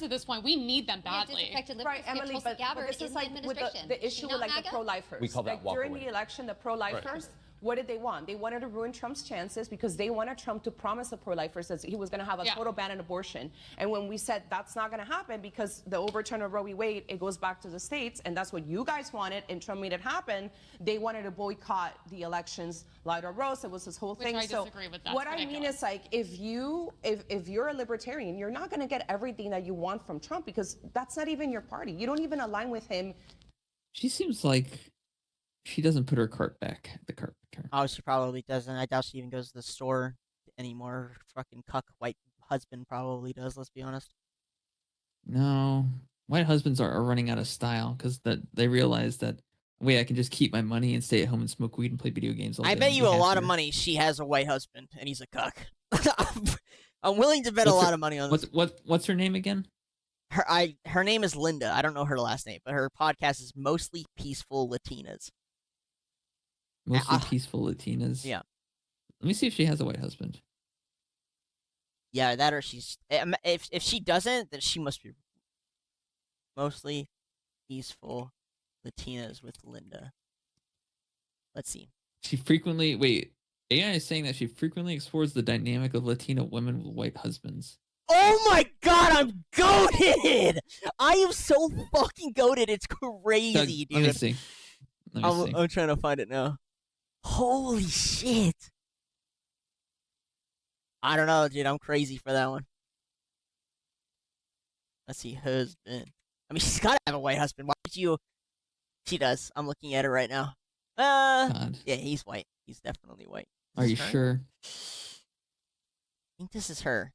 At this point, we need them badly. Right, Emily, but this is like with the issue with like the pro-lifers. We call that like during the election, the pro-lifers. What did they want? They wanted to ruin Trump's chances because they wanted Trump to promise the pro-lifers that he was going to have a total ban on abortion. And when we said that's not going to happen because the overturn of Roe v. Wade, it goes back to the states, and that's what you guys wanted, and Trump made it happen, they wanted to boycott the elections, light or rose. It was this whole thing. I disagree with. That's what I mean is, like, if you're a libertarian, you're not going to get everything that you want from Trump because that's not even your party. You don't even align with him. She seems like she doesn't put her cart back at the cart. Oh, she probably doesn't. I doubt she even goes to the store anymore. Fucking cuck white husband probably does, let's be honest. No. White husbands are running out of style because they realize that, wait, I can just keep my money and stay at home and smoke weed and play video games all day. I bet you a lot of money she has a white husband and he's a cuck. I'm willing to bet a lot of money on this. What's her name again? Her name is Linda. I don't know her last name, but her podcast is Mostly Peaceful Latinas. Mostly Peaceful Latinas. Yeah. Let me see if she has a white husband. Yeah, that or she's... If she doesn't, then she must be Mostly Peaceful Latinas with Linda. Let's see. She frequently... Wait. AI is saying that she frequently explores the dynamic of Latina women with white husbands. Oh my god, I'm goated! I am so fucking goated. It's crazy, Doug, dude. Let me see. I'm trying to find it now. Holy shit. I don't know, dude. I'm crazy for that one. Let's see. Husband. I mean, she's got to have a white husband. Why would you... She does. I'm looking at her right now. God. Yeah, he's white. He's definitely white. Are you sure? I think this is her.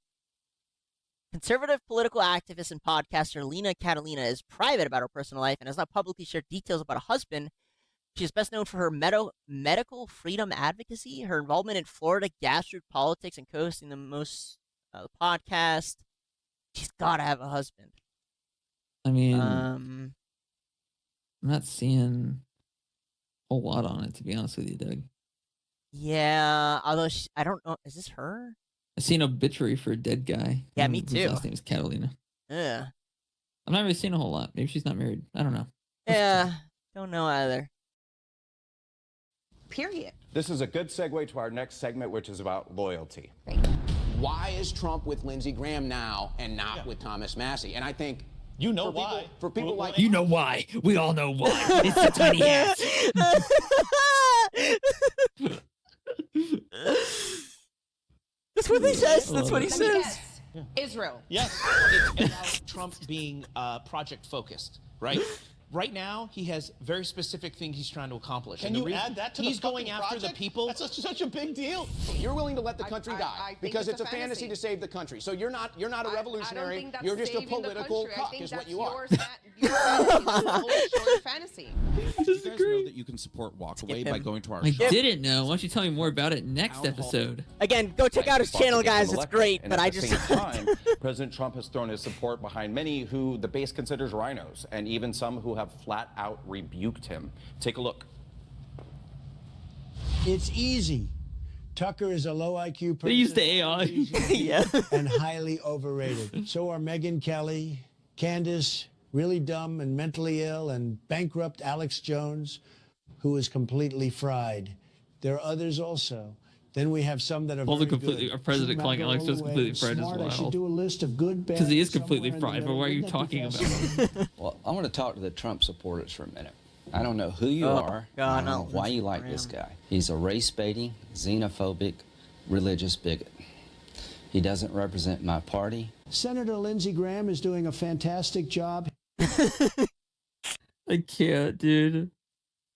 Conservative political activist and podcaster Lena Catalina is private about her personal life and has not publicly shared details about a husband. She is best known for her medical freedom advocacy, her involvement in Florida grassroots politics, and co-hosting the podcast. She's got to have a husband. I mean, I'm not seeing a whole lot on it, to be honest with you, Doug. Yeah, although I don't know. Is this her? I see an obituary for a dead guy. Yeah, me too. His last name is Catalina. Yeah. I'm not really seeing a whole lot. Maybe she's not married. I don't know. Yeah, don't know either. Period. This is a good segue to our next segment, which is about loyalty. Why is Trump with Lindsey Graham now and not with Thomas Massey? And I think you know why. For people like you know why. We all know why. It's the tiny hats. That's what he says. That's what he Let me says. guess. Israel. Yes. It's about Trump being project focused, right? Right now, he has very specific things he's trying to accomplish. Can you add that to he's the going after project? the people. That's such a big deal. You're willing to let the country die I think because it's it's a fantasy to save the country. So you're not a revolutionary. I don't think that's you're just a saving the political country. I cuck, think is that's what you are. your fantasy. That's a whole short fantasy. Did you guys know that you can support Walkaway by going to our I shop? didn't know. Why don't you tell me more about it next episode? Again, go check out his channel, guys. It's great. And But at I the just same time, President Trump has thrown his support behind many who the base considers rhinos, and even some who have flat out rebuked him. Take a look. It's easy. Tucker is a low IQ person. They used the AI. Yeah. And highly overrated. So are Megyn Kelly, Candace, really dumb and mentally ill, and bankrupt Alex Jones, who is completely fried. There are others also. Then we have some that are Also very completely, good. our president calling Alex Jones completely fried as Smart. I should well. do a list of good, bad. Because he is completely somewhere in the fried, but why are you middle. talking Wouldn't that be about him? Well, I want to talk to the Trump supporters for a minute. I don't know who you are. God, I don't know not why you like this guy. He's a race-baiting, xenophobic, religious bigot. He doesn't represent my party. Senator Lindsey Graham is doing a fantastic job. I can't, dude.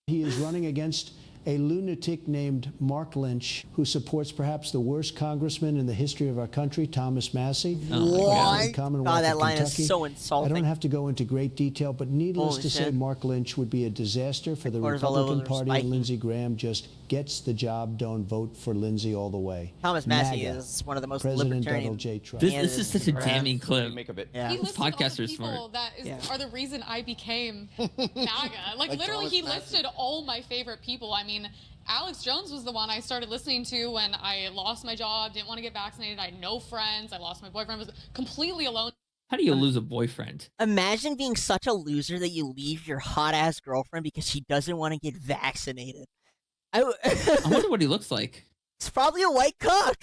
He is running against a lunatic named Mark Lynch, who supports perhaps the worst congressman in the history of our country, Thomas Massey. What? God, that line is so insulting. I don't have to go into great detail, but needless to say, Mark Lynch would be a disaster for the Republican Party, and Lindsey Graham just gets the job done. Vote for Lindsey all the way. Thomas Massey is one of the most libertarian. This is such a damning clip. Yeah. He This listed all podcaster the is people smart. that are the reason I became MAGA. Like literally, he listed all my favorite people. I mean, Alex Jones was the one I started listening to when I lost my job, didn't want to get vaccinated. I had no friends. I lost my boyfriend. Was completely alone. How do you lose a boyfriend? Imagine being such a loser that you leave your hot ass girlfriend because she doesn't want to get vaccinated. I wonder what he looks like. It's probably a white cock.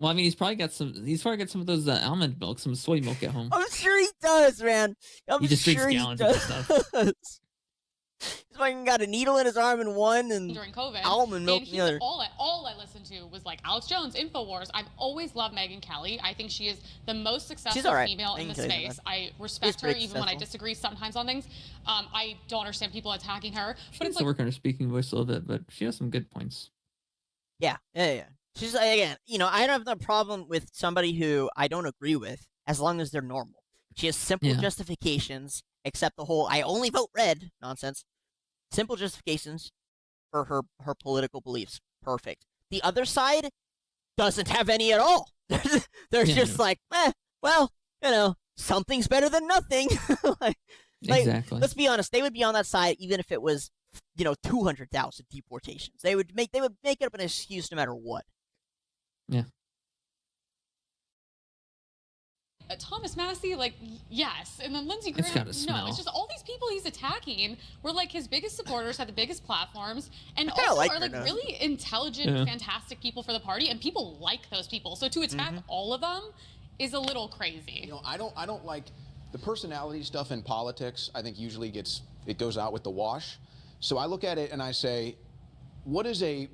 Well, I mean, he's probably got some of those almond milk, some soy milk at home. I'm sure he does, man. He just drinks gallons of this stuff. He's fucking got a needle in his arm in one and during COVID, almond milk in the other. All I listened to was like Alex Jones, Infowars. I've always loved Megyn Kelly. I think she is the most successful female in the space. I respect her even when I disagree sometimes on things. I don't understand people attacking her. But it's like work on her speaking voice a little bit, but she has some good points. Yeah. She's again, I don't have no problem with somebody who I don't agree with as long as they're normal. She has simple justifications, except the whole "I only vote red" nonsense. Simple justifications for her political beliefs. Perfect. The other side doesn't have any at all. They're just like, well, something's better than nothing. Exactly. Let's be honest. They would be on that side even if it was, 200,000 deportations. They would make it up an excuse no matter what. Yeah. Thomas Massey, yes, and then Lindsey Graham, it's just all these people he's attacking were like his biggest supporters, had the biggest platforms, and also are really intelligent, fantastic people for the party, and people like those people. So to attack all of them is a little crazy. I don't like the personality stuff in politics. I think usually it goes out with the wash. So I look at it and I say, what is a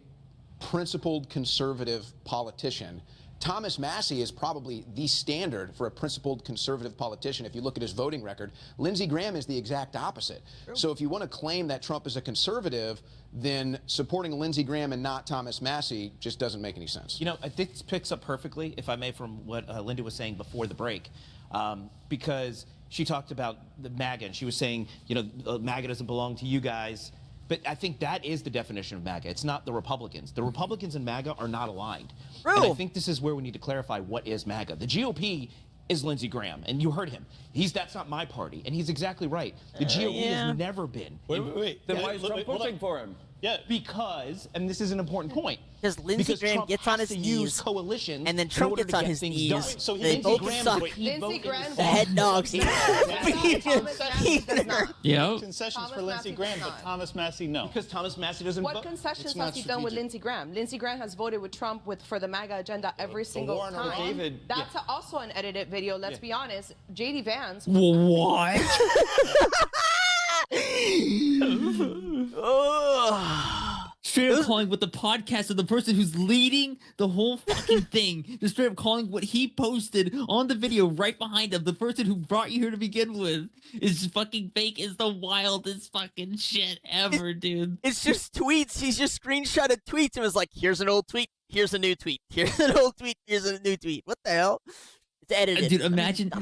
principled conservative politician? Thomas Massey is probably the standard for a principled conservative politician if you look at his voting record. Lindsey Graham is the exact opposite. True. So if you want to claim that Trump is a conservative, then supporting Lindsey Graham and not Thomas Massey just doesn't make any sense. I think this picks up perfectly, if I may, from what Linda was saying before the break, because she talked about the MAGA, and she was saying, MAGA doesn't belong to you guys. But I think that is the definition of MAGA. It's not the Republicans. The Republicans and MAGA are not aligned. True. And I think this is where we need to clarify what is MAGA. The GOP is Lindsey Graham, and you heard him. That's not my party, and he's exactly right. The GOP has never been. Wait. Then why is Trump pushing for him? Yeah, because, and this is an important point. Because Lindsey Graham Trump gets on his knees, coalitions, and then Trump gets on his knees. So they both suck. Lindsey Graham, the head dogs. Yeah. Concessions for Lindsey Graham, but Thomas Massey, no. Because Thomas Massey doesn't vote. What concessions has he done with Lindsey Graham? Lindsey Graham has voted with Trump for the MAGA agenda every single time. That's also an edited video. Let's be honest. JD Vance. What? Straight up calling what the podcast of the person who's leading the whole fucking thing. Just straight up calling what he posted on the video right behind him, the person who brought you here to begin with, is fucking fake. Is the wildest fucking shit ever, dude. It's just tweets. He's just screenshotted tweets and was like, here's an old tweet, here's a new tweet, here's an old tweet, here's a new tweet. What the hell? It's edited. Dude, imagine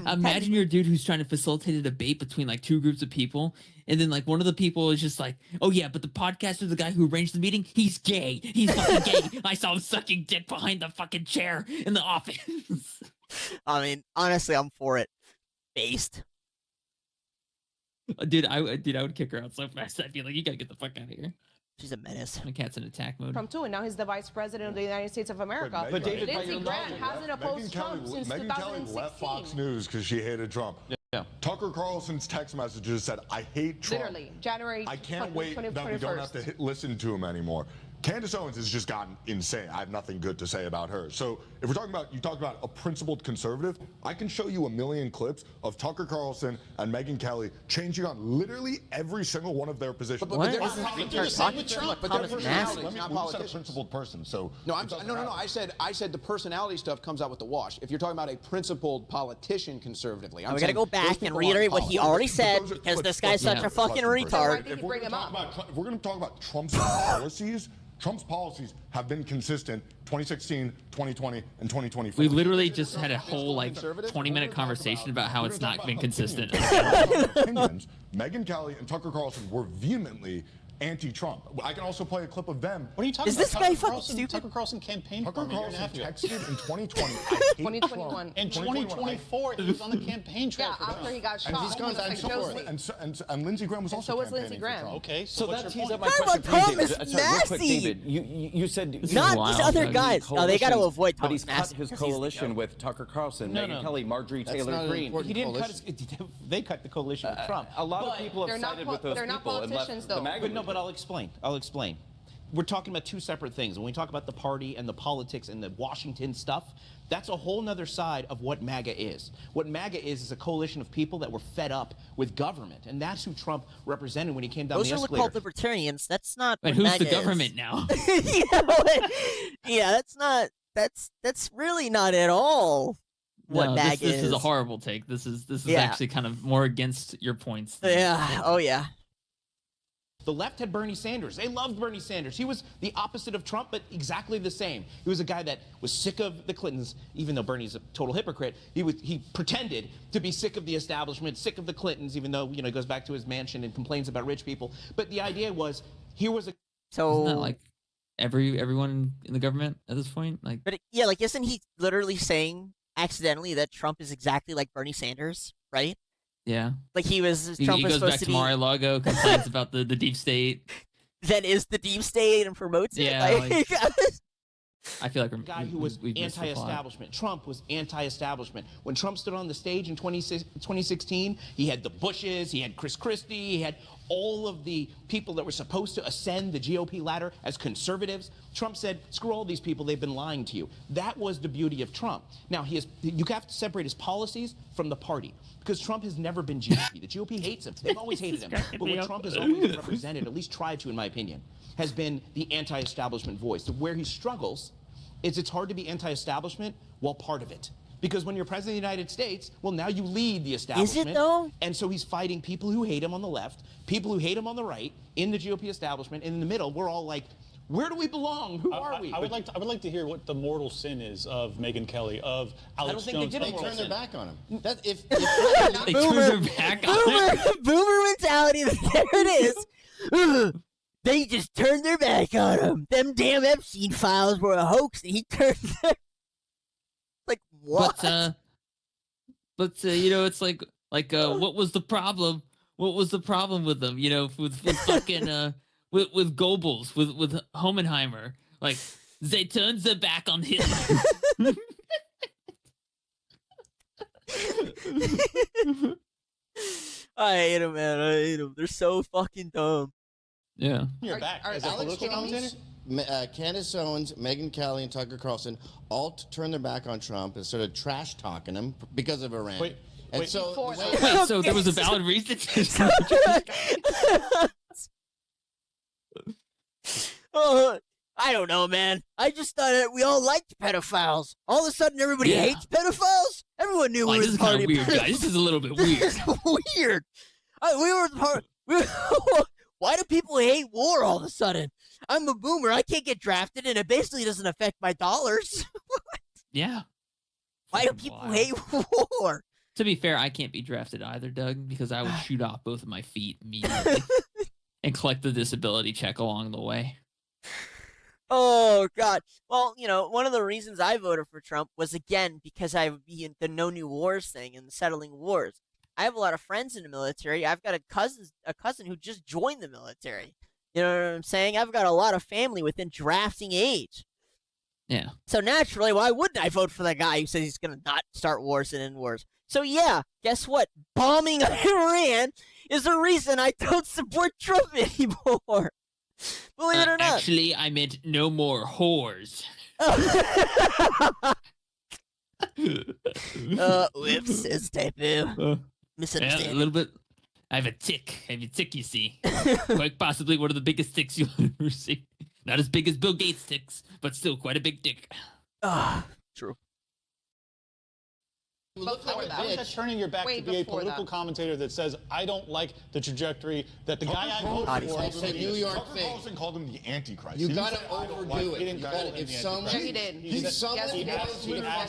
you're a dude who's trying to facilitate a debate between two groups of people, and then one of the people is just like, oh yeah, but the podcaster, the guy who arranged the meeting, he's gay. He's fucking gay. I saw him sucking dick behind the fucking chair in the office. I mean, honestly, I'm for it. Based. Dude, I would kick her out so fast. I'd be like, you gotta get the fuck out of here. She's a menace. My cat's in attack mode. Trump too, and now he's the vice president of the United States of America. But David, Lindsey Graham hasn't opposed Trump since 2016. Megyn Kelly left Fox News because she hated Trump. Yeah. Tucker Carlson's text messages said, "I hate Trump." Literally, January. I can't wait that we don't have to listen to him anymore. Candace Owens has just gotten insane. I have nothing good to say about her. So if we're talking about, you talk about a principled conservative, I can show you a million clips of Tucker Carlson and Megyn Kelly changing on literally every single one of their positions. But they're not the same with Trump. But their personalities, not politicians. A principled person. So no, I said the personality stuff comes out with the wash. If you're talking about a principled politician conservatively, we got to go back and reiterate what he already said because this guy's such a fucking retard. If we're going to talk about Trump's policies. Trump's policies have been consistent 2016, 2020, and 2024. We literally just had a whole 20-minute conversation about how it's not been consistent. Opinions, Megyn Kelly and Tucker Carlson were vehemently anti-Trump. I can also play a clip of them. What are you talking about? Is this guy fucking stupid? Tucker Carlson campaigned for Tucker Carlson texted in 2020. 2021. In 2024, he was on the campaign trail. Yeah, after he got shot. And he's gone back and forth. And Lindsey Graham was also so was Lindsey campaigning for Graham. Trump. Okay, So that tees up my Talk question about for you, David. Thomas Sorry, real quick, Massey. David. You said Not these other guys. No, they got to avoid But Thomas he's Massey. cut his coalition with Tucker Carlson, Megyn Kelly, Marjorie Taylor Greene. He didn't cut his. They cut the coalition with Trump. A lot of people have sided with those people and left the MAGA. But I'll explain. We're talking about two separate things. When we talk about the party and the politics and the Washington stuff, that's a whole nother side of what MAGA is. What MAGA is a coalition of people that were fed up with government, and that's who Trump represented when he came down the escalator. Those are called libertarians. That's not. But who's the government now? Yeah, that's not. That's really not at all what MAGA is. This is a horrible take. This is actually kind of more against your points. Yeah. Oh yeah. The left had Bernie Sanders. They loved Bernie Sanders. He was the opposite of Trump, but exactly the same. He was a guy that was sick of the Clintons, even though Bernie's a total hypocrite. He pretended to be sick of the establishment, sick of the Clintons, even though, he goes back to his mansion and complains about rich people. But the idea was, here was a... So... Isn't that like everyone in the government at this point? But isn't he literally saying accidentally that Trump is exactly like Bernie Sanders, right? Yeah. Like Trump he was goes supposed back to to Mar-a-Lago, complains about the deep state. That is the deep state and promotes it. Yeah. I feel like a guy who was anti-establishment. Trump was anti-establishment. When Trump stood on the stage in 2016, he had the Bushes, he had Chris Christie, he had all of the people that were supposed to ascend the GOP ladder as conservatives. Trump said, screw all these people, they've been lying to you. That was the beauty of Trump. Now, you have to separate his policies from the party, because Trump has never been GOP. The GOP hates him. They've always hated him. But what Trump has always represented, at least tried to, in my opinion, has been the anti-establishment voice. Where he struggles is it's hard to be anti-establishment while part of it. Because when you're president of the United States, well, now you lead the establishment. Is it, though? And so he's fighting people who hate him on the left, people who hate him on the right, in the GOP establishment, and in the middle, we're all like, where do we belong? Who are we? I would like to hear what the mortal sin is of Megyn Kelly, of Alex Jones. They turned their back on him. They turned their back on him. Boomer mentality. There it is. They just turned their back on him. Them damn Epstein files were a hoax, and he turned their... Like, what? But it's like what was the problem? What was the problem with them? With fucking with Goebbels, with Hohenheimer, like they turned their back on Hitler. I hate them, man. I hate them. They're so fucking dumb. Yeah. You're back as a Alex political commentator? Candace Owens, Megyn Kelly, and Tucker Carlson all turned their back on Trump and started trash talking him because of Iran. Wait, so there was a valid reason. I don't know, man. I just thought that we all liked pedophiles. All of a sudden, everybody hates pedophiles. Everyone knew we were the party. This is kind of weird, guys. This is a little bit weird. It's weird. We were the party. Why do people hate war all of a sudden? I'm a boomer. I can't get drafted, and it basically doesn't affect my dollars. Yeah. Why do people hate war? To be fair, I can't be drafted either, Doug, because I would shoot off both of my feet immediately and collect the disability check along the way. Oh, God. Well, one of the reasons I voted for Trump was, again, because I would be in the no new wars thing and settling wars. I have a lot of friends in the military. I've got a cousin who just joined the military. You know what I'm saying? I've got a lot of family within drafting age. Yeah. So naturally, why wouldn't I vote for that guy who says he's going to not start wars and end wars? So yeah, guess what? Bombing Iran is the reason I don't support Trump anymore. Believe it or not. Actually, I meant no more whores. Whoops, it's typo. Misunderstanding. Yeah, a little bit. I have a tick. You see. Quite possibly one of the biggest ticks you'll ever see. Not as big as Bill Gates' ticks, but still quite a big dick. True. How is that turning your back to be a political commentator that says, I don't like the trajectory that the guy I vote for... It's a New York Tucker thing. Carlson called him the Antichrist. You got to overdo it. If someone... He asked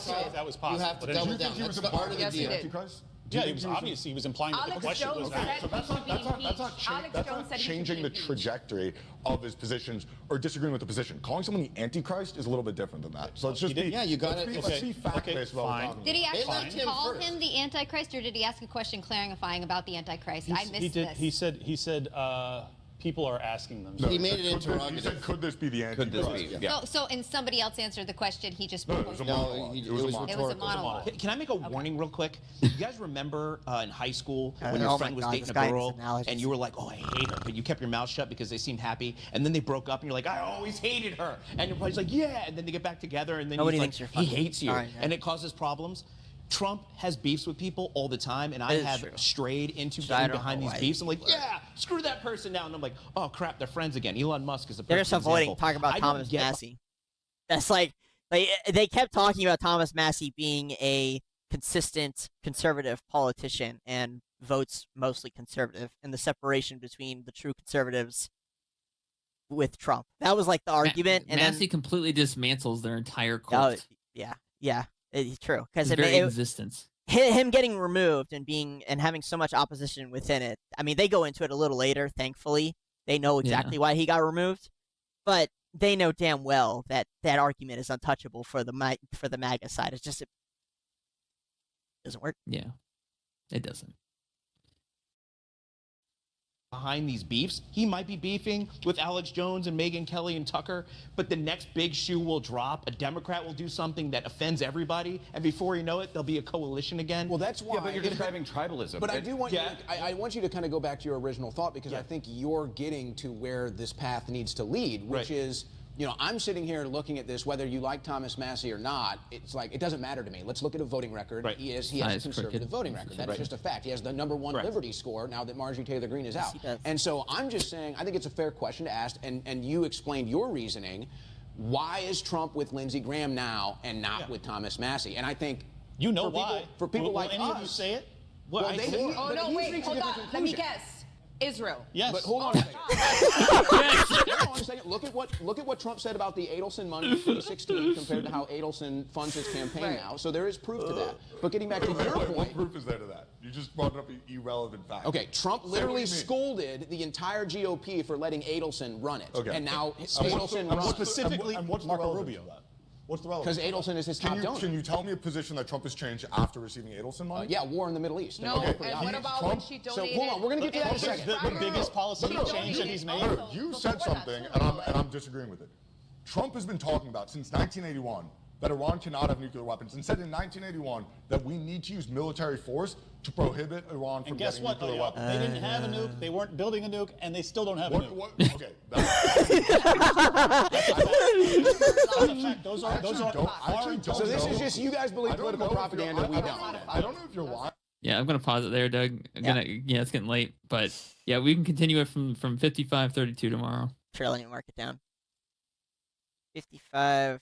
if that was possible. You have to double down. That's the part of the deal. Antichrist? Yeah, he was obviously, he was implying that the question was that. So that's not changing the trajectory of his positions or disagreeing with the position. Calling someone the Antichrist is a little bit different than that. So let's just be, let's be fact-based about what we're talking about. Did he actually call him the Antichrist, or did he ask a question clarifying about the Antichrist? I missed this. He said, people are asking them. He made it interrogative. He said, could this be the Antichrist? Could this be? Yeah. And somebody else answered the question. He just it was a monologue. It was a monologue. Can I make a warning real quick? You guys remember in high school when your friend was dating a girl and you were like, oh, I hate her, but you kept your mouth shut because they seemed happy, and then they broke up and you're like, I always hated her, and your buddy's like, yeah, and then they get back together and then Nobody he's thinks like, you're he funny. hates you, and it causes problems. Trump has beefs with people all the time, and I have strayed into getting behind these beefs. I'm like, yeah, screw that person now. And I'm like, oh, crap, they're friends again. Elon Musk is a perfect They're just avoiding example. talking about Thomas Massey. That's like, they kept talking about Thomas Massey being a consistent conservative politician and votes mostly conservative, and the separation between the true conservatives with Trump. That was like the argument. And Massey completely dismantles their entire cult. Yeah. It's true, because existence. Him getting removed and having so much opposition within it. I mean, they go into it a little later. Thankfully, they know exactly why he got removed, but they know damn well that that argument is untouchable for the MAGA side. It's just it doesn't work. Yeah, it doesn't. Behind these beefs, he might be beefing with Alex Jones and Megyn Kelly and Tucker, but the next big shoe will drop. A Democrat will do something that offends everybody, and before you know it, there'll be a coalition again. Well, that's why. Yeah, but you're describing tribalism. But I do want I want you to kind of go back to your original thought, because I think you're getting to where this path needs to lead, which is, you know, I'm sitting here looking at this, whether you like Thomas Massey or not, it's like, it doesn't matter to me. Let's look at a voting record. He has a conservative voting record. That's just a fact. He has the #1 liberty score now that Marjorie Taylor Greene is out. And so I'm just saying, I think it's a fair question to ask, and you explained your reasoning. Why is Trump with Lindsey Graham now and not with Thomas Massey? And I think why. For people like any us, of you say it? Well, hold on. Let me guess. Israel. Yes. But hold on a second. Hold on a second. Look at what Trump said about the Adelson money in 2016 compared to how Adelson funds his campaign now. So there is proof to that. But getting back to your point. What proof is there to that? You just brought up an irrelevant fact. Okay, Trump literally scolded the entire GOP for letting Adelson run it. Okay. And now Adelson runs specifically Marco Rubio. What's the relevance? Because Adelson is his top donor. Can you tell me a position that Trump has changed after receiving Adelson money? Yeah, war in the Middle East. No, and what about when she donated? So hold on, we're going to get to that in a second. The biggest policy change that he's made. You said something, and I'm disagreeing with it. Trump has been talking about since 1981 that Iran cannot have nuclear weapons, and said in 1981 that we need to use military force to prohibit Iran from getting nuclear weapons. They didn't have a nuke, they weren't building a nuke, and they still don't have a nuke. Okay. That's a fact. Those are So this is just, you guys believe political propaganda, we don't. I don't know if you're lying. Yeah, I'm gonna pause it there, Doug. It's getting late, but yeah, we can continue it from 55:32 tomorrow. Sure, let me mark it down. 55:32.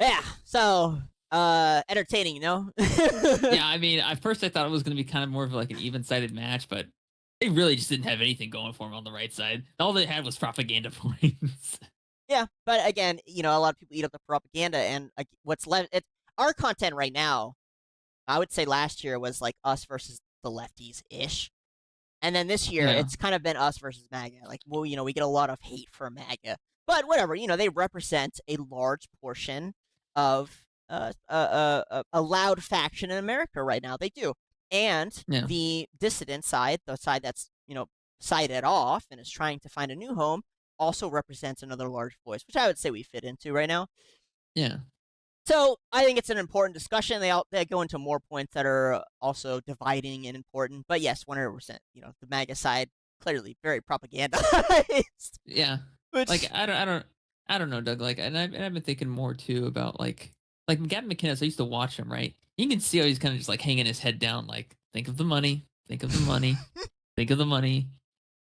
Yeah, so entertaining, you know? Yeah, I mean, at first I thought it was going to be kind of more of like an even-sided match, but they really just didn't have anything going for them on the right side. All they had was propaganda points. Yeah, but again, you know, a lot of people eat up the propaganda, and what's left, it's our content right now. I would say last year was like us versus the lefties-ish. And then this year, it's kind of been us versus MAGA. Like, well, you know, we get a lot of hate for MAGA. But whatever, you know, they represent a large portion of a loud faction in America right now. They do. And the dissident side, the side that's, you know, sided off and is trying to find a new home, also represents another large voice, which I would say we fit into right now. Yeah. So I think it's an important discussion. They go into more points that are also dividing and important. But yes, 100%. The MAGA side clearly very propagandized. Yeah. Like I don't know, Doug. Like, and I've been thinking more too about like Gavin McInnes. I used to watch him. Right. You can see how he's kind of just like hanging his head down. Like, think of the money. Think of the money. Think of the money.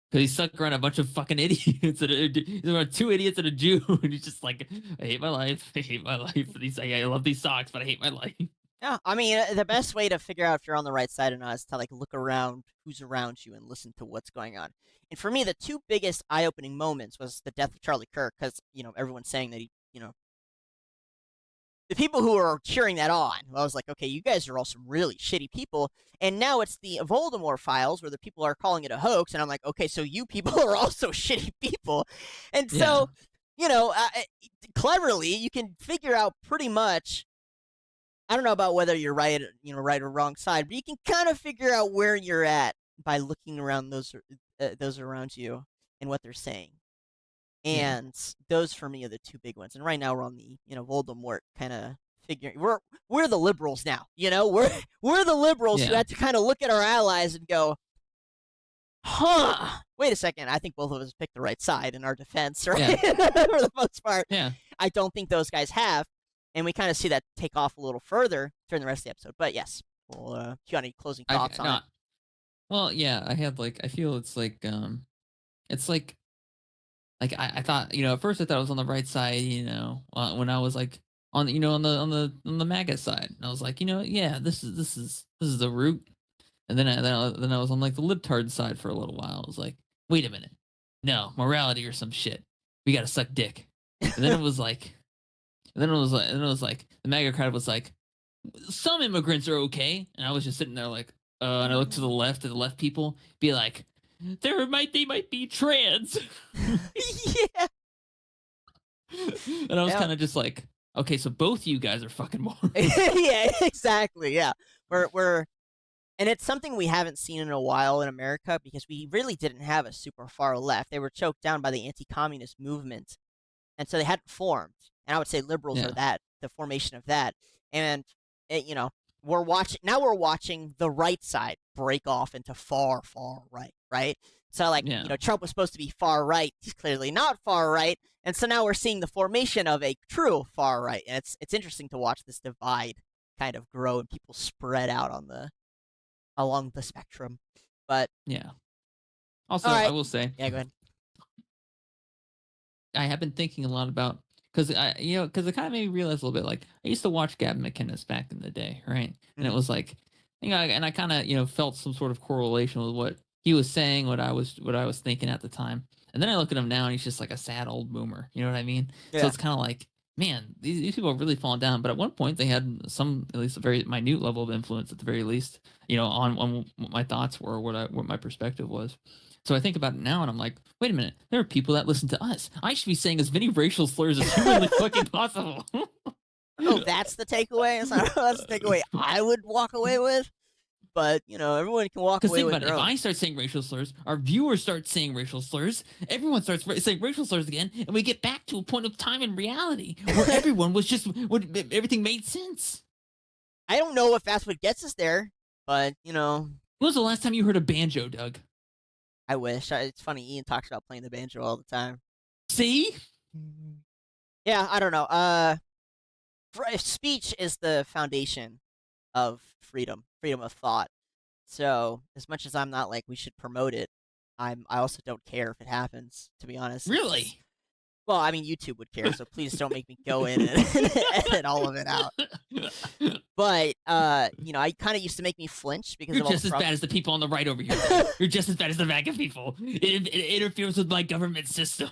Because he's stuck around a bunch of fucking idiots. He's around 2 idiots and a Jew. And he's just like, I hate my life. I hate my life. I love these socks, but I hate my life. Yeah, I mean, the best way to figure out if you're on the right side or not is to like look around who's around you and listen to what's going on. And for me, the two biggest eye-opening moments was the death of Charlie Kirk, because everyone's saying that the people who are cheering that on, I was like, okay, you guys are all some really shitty people. And now it's the Voldemort files where the people are calling it a hoax. And I'm like, okay, so you people are also shitty people. And so, cleverly, you can figure out pretty much, I don't know about whether you're right, right or wrong side, but you can kind of figure out where you're at by looking around those around you and what they're saying. And those for me are the two big ones. And right now we're on the Voldemort kind of figuring. We're the liberals now. We're the liberals who had to kind of look at our allies and go, huh? Wait a second. I think both of us picked the right side in our defense, right? For the most part. Yeah. I don't think those guys have, and we kind of see that take off a little further during the rest of the episode. But yes, well, you got any closing thoughts on it? Well, yeah, I have I feel it's like I thought, at first I thought I was on the right side, when I was like on on the MAGA side, and I was like, this is the root. And then I was on like the libtard side for a little while. I was like, wait a minute, no morality or some shit. We gotta suck dick. And then it was like, the MAGA crowd was like, some immigrants are okay, and I was just sitting there like, and I looked to the left, and the left people be like, they might be trans. Yeah. And I was kind of just like, okay, so both you guys are fucking morons. Yeah, exactly. Yeah. We're and it's something we haven't seen in a while in America, because we really didn't have a super far left. They were choked down by the anti-communist movement. And so they hadn't formed. And I would say liberals are the formation of that. And we're watching the right side break off into far, far right? So, Trump was supposed to be far right. He's clearly not far right. And so now we're seeing the formation of a true far right. And it's interesting to watch this divide kind of grow and people spread out along the spectrum. But yeah. Also, I will say. Yeah, go ahead. I have been thinking a lot about, because it kind of made me realize a little bit, like, I used to watch Gavin McInnes back in the day, right? And it was like, and I kind of, felt some sort of correlation with what he was saying, what I was thinking at the time. And then I look at him now, and he's just like a sad old boomer. You know what I mean? Yeah. So it's kind of like, man, these people have really fallen down. But at one point, they had at least a very minute level of influence, at the very least, on what my thoughts were, what my perspective was. So I think about it now, and I'm like, wait a minute, there are people that listen to us. I should be saying as many racial slurs as humanly fucking possible. Oh, that's the takeaway? That's the takeaway I would walk away with? But, everyone can walk away with their own. If I start saying racial slurs, our viewers start saying racial slurs, everyone starts saying racial slurs again, and we get back to a point of time in reality where everyone was just, everything made sense. I don't know if that's what gets us there, but, When was the last time you heard a banjo, Doug? I wish. It's funny, Ian talks about playing the banjo all the time. See? Yeah, I don't know. Speech is the foundation of freedom of thought. So, as much as I'm not like we should promote it, I also don't care if it happens, to be honest. Really? Well, I mean, YouTube would care, so please don't make me go in and edit all of it out. But, I kind of used to make me flinch because you're just as bad as the people on the right over here. You're just as bad as the MAGA people. It interferes with my government system.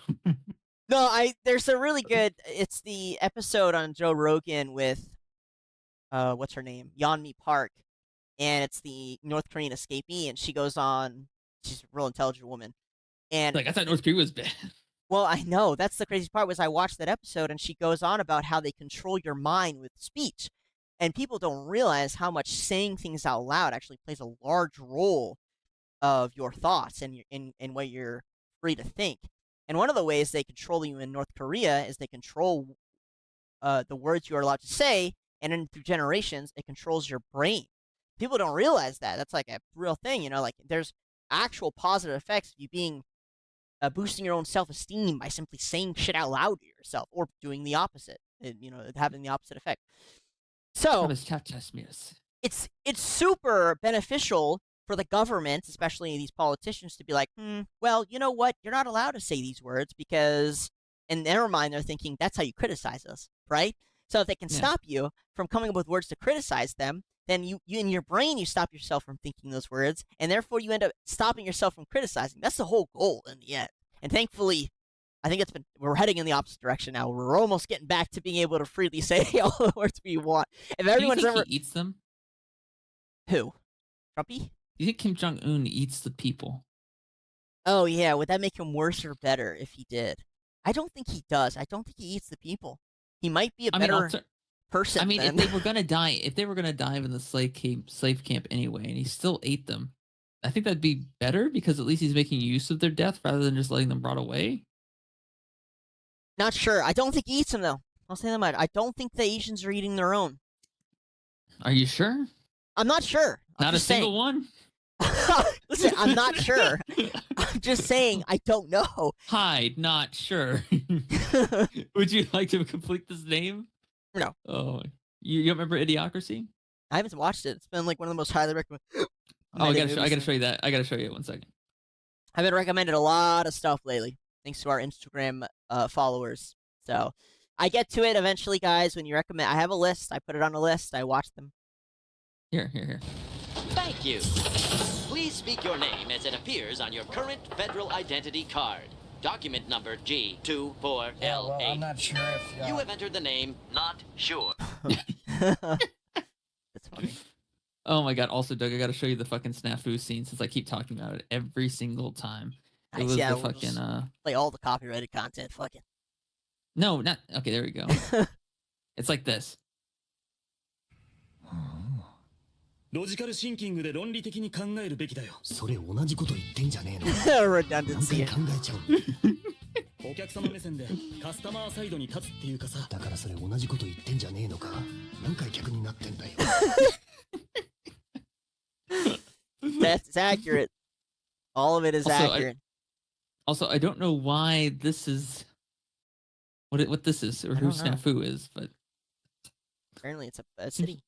No, there's a really good, it's the episode on Joe Rogan with, what's her name? Yeonmi Park. And it's the North Korean escapee, and she goes on, she's a real intelligent woman. And I thought North Korea was bad. Well, I know. That's the crazy part, was I watched that episode, and she goes on about how they control your mind with speech. And people don't realize how much saying things out loud actually plays a large role of your thoughts and what you're free to think. And one of the ways they control you in North Korea is they control the words you are allowed to say, and then through generations, it controls your brain. People don't realize that. That's like a real thing, you know. Like there's actual positive effects of you being boosting your own self-esteem by simply saying shit out loud to yourself or doing the opposite. You know, having the opposite effect. So it's super beneficial for the government, especially these politicians, to be like, well, you know what? You're not allowed to say these words because, in their mind, they're thinking that's how you criticize us, right? So if they can stop you from coming up with words to criticize them, then you in your brain, you stop yourself from thinking those words, and therefore you end up stopping yourself from criticizing. That's the whole goal in the end. And thankfully, I think we're heading in the opposite direction now. We're almost getting back to being able to freely say all the words we want. If everyone's ever he eats them, who? Trumpy? You think Kim Jong-un eats the people? Oh, yeah. Would that make him worse or better if he did? I don't think he does. I don't think he eats the people. He might be a better person. I mean, then. if they were gonna die in the slave camp anyway, and he still ate them, I think that'd be better because at least he's making use of their death rather than just letting them rot away. Not sure. I don't think he eats them, though. I'll say that much. I don't think the Asians are eating their own. Are you sure? I'm not sure. Not a single one? Listen, I'm not sure. I'm just saying I don't know. Hyde, not sure. Would you like to complete this name? No. Oh, you don't remember Idiocracy? I haven't watched it. It's been like one of the most highly recommended. I gotta show you that. I gotta show you it 1 second. I've been recommended a lot of stuff lately, thanks to our Instagram followers. So I get to it eventually, guys. When you recommend, I have a list. I put it on a list. I watch them. Here. Thank you. Please speak your name as it appears on your current federal identity card. Document number G24L8. Yeah, well, I'm not sure if... You have entered the name not sure. That's funny. Oh my god, also, Doug, I gotta show you the fucking snafu scene since I keep talking about it every single time. It was the fucking... Play all the copyrighted content, fuck it. No, not... Okay, there we go. It's like this. ロジカルシンキングで論理的に考えるべきだよ。それ同じこと言ってんじゃねえの。Redundancy. 考えちゃう。お客様目線でカスタマーサイドに立つっていうかさ。だからそれ同じこと言ってんじゃねえのか。何回客になってんだよ。That's accurate. All of it is accurate. I don't know why this is what this is or who Snafu is, but apparently it's a city.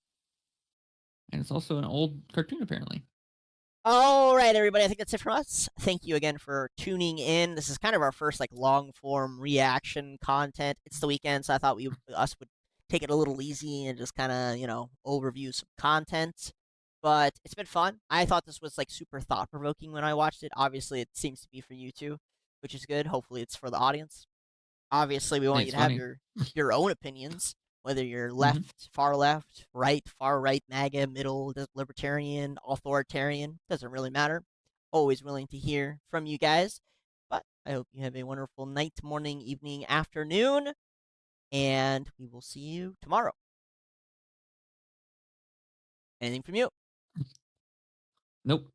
And it's also an old cartoon, apparently. All right, everybody. I think that's it from us. Thank you again for tuning in. This is kind of our first long-form reaction content. It's the weekend, so I thought us would take it a little easy and just kind of, overview some content. But it's been fun. I thought this was super thought-provoking when I watched it. Obviously, it seems to be for you too, which is good. Hopefully, it's for the audience. Obviously, we want you to have your own opinions. Whether you're left, far right, MAGA, middle, libertarian, authoritarian, doesn't really matter. Always willing to hear from you guys. But I hope you have a wonderful night, morning, evening, afternoon, and we will see you tomorrow. Anything from you? Nope.